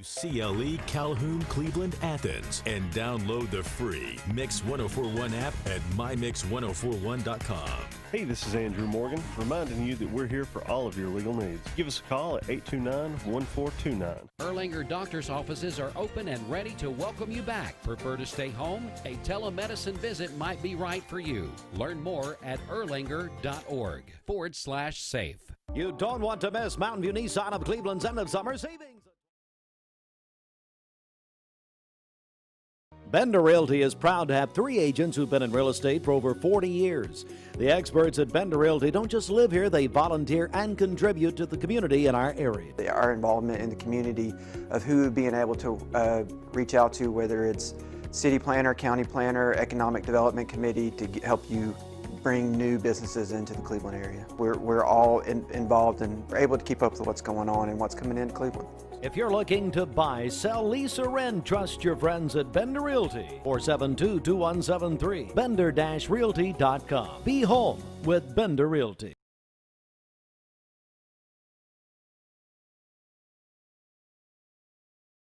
CLE Calhoun, Cleveland, Athens, and download the free Mix 1041 app at mymix1041.com. Hey, this is Andrew Morgan, reminding you that we're here for all of your legal needs. Give us a call at 829-1429. Erlanger doctor's offices are open and ready to welcome you back. Prefer to stay home? A telemedicine visit might be right for you. Learn more at erlanger.org/safe. You don't want to miss Mountain View Nissan of Cleveland's end of summer savings. Bender Realty is proud to have 3 agents who've been in real estate for over 40 years. The experts at Bender Realty don't just live here, they volunteer and contribute to the community in our area. Our involvement in the community of who being able to reach out to, whether it's city planner, county planner, economic development committee, to help you bring new businesses into the Cleveland area. We're all involved and we're able to keep up with what's going on and what's coming into Cleveland. If you're looking to buy, sell, lease, or rent, trust your friends at Bender Realty. 472-2173. Bender-realty.com. Be home with Bender Realty.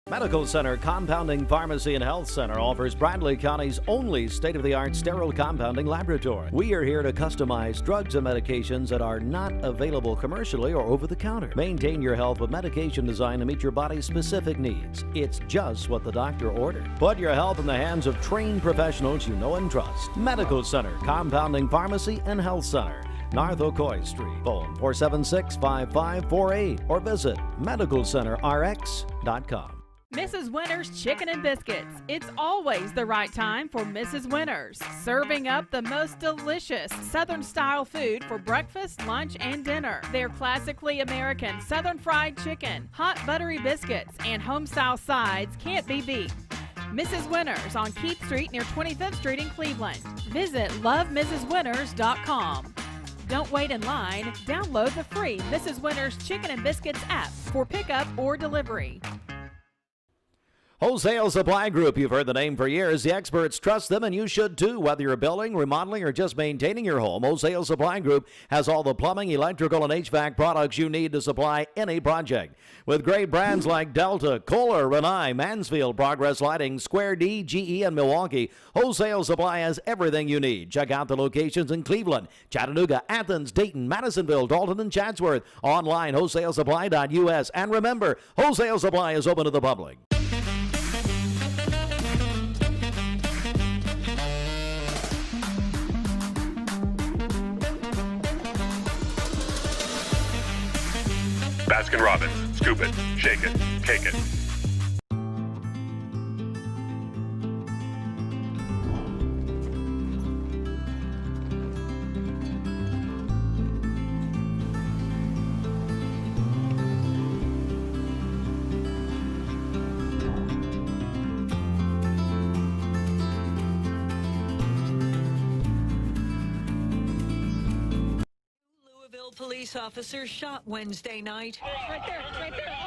Medical Center Compounding Pharmacy and Health Center offers Bradley County's only state-of-the-art sterile compounding laboratory. We are here to customize drugs and medications that are not available commercially or over the counter. Maintain your health with medication designed to meet your body's specific needs. It's just what the doctor ordered. Put your health in the hands of trained professionals you know and trust. Medical Center Compounding Pharmacy and Health Center, North Ocoee Street. Phone 476-5548 or visit medicalcenterrx.com. Mrs. Winter's Chicken and Biscuits. It's always the right time for Mrs. Winter's. Serving up the most delicious Southern-style food for breakfast, lunch, and dinner. Their classically American Southern fried chicken, hot buttery biscuits, and home-style sides can't be beat. Mrs. Winter's on Keith Street near 25th Street in Cleveland. Visit lovemrswinters.com. Don't wait in line. Download the free Mrs. Winter's Chicken and Biscuits app for pickup or delivery. Wholesale Supply Group, you've heard the name for years. The experts trust them, and you should too. Whether you're building, remodeling, or just maintaining your home, Wholesale Supply Group has all the plumbing, electrical, and HVAC products you need to supply any project. With great brands like Delta, Kohler, Rinnai, Mansfield, Progress Lighting, Square D, GE, and Milwaukee, Wholesale Supply has everything you need. Check out the locations in Cleveland, Chattanooga, Athens, Dayton, Madisonville, Dalton, and Chatsworth. Online, wholesalesupply.us. And remember, Wholesale Supply is open to the public. Baskin-Robbins. Scoop it, shake it, cake it. Police officer shot Wednesday night. Right there,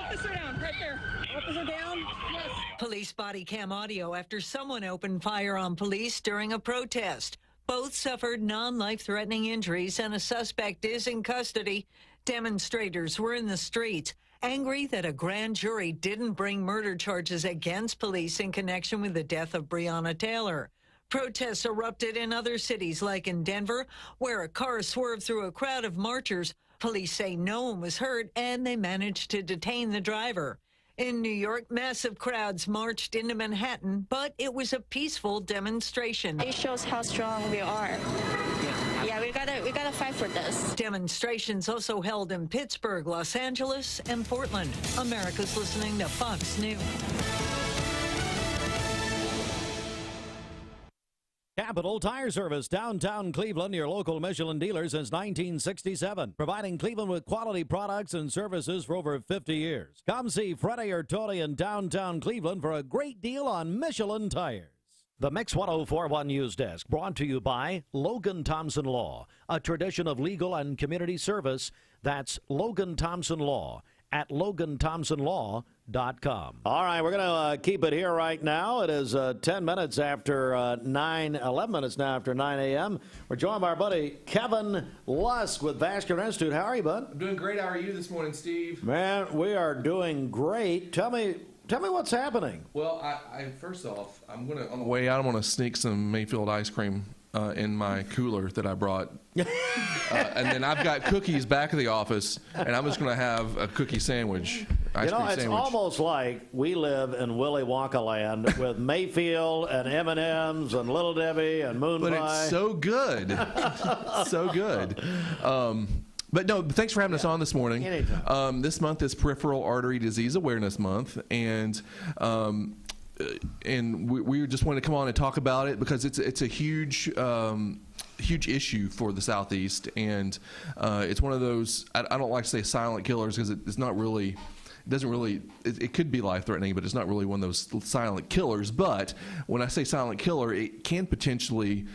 officer down, right there. Officer down, yes. Police body cam audio after someone opened fire on police during a protest. Both suffered non-life-threatening injuries and a suspect is in custody. Demonstrators were in the streets, angry that a grand jury didn't bring murder charges against police in connection with the death of Breonna Taylor. Protests erupted in other cities, like in Denver, where a car swerved through a crowd of marchers. Police say no one was hurt, and they managed to detain the driver. In New York, massive crowds marched into Manhattan, but it was a peaceful demonstration. It shows how strong we are. Yeah, we gotta fight for this. Demonstrations also held in Pittsburgh, Los Angeles, and Portland. America's listening to Fox News. Capital Tire Service, downtown Cleveland, your local Michelin dealer since 1967. Providing Cleveland with quality products and services for over 50 years. Come see Freddie or Tony in downtown Cleveland for a great deal on Michelin tires. The Mix 1041 News Desk brought to you by Logan Thompson Law, a tradition of legal and community service. That's Logan Thompson Law at LoganThompsonLaw.com. All right, we're going to keep it here right now. It is 10 minutes after 11 minutes now after 9 a.m. We're joined by our buddy Kevin Lusk with Vascular Institute. How are you, bud? I'm doing great. How are you this morning, Steve? Man, we are doing great. Tell me what's happening. Well, I first off, on the way out, I'm going to sneak some Mayfield ice cream in my cooler that I brought. And then I've got cookies back at the office, and I'm just going to have a cookie sandwich. It's almost like we live in Willy Wonka land with Mayfield and M&M's and Little Debbie and Moon Pie. But it's so good. So good. But no, thanks for having us on this morning. Anytime. This month is Peripheral Artery Disease Awareness Month, and we just wanted to come on and talk about it because it's a huge issue for the Southeast, and it's one of those, I don't like to say silent killers because it's not really, it could be life-threatening, but it's not really one of those silent killers. But when I say silent killer, it can potentially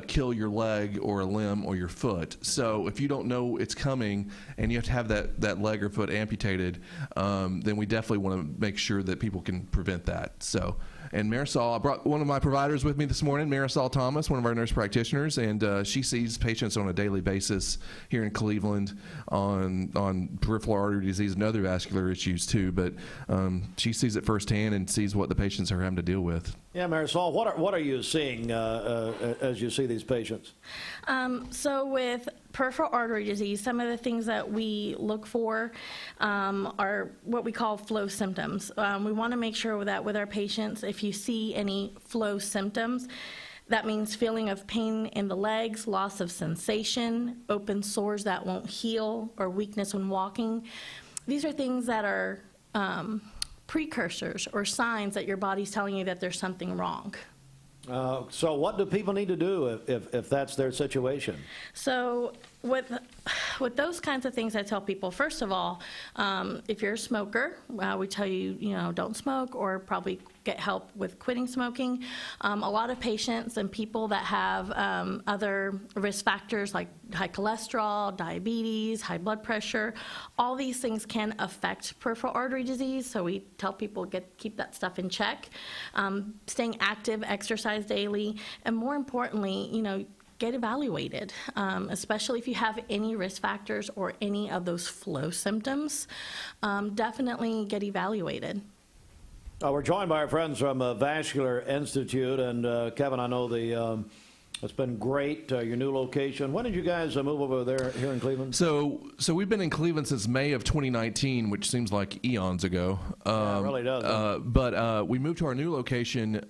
kill your leg or a limb or your foot. So if you don't know it's coming and you have to have that leg or foot amputated, then we definitely want to make sure that people can prevent that. So, and Marysol, I brought one of my providers with me this morning, Marysol Thomas, one of our nurse practitioners, and she sees patients on a daily basis here in Cleveland on peripheral artery disease and other vascular issues too. But she sees it firsthand and sees what the patients are having to deal with. Yeah, Marysol, what are you seeing as you see these patients? So with peripheral artery disease, some of the things that we look for are what we call flow symptoms. We want to make sure that with our patients, if you see any flow symptoms, that means feeling of pain in the legs, loss of sensation, open sores that won't heal, or weakness when walking. These are things that are precursors or signs that your body's telling you that there's something wrong. So what do people need to do if that's their situation? So With those kinds of things, I tell people, first of all, if you're a smoker, we tell you, don't smoke or probably get help with quitting smoking. A lot of patients and people that have other risk factors like high cholesterol, diabetes, high blood pressure, all these things can affect peripheral artery disease, so we tell people keep that stuff in check. Staying active, exercise daily, and more importantly, get evaluated, especially if you have any risk factors or any of those flow symptoms. Definitely get evaluated. We're joined by our friends from Vasular Institute, and Kevin, I know it's been great, your new location. When did you guys move over there here in Cleveland? So we've been in Cleveland since May of 2019, which seems like eons ago. Yeah, it really does. But we moved to our new location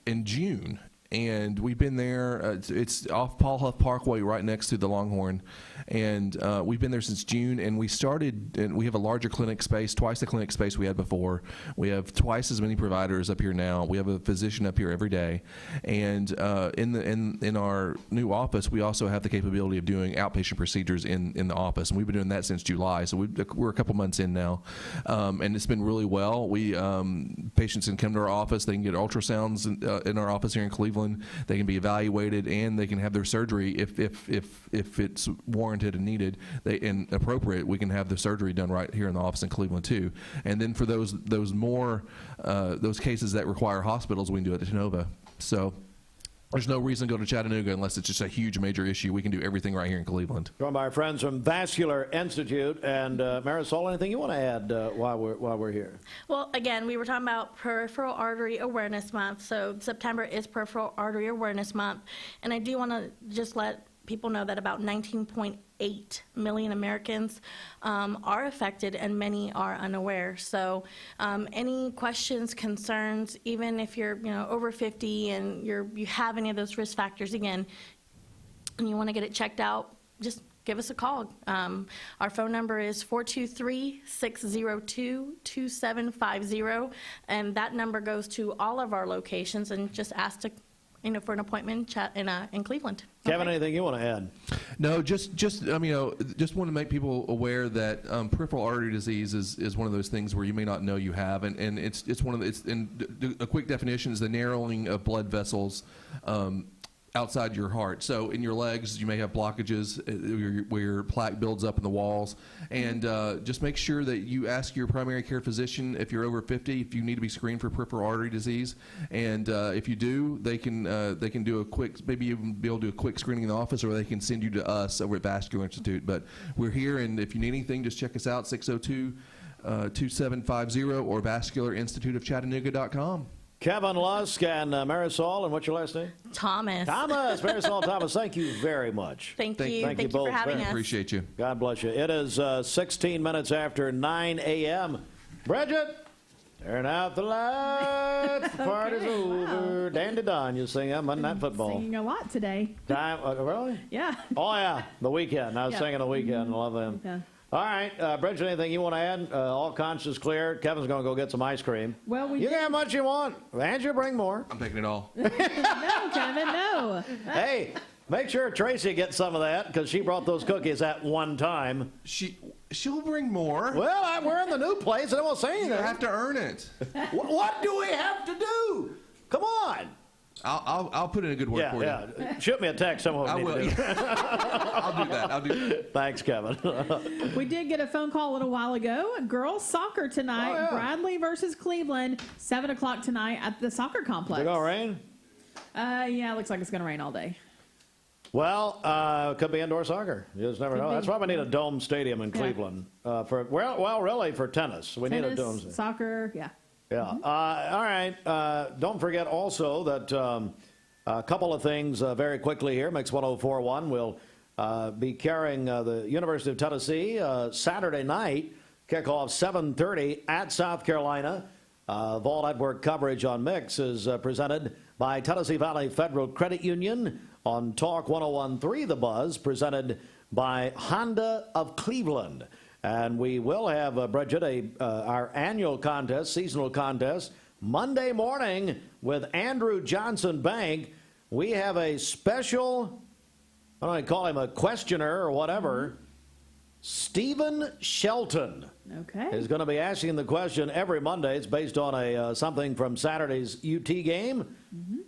in June. And we've been there. It's off Paul Huff Parkway, right next to the Longhorn, and we've been there since June. And we started. And we have a larger clinic space, twice the clinic space we had before. We have twice as many providers up here now. We have a physician up here every day, and in our new office, we also have the capability of doing outpatient procedures in the office. And we've been doing that since July, so we're a couple months in now, and it's been really well. Patients can come to our office. They can get ultrasounds in our office here in Cleveland. They can be evaluated, and they can have their surgery if it's warranted and needed and appropriate. We can have the surgery done right here in the office in Cleveland too. And then for those cases that require hospitals, we can do it at Tenova. So there's no reason to go to Chattanooga unless it's just a huge major issue. We can do everything right here in Cleveland. Joined by our friends from Vasular Institute. And Marysol, anything you want to add while we're here? Well, again, we were talking about Peripheral Artery Awareness Month. So September is Peripheral Artery Awareness Month. And I do want to just let people know that about 19.8 million Americans are affected, and many are unaware. So any questions, concerns, even if you're over 50 and you have any of those risk factors, again, and you want to get it checked out, just give us a call. Our phone number is 423-602-2750, and that number goes to all of our locations, and just ask to for an appointment in Cleveland. Kevin, anything you want to add? No, just want to make people aware that peripheral artery disease is one of those things where you may not know you have, and it's one of a quick definition is the narrowing of blood vessels outside your heart. So in your legs, you may have blockages where your plaque builds up in the walls. And just make sure that you ask your primary care physician if you're over 50 if you need to be screened for peripheral artery disease. And if you do, they can do a quick, maybe even be able to do a quick screening in the office, or they can send you to us over at Vasular Institute. But we're here, and if you need anything, just check us out, 602-2750 or vascularinstituteofchattanooga.com. Kevin, Lusk, and Marysol, and what's your last name? Thomas. Marysol Thomas, thank you very much. Thank you both for having us. Appreciate you. God bless you. It is 16 minutes after 9 a.m. Bridget, turn out the lights. The party's over. Dandy Don, you sing Monday Night Football. Singing a lot today. Really? Yeah. Oh, yeah, the weekend. I was singing the weekend. Love them. Yeah. All right, Bridget, anything you want to add? All conscience clear. Kevin's going to go get some ice cream. Well, you can have much you want. Angie, bring more. I'm taking it all. No, Kevin, no. Hey, make sure Tracy gets some of that, because she brought those cookies at one time. She'll bring more. Well, we're in the new place, and I won't say anything. You have to earn it. What do we have to do? Come on. I'll put in a good word for you. Yeah. Shoot me a text. I will. I'll do that. Thanks, Kevin. We did get a phone call a little while ago. Girls soccer tonight. Oh, yeah. Bradley versus Cleveland, 7 o'clock tonight at the soccer complex. Is it going to rain? Yeah, it looks like it's going to rain all day. Well, it could be indoor soccer. You just never know. That's why we need a dome stadium in Cleveland. Really for tennis. We need a dome stadium. Soccer, yeah. Yeah. All right. Don't forget also that a couple of things very quickly here. Mix 1041 will be carrying the University of Tennessee Saturday night, kickoff 7:30 at South Carolina. Vol Network coverage on Mix is presented by Tennessee Valley Federal Credit Union on Talk 101.3 The Buzz, presented by Honda of Cleveland. And we will have, Bridget, our annual contest, seasonal contest, Monday morning with Andrew Johnson Bank. We have a special I don't know, call him a questioner or whatever. Stephen Shelton is going to be asking the question every Monday. It's based on a something from Saturday's UT game.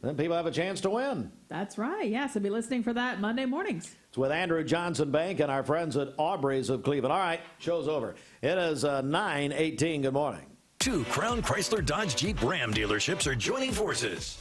Then people have a chance to win. That's right. Yeah, so be listening for that Monday mornings. It's with Andrew Johnson Bank and our friends at Aubrey's of Cleveland. All right, show's over. It is 9:18. Good morning. 2 Crown Chrysler Dodge Jeep Ram dealerships are joining forces.